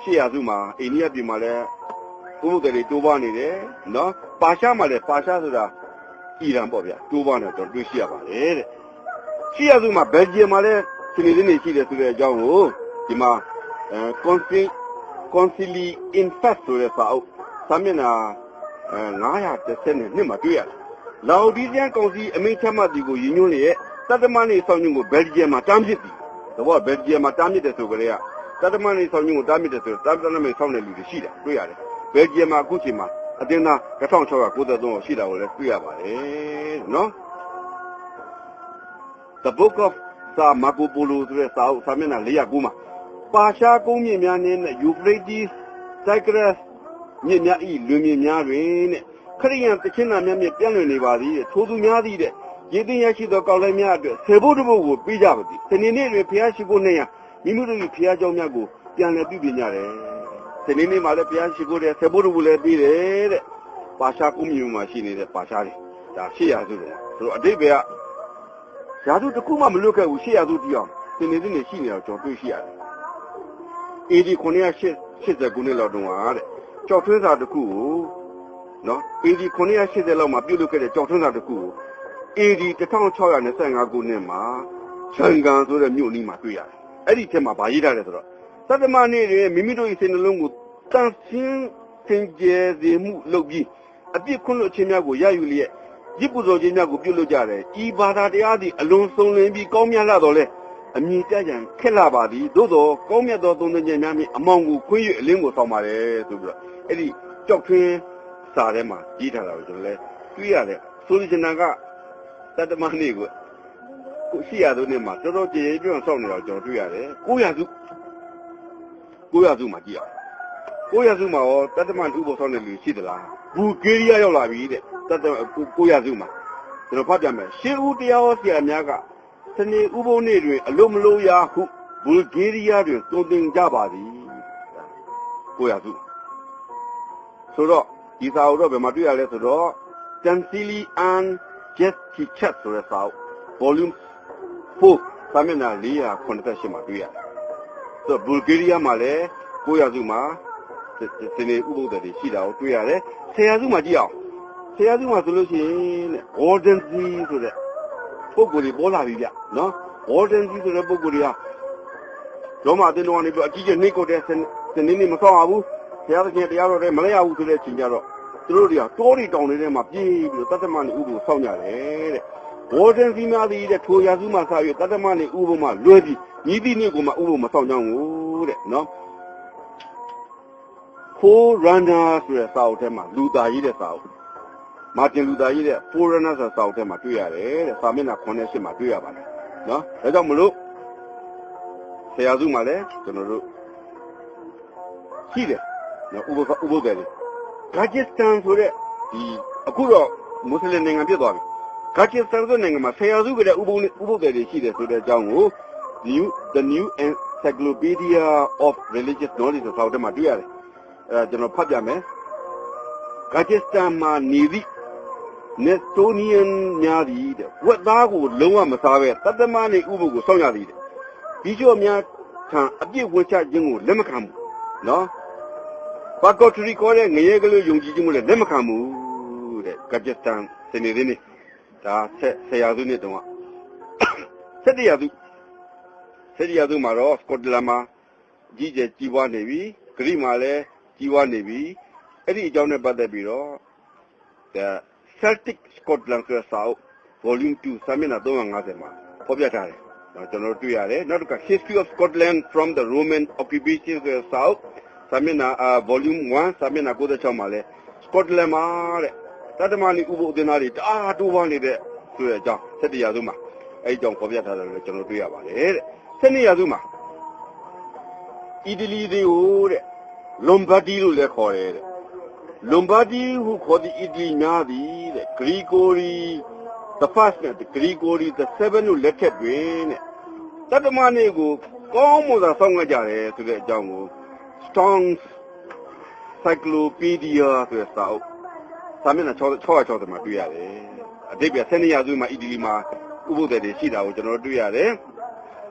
Speaker 5: 800စုမှာအိန္ဒိယပြည်မှာလည်းဥပုပ်တယ်တွေတိုးပွားနေတယ်နော်ပါရှားမှာလည်းပါရှားဆိုတာအီရန်ပေါ့ဗျာတိုးပွားနေတော့တွေ့ရှိရပါတယ်တဲ့800စုမှာဘယ်ဂျီယံမှာလည်းစနေနေ့ရှိတယ်ဆိုတဲ့အကြောင်းကိုဒီမှာConcili in Fact ဆိုတဲ့စာအုပ်စာမျက်နှာ932မှာတွေ့ရတယ်။လာအိုဒီဇန်ကောင်စီအမိန့်ချမှတ်သည်ကိုရည်ညွှန်းလျက်တတ္တမနေ့ဆောင်ညွှန်းကိုဘယ်ဂျီယံမှာတားမြစ်သည်။ဒါပေါ့ဘယ်ဂျီယံမှာတားမြစ်တယ်ဆိုကြတဲ့ကတတ္တမနေ့ဆောင်ညွှန်းကိုတားမြစ်တယ်ဆိုတော့တတ္တမနေ့ဆောင်တဲ့လူတွေရှိတယ်တွေ့ရတယ်။ဘယ်ဂျီယံမှာအခုချိန်မှာအတင်းသား1693ရှိတာကိုလည်းတွေ့ရပါတယ်နော်။ The Book of Sir Marco Polo ဆိုတဲ့စာအုပ်စာမျက်နှာ409မှာပါရှားကုန်းမြင့်များနဲ့ယူဖရိတီးစိုက်ဂရက်မြင့်များဤလွင်မြင့်များတွင်တဲ့ခရိယန်တခြင်းနာများမြင့်ပြန့်လွင်နေပါသည်တဲ့ထိုသူများသည်တဲ့ ရေသိရရှိသောကောက်လိုက်များအတွက်ဆေဘုတ်တဘုတ်ကိုပြီးကြပါသည်စနေနေ့တွင်ဖျားရှိခိုးနေရမိမိတို့၏ဖျားเจ้าများကိုပြန်လည်ပြုပြင်ကြတယ်စနေနေ့မှာလည်းဖျားရှိခိုးတဲ့ဆေဘုတ်တဘုတ်လည်းပြီးတယ်တဲ့ပါရှားကုမျိုးမှာရှိနေတဲ့ပါရှားတွေဒါရှေ့ရစုတယ်ဆိုတော့အတိတ်ဘယ်ကရာစုတစ်ခုမှမလွတ်ခဲ့ဘူးရှေ့ရစုတည်အောင်စနေနေ့နဲ့ရှိနေတော့ကျွန်တော်တွေ့ရှိရတယ်AD 980ခုနှစ်လောက်တုန်းကတဲ့ကြောက်ထွင်းစာတစ်ခုကိုနော် AD 980လောက်မှာပြုလုပ်ခဲ့တဲ့ကြောက်ထွင်းစာတစ်ခုကို AD 1625ခုနှစ်မှာချန်ကန်ဆိုတဲ့မြို့နီးမှာတွေ့ရတယ်အဲ့ဒီထက်မှာဗာရေးထားတယ်ဆိုတော့သတ္တမနေ့တွင်မိမိတို့၏စိတ်နှလုံးကိုတန်ဆင်းစင်ကြယ်စေမှုလုပ်ပြီးအပြစ်ခွင့်လွှတ်ခြင်းများကိုရယူလျက်ရစ်ပူဇော်ခြင်းများကိုပြုလုပ်ကြတယ်ဤဘာသာတရားသည်အလွန်ဆုံးလင်းပြီးကောင်းမြတ်လာတော်လဲအမြင့်တက်ကြံခက်လာပါသည်သို့သောကောင်းမြတ်သောသုံးသင်ခြင်းများမြင်အမောင်ကိုခွင့်၍အလင်းကိုဆောင်ပါတယ်ဆိုပြီးတော့အဲ့ဒီကြောက်ထွင်းစာထဲမှာရေးထားတာကိုကျွန်တော်လည်းတွေ့ရတယ်ဆိုလိုချင်တာကတတ္တမနေ့ကိုရှိရသောနေ့မှာတော်တော်ကြည်ကြည်ပြောင်းဆောက်နေတော့ကျွန်တော်တွေ့ရတယ်900စုမှာကြည့်အောင်900စုမှာရောတတ္တမဥပ္ပဆောက်နေလူရှိသလားဘူဂေးရီးယားရောက်လာပြီတဲ့တတ္တ900စုမှာကျွန်တော်ဖတ်ပြမယ်ရှေးဦးတရားဟောဆရာများကစနေဥပုံနေ့တွင်အလို့မလို့ရဟုဘူဂေးရီးယားတွင်သွန်သင်ကြပါသည်900စုဆိုတော့ဒီစာအုပ်တော့ဘယ်မှာတွေ့ရလဲဆိုတော့ Tansili and Just Teacher ဆိုတဲ့စာအုပ် volume 4စာမျက်နှာ488မှာတွေ့ရတယ်ဆိုတော့ဘူဂေးရီးယားမှာလည်း900စုမှာစနေဥပုသ်တွေရှိတာကိုတွေ့ရတယ်1000စုမှာကြည့်အောင်1000စုမှာဆိုလို့ရှိရင်တဲ့ Warden Z ဆိုတဲ့ပုဂ္ဂိုလ်တွေပေါ်လာပြီဗျနော် Warden Z ဆိုတဲ့ပုဂ္ဂိုလ်တွေကရောမအတင်းတော်ကနေပြီးအကြီးကျယ်နှိပ်ကွက်တဲ့စနေနေ့မဆောင်ရဘူးဘုရားသခင်တရားတော်တွေမလဲရဘူးဆိုတဲ့အချိန်ကျတော့သူတို့တွေကတောတွေတောင်တွေထဲမှာပြေးပြီးတော့တတ္တမနေဥပုသ်ဆောက်ကြတယ်တဲ့ Warden Z များသည်တဲ့ထိုရာစုမှာစပြီးတတ္တမနေဥပုသ်မှာလွဲပြီးညီးသည့်နေ့ကိုမှဥပုသ်မဆောက်ကြဘူးတဲ့နော်Forerunner ဆိုတဲ့စာအုပ်ထဲမှာလူသားရေးတဲ့စာအုပ်မာတင်လူသားရေးတဲ့ Forerunner ဆိုတဲ့စာအုပ်ထဲမှာတွေ့ရတယ်တဲ့စာမျက်နှာ98မှာတွေ့ရပါတယ်နော်ဒါကြောင့်မလို့ဆရာစုမှာလည်းကျွန်တော်တို့ရှိတယ်နော်ဥပုသ်တွေKyrgyzstan ဆိုတဲ့ဒီအခုတော့မွတ်စလင်နိုင်ငံဖြစ်သွားပြီ Kyrgyzstan ဆိုတဲ့နိုင်ငံမှာဆရာစုကလည်းဥပုသ်တွေရှိတယ်ဆိုတဲ့အကြောင်းကို The New Encyclopedia of Religious Knowledge ဆိုတဲ့စာအုပ်ထဲမှာတွေ့ရတယ်ကျွန်တော်ဖတ်ပြမယ်Kyrgyzstanမှာနေသည့် Estonian များသည်တဲ့ဝက်သားကိုလုံးဝမစားပဲတတ္တမနေဥပုသ်ကိုစောင့်ရသည်တဲ့ဒီကျော်များခံအပြစ်ဝင်ချခြင်းကိုလက်မခံဘူးနော်ဘာကော်ထရီခေါ်တဲ့ငရဲကလေးယုံကြည်ခြင်းကိုလည်းလက်မခံဘူးတဲ့Kyrgyzstanစနေနေ့ဒါ10ရာစုနှစ်တုန်းက17ရာစုမှာတော့စကော့တလန်မှာကြီးကျယ်ကြီးပွားနေပြီဂရိမှာလည်းကြီးပွားနေပြီအဲ့ဒီအကြောင်းနဲ့ပတ်သက်ပြီးတော့ The Celtic Scotland ဆိုတဲ့စာအုပ် volume 2စာမျက်နှာ350မှာဖော်ပြထားတယ်ကျွန်တော်တွေ့ရတယ်နောက်တစ်ခါ History of Scotland from the Roman Occupation ဆိုတဲ့စာအုပ်စာမျက်နှာvolume 1စာမျက်နှာ96မှာလည်း Scotland မှာတဲ့တတ္တမဏိဥပုသ်အသင်းသားတွေတအားတိုးပွားနေတဲ့ဆိုတဲ့အကြောင်း17ရာစုမှာအဲ့ဒီအကြောင်းဖော်ပြထားတယ်လို့ကျွန်တော်တွေ့ရပါတယ်တဲ့12ရာစုမှာအီတလီတွေကိုတဲ့Lombardy လို့လည်းခေါ်တယ်တဲ့ Lombardy ဟုခေါ်သည့်အီတလီများသည်တဲ့ Gregory the first နဲ့ Gregory the 7တို့လက်ထက်တွင်တဲ့တတ္တမနေ့ကိုကောင်းမွန်စွာစောင့်ကြတယ်ဆိုတဲ့အကြောင်းကို Strong's Encyclopedia ဆိုတဲ့စာအုပ်စာမျက်နှာ660မှာတွေ့ရတယ်အဓိပ္ပာယ်12ရာစုမှာအီတလီမှာဥပုသ်တွေရှိတာကိုကျွန်တော်တွေ့ရတယ်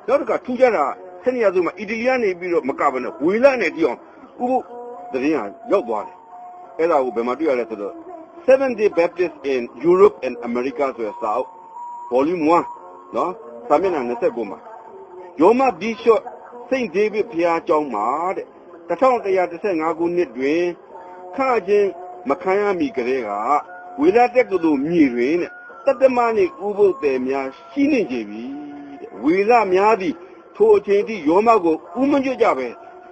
Speaker 5: နောက်တစ်ခါထူးခြားတာ12ရာစုမှာအီတလီကနေပြီးတော့မကဘဲနဲ့ဝေလနဲ့တီးအောင်ဥပုသ်သတင်းဟာရောက်သွားတယ်အဲ့ဒါကိုဘယ်မှာတွေ့ရလဲဆိုတော့ Seventh-day Baptist in Europe and America ဆိုတဲ့စာအုပ် volume 1နော်စာမျက်နှာ29မှာယောမဘီရှော့စိန့်ဒေးဗစ်ဘုရားကျောင်းမှာတဲ့1115ခုနှစ်တွင်ခန့်ချင်းမခံရမီကလေးကဝေလာတက်ကတူမြေတွင်တဲ့တတ္တမနှင့်ဥပုသ်တယ်များရှိနေကြပြီတဲ့ဝေလာများသည်ထိုအချိန်ထိယောမကိုဥမကျွတ်ကြပဲ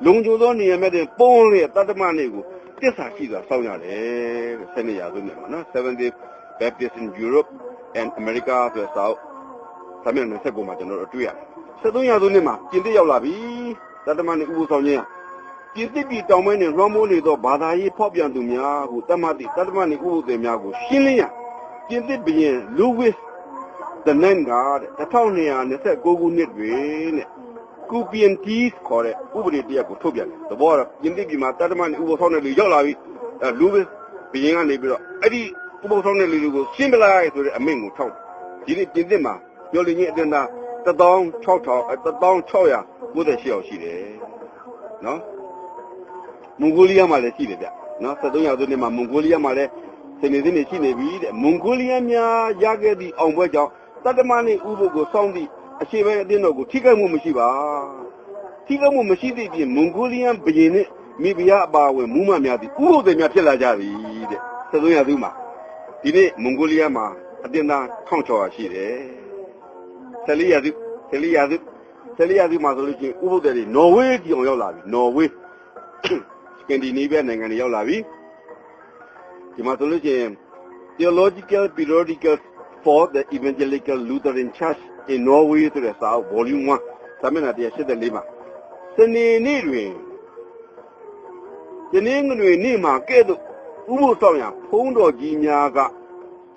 Speaker 5: လုံခြုံသောနေရာမဲ့တွင်ပုံးလျက်တတ္တမနှင့်ကိုတစ္ဆာရှိစွာစောင့်ရတယ်တဲ့12ရာစုနှစ်မှာနော် Seventh-day Baptist in Europe and America ဆိုတဲ့စာအုပ်စာမျက်နှာ29မှာကျွန်တော်တို့တွေ့ရတယ်73ရာစုနှစ်မှာပြင်သစ်ရောက်လာပြီတတ္တမနှင့်ဥပုသ်ဆောင်ခြင်းပြင်သစ်ပြည်တောင်ပိုင်းတွင်လွှမ်းမိုးနေသောဘာသာရေးဖောက်ပြန်သူများကိုတတ်မှတ်သည့်တတ္တမနှင့်ဥပုသ်တယ်များကိုရှင်းလင်းရပြင်သစ်ဘုရင် Louis the nine guard 1229ခုနှစ်တွင်တဲ့ Cupian Keys ခေါ်တဲ့ဥပဒေတရပ်ကိုထုတ်ပြန်တယ်သဘောကတော့ယင်းတိပြည်မှာတတ္တမနဲ့ဥပဆောင်တဲ့လူရောက်လာပြီလူပဲဘယင်းကနေပြီးတော့အဲ့ဒီဥပဆောင်တဲ့လူတွေကိုရှင်းပလိုက်ဆိုတဲ့အမိန့်ကိုထောက်ဒီနေ့ပြင်သစ်မှာပြောလင်းချင်းအတင်သား16698ယောက်ရှိတယ်နော်မွန်ဂိုလီးယားမှာလည်းရှိတယ်ဗျနော်73ရာစုနှစ်မှာမွန်ဂိုလီးယားမှာလည်းစနေစနေရှိနေပြီတဲ့မွန်ဂိုလီးယားများရခဲ့သည့်အောင်ပွဲကြောင့်တတ္တမနဲ့ဥပကိုစောင့်သည့်အရှိပိုင်းအတင်းတော်ကိုထိခိုက်မှုမရှိပါထိခိုက်မှုမရှိသည့်ပြင်မွန်ဂိုလီးယားဘရင်နဲ့မိဖုရားအပါအဝင်မူးမများသည်ဥပုသ်တွေများဖြစ်လာကြပြီတဲ့73ရာစုမှာဒီနေ့မွန်ဂိုလီးယားမှာအတင်းသား1600ရှိတယ်14ရာစုမှာဆိုလို့ရှိရင်ဥပုသ်တွေနော်ဝေးကြအောင်ရောက်လာပြီနော်ဝေးစကန်ဒီနေဗီးယားနိုင်ငံတွေရောက်လာပြီဒီမှာဆိုလို့ရှိရင် Theological Periodicals for the Evangelical Lutheran Church in Norway ဆိုတဲ့စာအုပ် Volume 1စာမျက်နှာ184မှာစနေနေ့တွင်ယနေ့ငွေနေ့မှာကဲ့သို့ဥပုသ်ဆောင်ရန်ဖုံးတော်ကြီးများက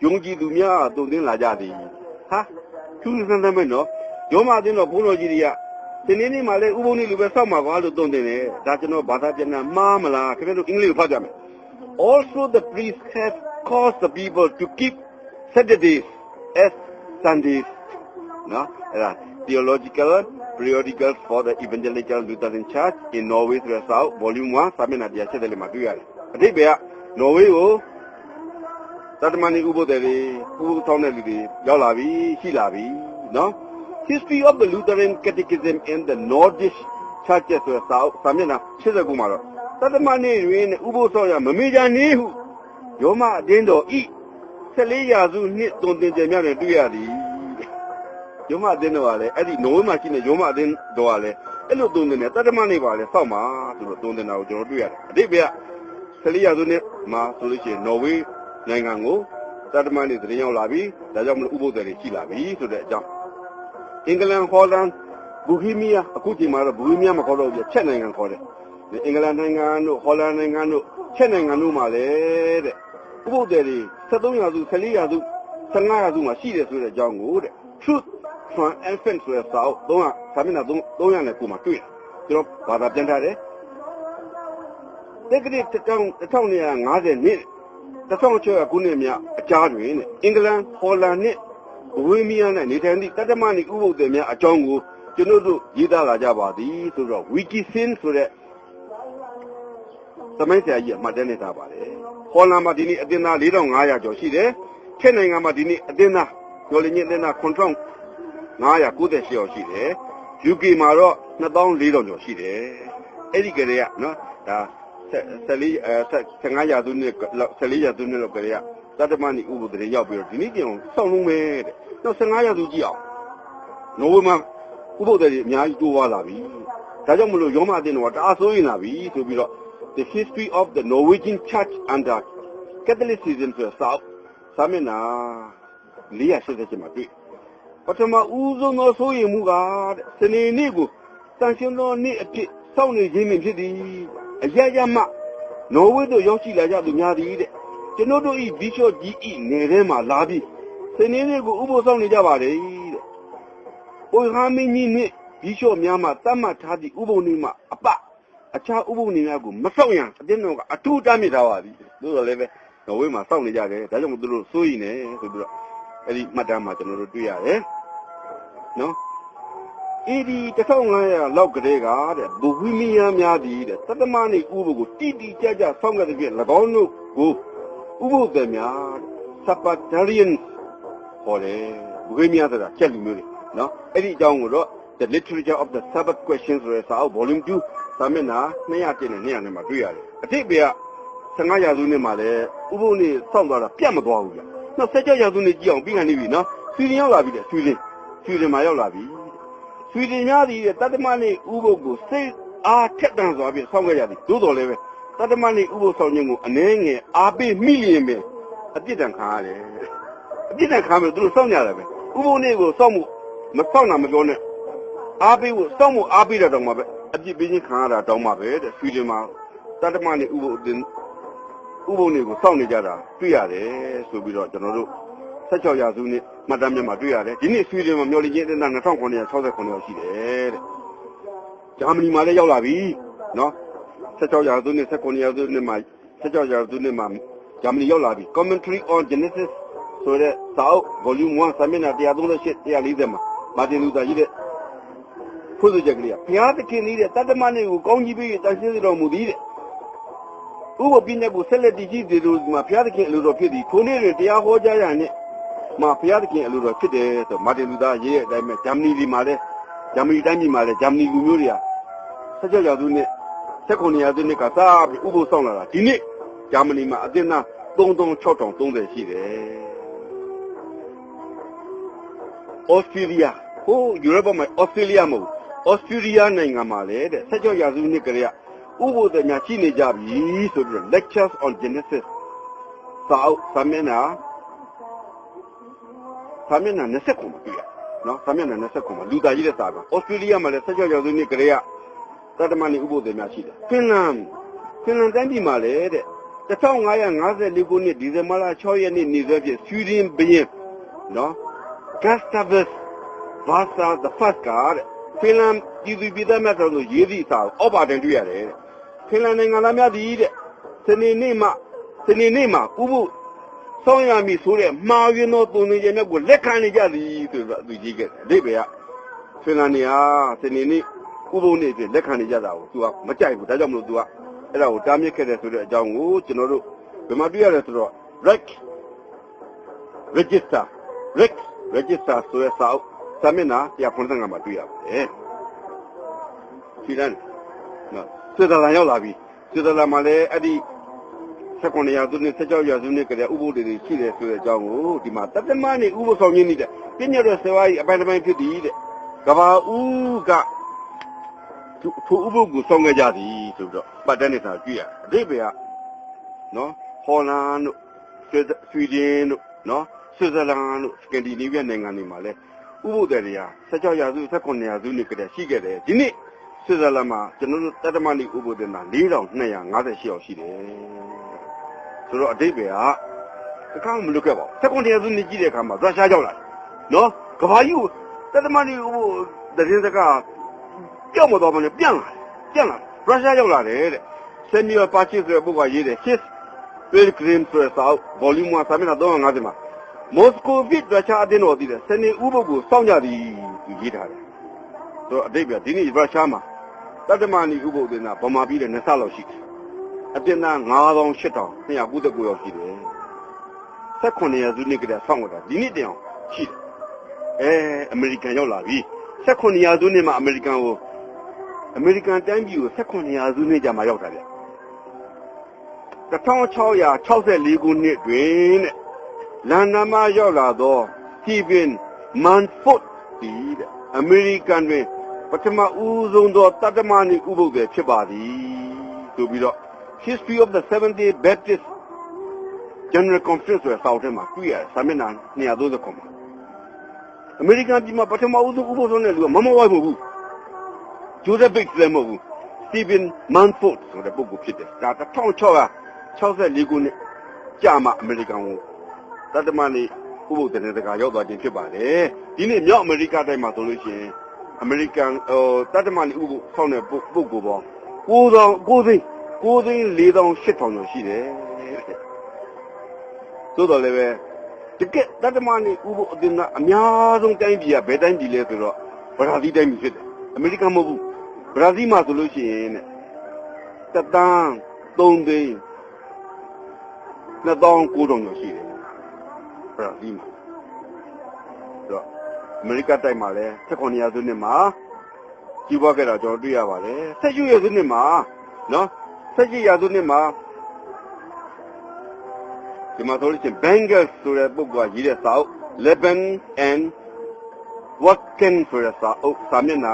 Speaker 5: ယုံကြည်သူများတုံသင်းလာကြသည်ဟာသူစံတမ်းမဲ့နော်ရောမအတင်းတော်ဘုန်းတော်ကြီးတွေကစနေနေ့မှာလည်းဥပုသ်နေ့လိုပဲစောင့်မှာကွာလို့တုံသင်းတယ်ဒါကျွန်တော်ဘာသာပြန်တာမှားမလားခင်ဗျားတို့အင်္ဂလိပ်ကိုဖတ်ကြမယ် Also the priests have caused the people to keep Saturdays as Sundays no theological periodicals for the Evangelical Lutheran Church in Norway ဆိုတဲ့စာအုပ် Volume 1စာမျက်နှာ180မှာတွေ့ရတယ်အဓိပ္ပာယ်ကနော်ဝေးကိုတတ္တမဏိဥပုသ်တွေဥပုသ်ဆောင်တဲ့လူတွေရောက်လာပြီရှိလာပြီနော် History of the Lutheran Catechism in the Nordic Churches ဆိုတဲ့စာအုပ်စာမျက်နှာ89မှာတော့တတ္တမဏိတွင်ဥပုသ်ဆောင်ရမမေ့ကြနှင့်ဟုယောမအတင်းတော်ဤ14ရာစုနှစ်တုံသင်ကြများနဲ့တွေ့ရသည်ယောမအတင်းတော်ကလည်းအဲ့ဒီနော်ဝေးမှာရှိနေယောမအတင်းတော်ကလည်းအဲ့လိုတုံသင်တယ်တတ္တမဏိပါလေစောက်မှာဆိုတော့တုံသင်တာကိုကျွန်တော်တွေ့ရတယ်အဓိပ္ပာယ်14ရာစုနှစ်မှာဆိုလို့ရှိရင်နော်ဝေးနိုင်ငံကိုတတ္တမဏိသတင်းရောက်လာပြီဒါကြောင့်မလို့ဥပုသ်တွေရှိလာပြီဆိုတဲ့အကြောင်းအင်္ဂလန်ဟောလန်ဘူဟီးမီးယားအခုချိန်မှာတော့ဘူဟီးမီးယားမခေါ်တော့ဘူးချက်နိုင်ငံခေါ်တယ်အင်္ဂလန်နိုင်ငံတို့ဟောလန်နိုင်ငံတို့ချက်နိုင်ငံတို့မှာလေတဲ့ဥပုသ်တွေ73ရာစု14ရာစု15ရာစုမှာရှိတယ်ဆိုတဲ့အကြောင်းကိုတဲ့ Truth from Infant ဆိုတဲ့စာအုပ်300စာမျက်နှာ300နဲ့ကိုမှတွေ့တယ်ကျွန်တော်ဘာသာပြန်ထားတယ်တက္ကသိုလ်1950နှစ်1600ခုနှစ်များအကြားတွင်အင်္ဂလန်ဟောလန်နှင့်ဘဝေးမီးယားနဲ့နေထိုင်သည့်တတ္တမဏိဥပုသ်တွေများအကြောင်းကိုကျွန်တော်တို့ရေးသားလာကြပါသည်ဆိုတော့ Wikisin ဆိုတဲ့သမိုင်းဆရာကြီးအမှတ်တမ်းနဲ့ထားပါတယ်ဟောလန်မှာဒီနေ့အတင်းသား4500ကျော်ရှိတယ်ချက်နိုင်ငံမှာဒီနေ့အတင်းသားကျော်လင်းချင်းအတင်းသား9598ယောက်ရှိတယ် UK မှာတော့2400ကျော်ရှိတယ်အဲ့ဒီကလေးကနော်ဒါ15ရာစုနှစ်14ရာစုနှစ်လောက်ကလေးကတတ္တမဏိဥပုသ်တွေရောက်ပြီးတော့ဒီနေ့ပြန်စောင့်လုံးပဲတဲ့နောက်15ရာစုကြည့်အောင်နော်ဝေးမှာဥပုသ်တွေအများကြီးတိုးသွားလာပြီဒါကြောင့်မလို့ယောမအတင်းတော်ကတအားဆိုးရင်လာပြီဆိုပြီးတော့ The History of the Norwegian Church under Catholicism ဆိုတဲ့စာမျက်နှာ480မှာတွေ့ပထမဦးဆုံးသောဆိုးရင်မှုကတဲ့စနေနေ့ကိုတန်ရှင်းသောနေ့အဖြစ်စောင့်နေခြင်းပင်ဖြစ်သည်အရရမှနော်ဝေးတို့ရောက်ရှိလာကြသူများသည်တဲ့ကျွန်တော်တို့ဤဘီရှော့ကြီးဤနယ်ထဲမှာလာပြီးစနေနေ့ကိုဥပုသ်ဆောင်နေကြပါတယ်တဲ့။အိုဟာမင်းကြီးနှင့်ဘီရှော့များမှတတ်မှတ်ထားသည့်ဥပုသ်နေ့မှာအပအခြားဥပုသ်နေ့များကိုမဆောင်ရန်အတင်းတော်ကအထူးတားမြစ်ထားပါသည်။တို့တော့လည်းပဲနော်ဝေးမှာစောင့်နေကြတယ်။ဒါကြောင့်မို့သူတို့စိုးရိမ်နေဆိုပြီးတော့အဲ့ဒီမှတ်တမ်းမှာကျွန်တော်တို့တွေ့ရတယ်။နော်ဒီ1500လောက်ကလေးကတဲ့ဘူဝီမီယာများသည်တဲ့တတ္တမဏိဥပုသ်ကိုတိတိကျကျဆောင်းခဲ့တဲ့ဖြင့်၎င်းတို့ကိုဥပုသ်တွေများစပါတာရီယန်ခေါ်တယ်ဘူဝီမီယာဆိုတာချက်လူမျိုးတွေနော်အဲ့ဒီအကြောင်းကိုတော့ The Literature of the Sabbath Questions ဆိုတဲ့စာအုပ် Volume 2စာမျက်နှာ200နဲ့200မှာတွေ့ရတယ်အတိတ်က15ရာစုနှစ်မှာလည်းဥပုသ်နေ့စောင့်သွားတာပြတ်မသွားဘူးဗျနောက်16ရာစုနှစ်ကြည့်အောင်ပြီးခံနေပြီနော်ဆွီဒင်ရောက်လာပြီတဲ့ဆွီဒင်မှာရောက်လာပြီဆွီဒင်များသည်တတ္တမဏိဥပုသ်ကိုစိတ်အားထက်သန်စွာဖြင့်ဆောင်းခဲ့ကြသည်သို့တော်လည်းပဲတတ္တမဏိဥပုသ်ဆောင်ခြင်းကိုအနည်းငယ်အားပေးမိလျင်ပဲအပြစ်ဒဏ်ခံရတယ်အပြစ်ဒဏ်ခံမယ်သူတို့စောင့်ကြတယ်ပဲဥပုသ်နေ့ကိုစောင့်မှုမစောင့်တာမပြောနဲ့အားပေးဖို့စောင့်မှုအားပေးတာတောင်မှပဲအပြစ်ပေးခြင်းခံရတာတောင်မှပဲတဲ့ဆွီဒင်မှာတတ္တမဏိဥပုသ်နေ့ကိုစောင့်နေကြတာတွေ့ရတယ်ဆိုပြီးတော့ကျွန်တော်တို့ 16ရာစုနှစ်မှတ်တမ်းများမှာတွေ့ရတယ်ဒီနေ့ဆွီဒင်မှာမျော်လင့်ခြင်းအသင်းသား2969ယောက်ရှိတယ်တဲ့ဂျာမနီမှာလည်းရောက်လာပြီနော်16ရာစုနှစ်19ရာစုနှစ်မှာ16ရာစုနှစ်မှာဂျာမနီရောက်လာပြီ Commentary on Genesis ဆိုတဲ့စာအုပ် volume 1စာမျက်နှာ138 140မှာမာတင်လူသာကြီးတဲ့ဖို့ဆိုချက်ကလေးကဘုရားသခင်ကြီးတဲ့တတ္တမနဲ့ကိုကောင်းကြီးပေးတန်ရှင်းစေတော်မူသည်တဲ့ဥပပညာကိုဆက်လက်တည်ရှိသေးလို့မှာဘုရားသခင်အလိုတော်ဖြစ်သည်ထိုနေ့တွင်တရားဟောကြားရတဲ့မှာဘုရားသခင်အလိုတော်ဖြစ်တယ်ဆိုမာတင်လူသာရေးရဲ့အတိုင်းပဲဂျာမနီဒီမှာလည်းဂျာမနီတိုင်းပြည်မှာလည်းဂျာမနီလူမျိုးတွေက16ရာစုနှစ်19ရာစုနှစ်ကစားပြီးဥပုသ်ဆောင်လာတာဒီနေ့ဂျာမနီမှာအသင်းသား36030ရှိတယ်ဩစတြေးလျဟိုယူရိုပမှာဩစတြေးလျမဟုတ်ဩစတြေးလျနိုင်ငံမှာလည်းတဲ့16ရာစုနှစ်ကလေးကဥပုသ်များရှိနေကြပြီဆိုပြီးတော့ lectures on Genesis စာမျက်နှာ20ခုမှာတွေ့ရနော်စာမျက်နှာ20ခုမှာလူသားကြီးတဲ့စာကဩစတြေးလျမှာလည်း16ရာစုနှစ်ကလေးကတတ္တမဏိဥပုသ်များရှိတယ်ဖင်လန်တိုင်းပြည်မှာလည်းတဲ့1554ခုနှစ်ဒီဇင်ဘာလ6ရက်နေ့နေ့စွဲဖြင့်ဆွီဒင်ဘုရင်နော်Gustavus Vasa the first ကတဲ့ဖင်လန်ပြည်သူပြည်သားများတို့ကိုရေးသည့်စာကိုအောက်ပါတင်တွေ့ရတယ်တဲ့ဖင်လန်နိုင်ငံသားများသည်တဲ့စနေနေ့မှာဥပုဆောင်းရမည်ဆိုတဲ့မှားယွင်းသောပုံစံကျများကိုလက်ခံနေကြသည်ဆိုတော့သူကြီးခဲ့တယ်အဓိပ္ပာယ်ကဖင်လန်နေဟာစနေနေ့ဥပုနေ့ပြလက်ခံနေကြတာကိုသူကမကြိုက်ဘူးဒါကြောင့်မလို့သူကအဲ့ဒါကိုတားမြစ်ခဲ့တယ်ဆိုတဲ့အကြောင်းကိုကျွန်တော်တို့ဘယ်မှာတွေ့ရလဲဆိုတော့ register ဆိုတဲ့စာမျက်နှာ195မှာတွေ့ရပါတယ်ဒီလမ်းနော်ဆွေဒင်ရောက်လာပြီဆွေဒင်မှာလည်းအဲ့ဒီ19ရာစုနှစ်16ရာစုနှစ်ကလေးဥပုသ်တွေရှိတယ်ဆိုတဲ့အကြောင်းကိုဒီမှာတသမနေဥပုသ်ဆောင်ရင်းနေတဲ့ပြည့်ညတ်တဲ့ဆေဝါးကြီးအပိုင်းတစ်ပိုင်းဖြစ်သည်တဲ့ကဘာဦးကထိုဥပုသ်ကိုဆောင်ခဲ့ကြသည်ဆိုတော့ပတ်တန်းနေတာကြည့်ရအဓိပ္ပာယ်ကနော်ဟော်လန်တို့ဆွီဒင်တို့နော်ဆွစ်ဇာလန်တို့စကန်ဒီနေဗီးယားနိုင်ငံတွေမှာလည်းဥပုသ်တွေက16ရာစု19ရာစုနှစ်ကတည်းကရှိခဲ့တယ်ဒီနေ့ဆွစ်ဇာလန်မှာကျွန်တော်တို့တတ္တမဏိဥပုသ်တင်တာ4258ယောက်ရှိတယ်ဆိုတော့အဓိပ္ပာယ်ကတခါမှမလွတ်ခဲ့ပါဘူး19ရာစုနှစ်ကြီးတဲ့အခါမှာရုရှားရောက်လာတယ်နော်ကမ္ဘာကြီးကိုတတ္တမဏိဥပုသ်သတင်းစကားကြောက်မတော်မနဲ့ပြန်လာရုရှားရောက်လာတယ်တဲ့ဆယ်မီယာပါချစ်ဆိုတဲ့ပုဂ္ဂိုလ်ရေးတယ် His Pilgrim ဆိုတဲ့စာအုပ် volume 1စာမျက်နှာ350မှာမော်စကိုဗစ်ရုရှားအသင်းတော်တည်တဲ့စနေဥပုသ်ကိုစောင့်ကြသည်သူရေးထားတယ်ဆိုတော့အတိတ်ကဒီနေ့ရုရှားမှာတတ္တမဏိဥပုသ်တင်တာဗမာပြည်တဲ့2ဆလောက်ရှိတယ်အသင်းသား98,299ယောက်ရှိတယ်18ရာစုနှစ်ကတည်းကစောင့်ကြတာဒီနေ့တင်အောင်ရှိတယ်အမေရိကန်ရောက်လာပြီ18ရာစုနှစ်မှာအမေရိကန်တိုင်းပြည်ကို18ရာစုနှစ်ကြာမှရောက်တာဗျ1664ခုနှစ်တွင်တဲ့လန်ဒန်မှာရောက်လာသော Stephen Manford တဲ့အမေရိကန်တွင်ပထမဦးဆုံးသောတတ္တမဏိဥပုသ်ပဲဖြစ်ပါသည်ဆိုပြီးတော့ History of the Seventh-day Baptist General Conference ဆိုတဲ့စာအုပ်ထဲမှာတွေ့ရတယ်စာမျက်နှာ239မှာအမေရိကန်ပြည်မှာပထမဦးဆုံးဥပုသ်ဆုံးတဲ့လူကမဝိုင်းမဟုတ်ဘူး Joseph Bates လည်းမဟုတ်ဘူး Stephen Manford ဆိုတဲ့ပုဂ္ဂိုလ်ဖြစ်တယ်ဒါ1664ခုနှစ်ကြာမှအမေရိကန်ကိုတတ္တမဏိဥပုသ်တင်တဲ့စကားရောက်သွားခြင်းဖြစ်ပါတယ်ဒီနေ့မြောက်အမေရိကတိုင်းမှာဆိုလို့ရှိရင်အမေရိကန်တတ္တမဏိဥပုသ်ဆောင်တဲ့ပုဂ္ဂိုလ်ပေါင်း9,408,000ရှိတယ်သို့တော်လည်းပဲတကယ်တတ္တမဏိဥပုသ်အတင်ကအများဆုံးတိုင်းပြည်ကဘယ်တိုင်းပြည်လဲဆိုတော့ဘရာဇီးတိုင်းပြည်ဖြစ်တယ်အမေရိကန်မဟုတ်ဘူးဘရာဇီးမှာဆိုလို့ရှိရင်တဲ့1,300,2,900ရှိတယ်ဘရာဇီးမှာတော့အမေရိကတိုင်းမှာလည်း19ရာစုနှစ်မှာကြီးပွားခဲ့တာကျွန်တော်တွေ့ရပါတယ်18ရာစုနှစ်မှာနော်18ရာစုနှစ်မှာဒီမှာဆိုလို့ရှိရင် Bengals ဆိုတဲ့ပုဂ္ဂိုလ်ကရေးတဲ့စာအုပ် Leben and Worken ဆိုတဲ့စာအုပ်စာမျက်နှာ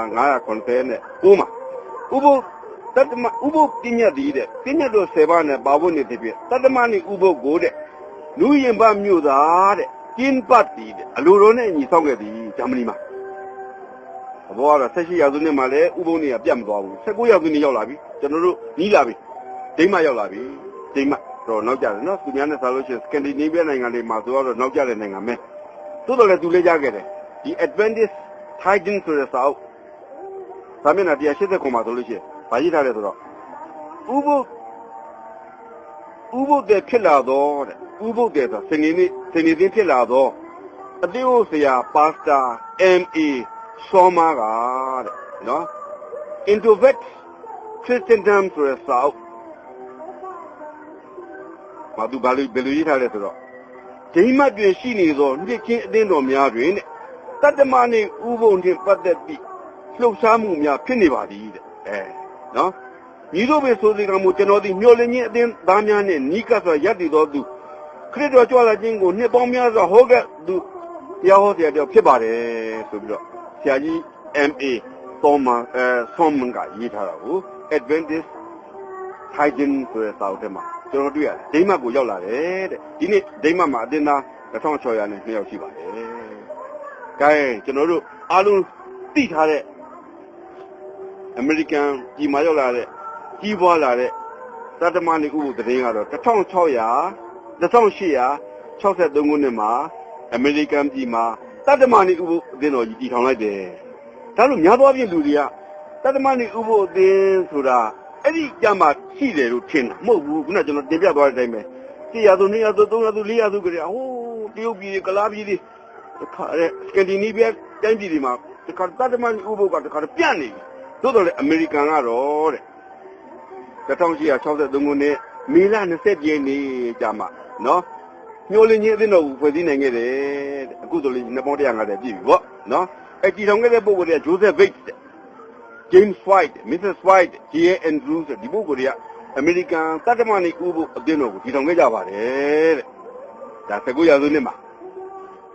Speaker 5: 990နဲ့9မှာဥပုတတ္တမဥပုပညာတည်တဲ့ပညာတော်7ပါးနဲ့ပါဖို့နေတဲ့ပြတတ္တမဏိဥပုကိုတဲ့လူရင်ပမြို့သားတဲ့ကျင်းပတ်တည်တဲ့အလိုတော်နဲ့ညီဆောင်ခဲ့သည်ဂျာမနီမှာဘောကတော့18ရာစုနှစ်မှာလည်းဥပုနေကပြတ်မသွားဘူး19ရာစုနှစ်ရောက်လာပြီကျွန်တော်တို့နီးလာပြီဒိန်းမရောက်လာပြီဒိန်းမတော့နောက်ကြတယ်နော်သူများနဲ့ဆိုလို့ရှိရင်စကန်ဒီနေဗီးယားနိုင်ငံတွေမှာဆိုတော့နောက်ကြတဲ့နိုင်ငံပဲ သို့တော်လည်းသူလည်းကြားခဲ့တယ်ဒီ Adventist Titan ဆိုတဲ့စာအုပ်စာမျက်နှာ189မှာဆိုလို့ရှိရင်ဗာရေးထားတယ်ဆိုတော့ဥပုပ်တဲ့ဖြစ်လာတော့တဲ့ဥပုပ်တဲ့ဆိုစနေနေ့ဖြစ်လာတော့အသင်းဥဆရာပါစတာ MA ဆောမာကတဲ့နော် Introvert Christendom ဆိုတဲ့စာအုပ်ဘာသူဘယ်လိုရေးထားလဲဆိုတော့ဒိမတ်တွင်ရှိနေသောနှစ်ချင်းအသင်းတော်များတွင်တဲ့တတ္တမနှင့်ဥပုံနှင့်ပတ်သက်ပြီးလှုပ်ရှားမှုများဖြစ်နေပါသည်တဲ့နော်ညီတို့ပဲဆိုစီကမှုကျွန်တော်ဒီမျောလင်းခြင်းအသင်းသားများနဲ့နီးကပ်စွာရပ်တည်တော်သူခရစ်တော်ကြွလာခြင်းကိုနှစ်ပေါင်းများစွာဟောခဲ့သူတရားဟောဆရာတယောက်ဖြစ်ပါတယ်ဆိုပြီးတော့ဆရာကြီး MA ဆောမန်ကရေးထားတာကို Adventist Titan ဆိုတဲ့စာအုပ်ထဲမှာကျွန်တော်တွေ့ရတယ်ဒိမတ်ကိုရောက်လာတယ်တဲ့ဒီနေ့ဒိမတ်မှာအသင်းသား2600နဲ့2ယောက်ရှိပါတယ်။ဒါကျွန်တော်တို့အားလုံးသိထားတဲ့အမေရိကန်ပြည်မှာရောက်လာတဲ့ကြီးပွားလာတဲ့သတ္တမနိဥပုသ်သတင်းကတော့2863ခုနှစ်မှာအမေရိကန်ပြည်မှာသတ္တမနိဥပုသ်အသင်းတော်ကြီးတည်ထောင်လိုက်တယ်။ဒါလို့များသောအားဖြင့်လူတွေကသတ္တမနိဥပုသ်အသင်းဆိုတာအဲ့ဒီကြမှာရှိတယ်လို့ထင်တာမဟုတ်ဘူးခုနကကျွန်တော်တင်ပြသွားတဲ့အတိုင်းပဲ100ရာစု200ရာစု300ရာစု400ရာစုကြတဲ့ဟိုးတရုတ်ပြည်ကလားပြည်တွေတခါတဲ့စကန်ဒီနီးဗီးယားတိုင်းပြည်တွေမှာတခါသတ္တမနိဥပုသ်ကတခါပြန့်နေပြီသို့တော်လည်းအမေရိကန်ကတော့တဲ့1863ခုနှစ်မေလ20ရက်နေ့ကြာမှနော်ညှိုးလင်းခြင်းအသင်းတော်ကိုဖွဲ့စည်းနိုင်ခဲ့တယ်တဲ့အခုဆိုလို့နှစ်ပေါင်း150ပြည့်ပြီပေါ့နော်အဲ့တည်ထောင်ခဲ့တဲ့ပုဂ္ဂိုလ်တွေက Joseph Bates James White Mrs White J.A. Andrews ဒီပုဂ္ဂိုလ်တွေကအမေရိကန်သတ္တမနိဥပုသ်အသင်းတော်ကိုတည်ထောင်ခဲ့ကြပါတယ်တဲ့ဒါ19ရာစုနှစ်မှာ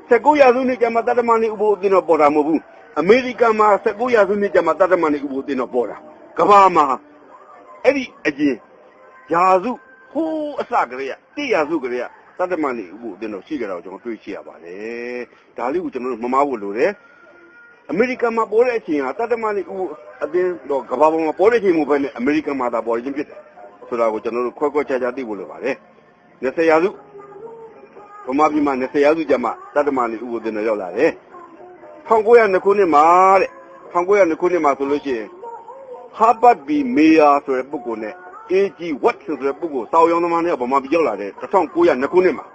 Speaker 5: 19ရာစုနှစ်ကျမှသတ္တမနိဥပုသ်အသင်းတော်ပေါ်တာမဟုတ်ဘူးအမေရိကန်မှာ19ရာစုနှစ်ကျမှသတ္တမနိဥပုသ်အသင်းတော်ပေါ်တာကမ္ဘာမှာအဲ့ဒီအရင်ရာစုဟိုးအစကလေးက100ရာစုကလေးကသတ္တမနိဥပုသ်အသင်းတော်ရှိကြတာကိုကျွန်တော်တွေ့ရှိရပါတယ်ဒါလေးကိုကျွန်တော်တို့မမားဖို့လိုတယ်အမေရိကန်မှာပေါ်တဲ့အချိန်ဟာတတ္တမနိဥပုသ်အသင်းတော်ကမ္ဘာပေါ်မှာပေါ်တဲ့အချိန်မျိုးပဲနဲ့အမေရိကန်မှာသာပေါ်ခြင်းဖြစ်တယ်ဆိုတာကိုကျွန်တော်တို့ခွဲခြားသိဖို့လိုပါတယ်20ရာစုဗမာပြည်မှာ20ရာစုကျမှတတ္တမနိဥပုသ်အသင်းတော်ရောက်လာတယ်1902ခုနှစ်မှာတဲ့1902ခုနှစ်မှာဆိုလို့ရှိရင် Harvard B. Mayer ဆိုတဲ့ပုဂ္ဂိုလ်နဲ့ A.G. Watson ဆိုတဲ့ပုဂ္ဂိုလ်စာအုပ်ရောင်းသမားနဲ့ဗမာပြည်ရောက်လာတယ်1902ခုနှစ်မှာ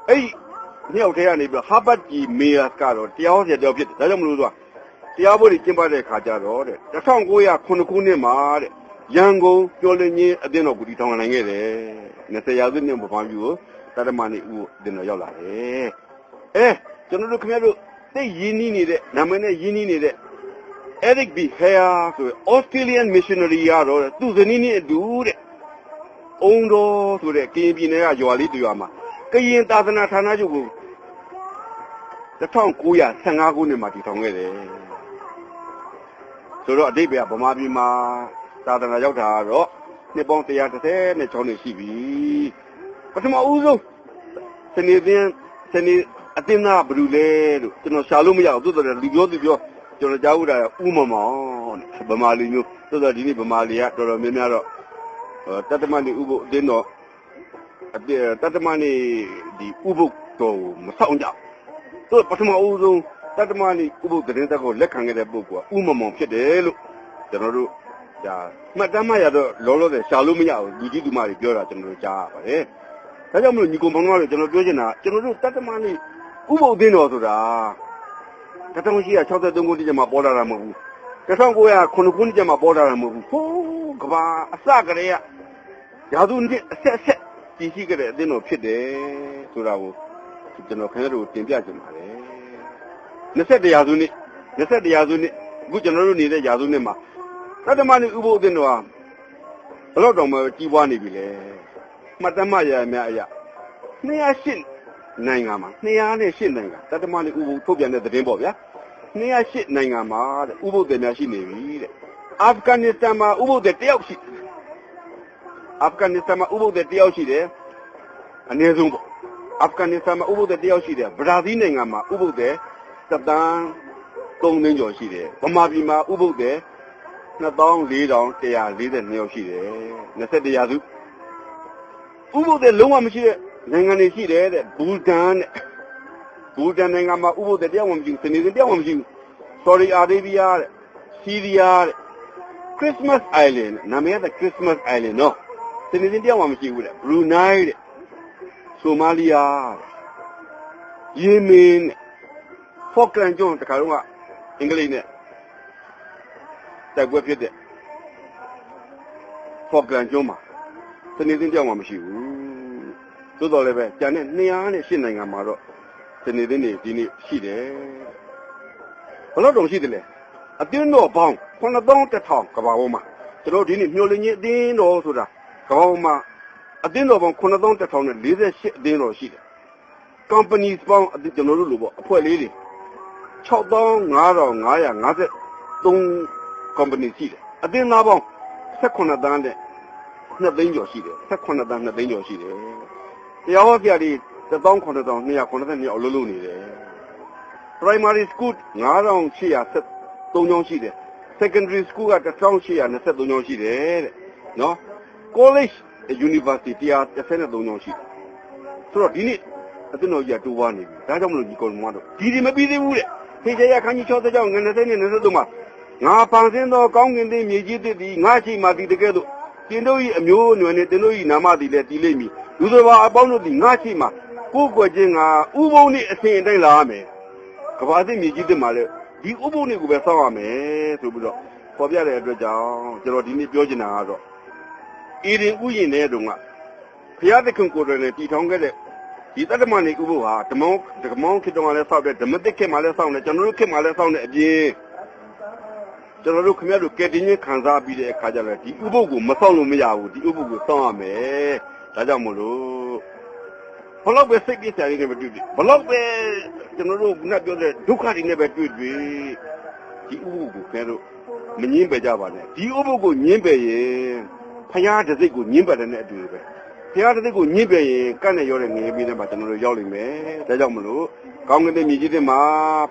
Speaker 5: အဲ့ဒီနှစ်ယောက်ထဲကနေပြီး Harvard G. Mayer ကတော့တရားဟောဆရာတယောက်ဖြစ်တယ်ဒါကြောင့်မလို့သူကတရားပွဲတွေကျင်းပတဲ့ခါကျတော့တဲ့1909ခုနှစ်မှာတဲ့ရန်ကုန်ကျော်လင်းကြီးအသင်းတော်ကိုတည်ထောင်နိုင်ခဲ့တယ်20ရာစုနှစ်ဗမာပြည်ကိုတတ္တမနိဥပုသ်အသင်းတော်ရောက်လာတယ်ကျွန်တော်တို့ခင်ဗျားတို့သိရင်းနှီးနေတဲ့နာမည်နဲ့ရင်းနှီးနေတဲ့ Eric B. Hare ဆိုတဲ့ Australian missionary ကတော့သူဇနီးနဲ့အတူတဲ့အုံတော်ဆိုတဲ့ကရင်ပြည်နယ်ကရွာလေးတရွာမှာကရင်သာသနာဌာနချုပ်ကို1915ခုနှစ်မှာတည်ထောင်ခဲ့တယ်ဆိုတော့အတိတ်ကဗမာပြည်မှာသာသနာရောက်တာကတော့နှစ်ပေါင်း136နှစ်ရှိပြီပထမဦးဆုံးစနေအသင်းသားဘယ်လိုလဲလို့ကျွန်တော်ရှာလို့မရဘူးသို့တော်လူပြောကျွန်တော်ကြားဦးတာဥမမောင်ဗမာလူမျိုးသို့တော်ဒီနေ့ဗမာလူကတော်တော်များများတော့တတ္တမနိဥပုသ်အသင်းတော်တတ္တမနိဒီဥပုသ်တော်မဆောင်ကြသူပထမဦးဆုံးတတ္တမနိဥပုသ်သတင်းသက်ကိုလက်ခံခဲ့တဲ့ပုဂ္ဂိုလ်ကဥမမောင်ဖြစ်တယ်လို့ကျွန်တော်တို့ဒါမှတ်တမ်းမှရတော့လောလောဆယ်ရှာလို့မရဘူးလူကြီးသူမတွေပြောတာကျွန်တော်တို့ကြားရပါတယ်ဒါကြောင့်မလို့ညီကောင်မောင်တို့ကျွန်တော်ပြောချင်တာကျွန်တော်တို့တတ္တမနိဥပုသ်အသင်းတော်ဆိုတာ1963ခုနှစ်ကျမှပေါ်လာတာမဟုတ်ဘူး1909ခုနှစ်ကျမှပေါ်လာတာမဟုတ်ဘူးဟိုးကဘာအစကတည်းကရာသူနှစ်အဆက်တည်ရှိခဲ့တဲ့အသင်းတော်ဖြစ်တယ်ဆိုတာကိုကျွန်တော်ခင်ဗျားတို့တင်ပြချင်ပါတယ်21ရာစုနှစ်အခုကျွန်တော်တို့နေတဲ့ရာစုနှစ်မှာတတ္တမနိဥပုသ်အသင်းတော်ဟာဘယ်တော့တောင်မှကြီးပွားနေပြီလေမှတ်တမ်းမှရရများအရာ208နိုင်ငံမှာ208နိုင်ငံတတ္တမနိဥပုသ်ထုတ်ပြန်တဲ့သတင်းပေါ့ဗျာ208နိုင်ငံမှာတဲ့ဥပုသ်တွေများရှိနေပြီတဲ့အာဖဂန်နစ္စတန်မှာဥပုသ်တွေတယောက်ရှိတယ်အနည်းဆုံးပေါ့အာဖဂန်နစ္စတန်မှာဥပုသ်တွေတယောက်ရှိတယ်ဘရာဇီးနိုင်ငံမှာဥပုသ်တွေ3 သန်းကျော်ရှိတယ်ဗမာပြည်မှာဥပုသ်တွေ24,142ယောက်ရှိတယ်21ရာစုဥပုသ်တွေလုံးဝမရှိတဲ့နိုင်ငံတွေရှိတယ်တဲ့ဘူတန်တဲ့ ဘူတန်နိုင်ငံမှာဥပုပ်တဲ့တရားဝင်မရှိဘူးစနေစဉ်တရားဝင်မရှိဘူး Saudi Arabia တဲ့ Syria တဲ့ Christmas Island နာမည်က Christmas Island နော်စနေစဉ်တရားဝင်မရှိဘူးတဲ့ Brunei တဲ့ Somalia တဲ့ Yemen တဲ့ Falkland ကျွန်းတခါတော့ကအင်္ဂလိပ်နဲ့တိုက်ပွဲဖြစ်တဲ့ Falkland ကျွန်းမှာစနေစဉ်တရားဝင်မရှိဘူးသို့တော်လည်းပဲကျန်တဲ့208နိုင်ငံမှာတော့စနေစဉ်တွေဒီနေ့ရှိတယ်ဘယ်တော့တောင်ရှိတယ်လဲအတင်းတော်ပေါင်း9100ကဘာပေါ်မှာကျွန်တော်ဒီနေ့မျှော်လင့်ခြင်းအတင်းတော်ဆိုတာကဘာပေါ်မှာအတင်းတော်ပေါင်း9148အတင်းတော်ရှိတယ် companies ပေါင်းကျွန်တော်တို့လိုပေါ့အဖွဲ့လေးတွေ65,553 company ရှိတယ်အတင်းသားပေါင်း18တန်းနဲ့2သိန်းကျော်ရှိတယ်18တန်း2သိန်းကျော်ရှိတယ်တရားဟောဆရာတွေ19292အလုပ်လုပ်နေတယ် primary school 9873ကျောင်းရှိတယ် secondary school က1823ကျောင်းရှိတယ်တဲ့နော် college university 133ကျောင်းရှိတယ်ဆိုတော့ဒီနေ့အတင်းတော်ကြီးကတိုးပွားနေပြီဒါကြောင့်မလို့ဒီကောင်မတို့ဒီမပြီးသေးဘူးတဲ့ဖေချရခန်းကြီး60ကျောင်းငွေ20နဲ့23မှာငါပန်းစင်းသောကောင်းကင်သိမြေကြီးတစ်သည်ငါရှိမှဒီတကယ်လို့တင်တို့၏အမျိုးအနွယ်နဲ့တင်တို့၏နာမသည်လည်းတည်လိမ့်မည်လူတော်ဘာအပေါင်းတို့သည်ငါရှိမှကိုယ်ကွယ်ခြင်းငါဥပုံနှင့်အစဉ်အတိုင်းလာရမယ်ကဘာသိမြေကြီးတစ်မှာလည်းဒီဥပုံနှင့်ကိုပဲစောင့်ရမယ်ဆိုပြီးတော့ပေါ်ပြတဲ့အတွက်ကြောင့်ကျွန်တော်ဒီနေ့ပြောချင်တာကတော့အီရင်ဥယျာဉ်တဲ့တုန်းကဘုရားသခင်ကိုယ်တော်နဲ့တည်ထောင်ခဲ့တဲ့ဒီတတ္တမဏိဥပုဟာဓမ္မောခေတ္တမှာလည်းစောင့်တယ်ဓမ္မတိခေတ်မှာလည်းစောင့်တယ်ကျွန်တော်တို့ခေတ်မှာလည်းစောင့်တယ်အပြင်ကျွန်တော်တို့ခင်ဗျားတို့ကဲတင်ချင်းခံစားပြီးတဲ့အခါကျတော့ဒီဥပုကိုမစောင့်လို့မရဘူးဒီဥပုကိုစောင့်ရမယ်ဒါကြောင့်မို့လို့ဘလောက်ပဲစိတ်ပြည့်စရာတွေနဲ့ပဲတွေ့တွေ့ဘလောက်ပဲကျွန်တော်တို့ကပြောတဲ့ဒုက္ခတွေနဲ့ပဲတွေ့တွေ့ဒီဥပုကိုခင်ဗျားတို့မငင်းပယ်ကြပါနဲ့ဒီဥပုကိုငင်းပယ်ရင်ဖယားတစ်စိတ်ကိုငင်းပယ်တဲ့အတူပဲဖယားတစ်စိတ်ကိုညှင့်ပြရင်ကန့်နဲ့ရောတဲ့ငရေပေးနဲ့မှာကျွန်တော်တို့ရောက်လိမ့်မယ်ဒါကြောင့်မလို့ကောင်းကင်တဲ့မြေကြီးတွေမှာ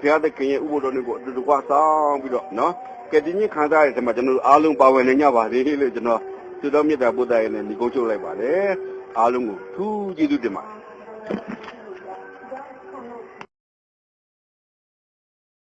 Speaker 5: ဖယားသခင်ရဲ့ဥပုဒ်တော်တွေကိုအတူတကွဆောင်ပြီးတော့နော်ကဲဒီညခံစားရတဲ့မှာကျွန်တော်တို့အားလုံးပါဝင်နေကြပါလေလို့ကျွန်တော်သူတော်မြတ်တာပို့တာရဲ့ညီကုန်းချုပ်လိုက်ပါတယ်အားလုံးကိုထူးကျေးဇူးတင်ပါတယ်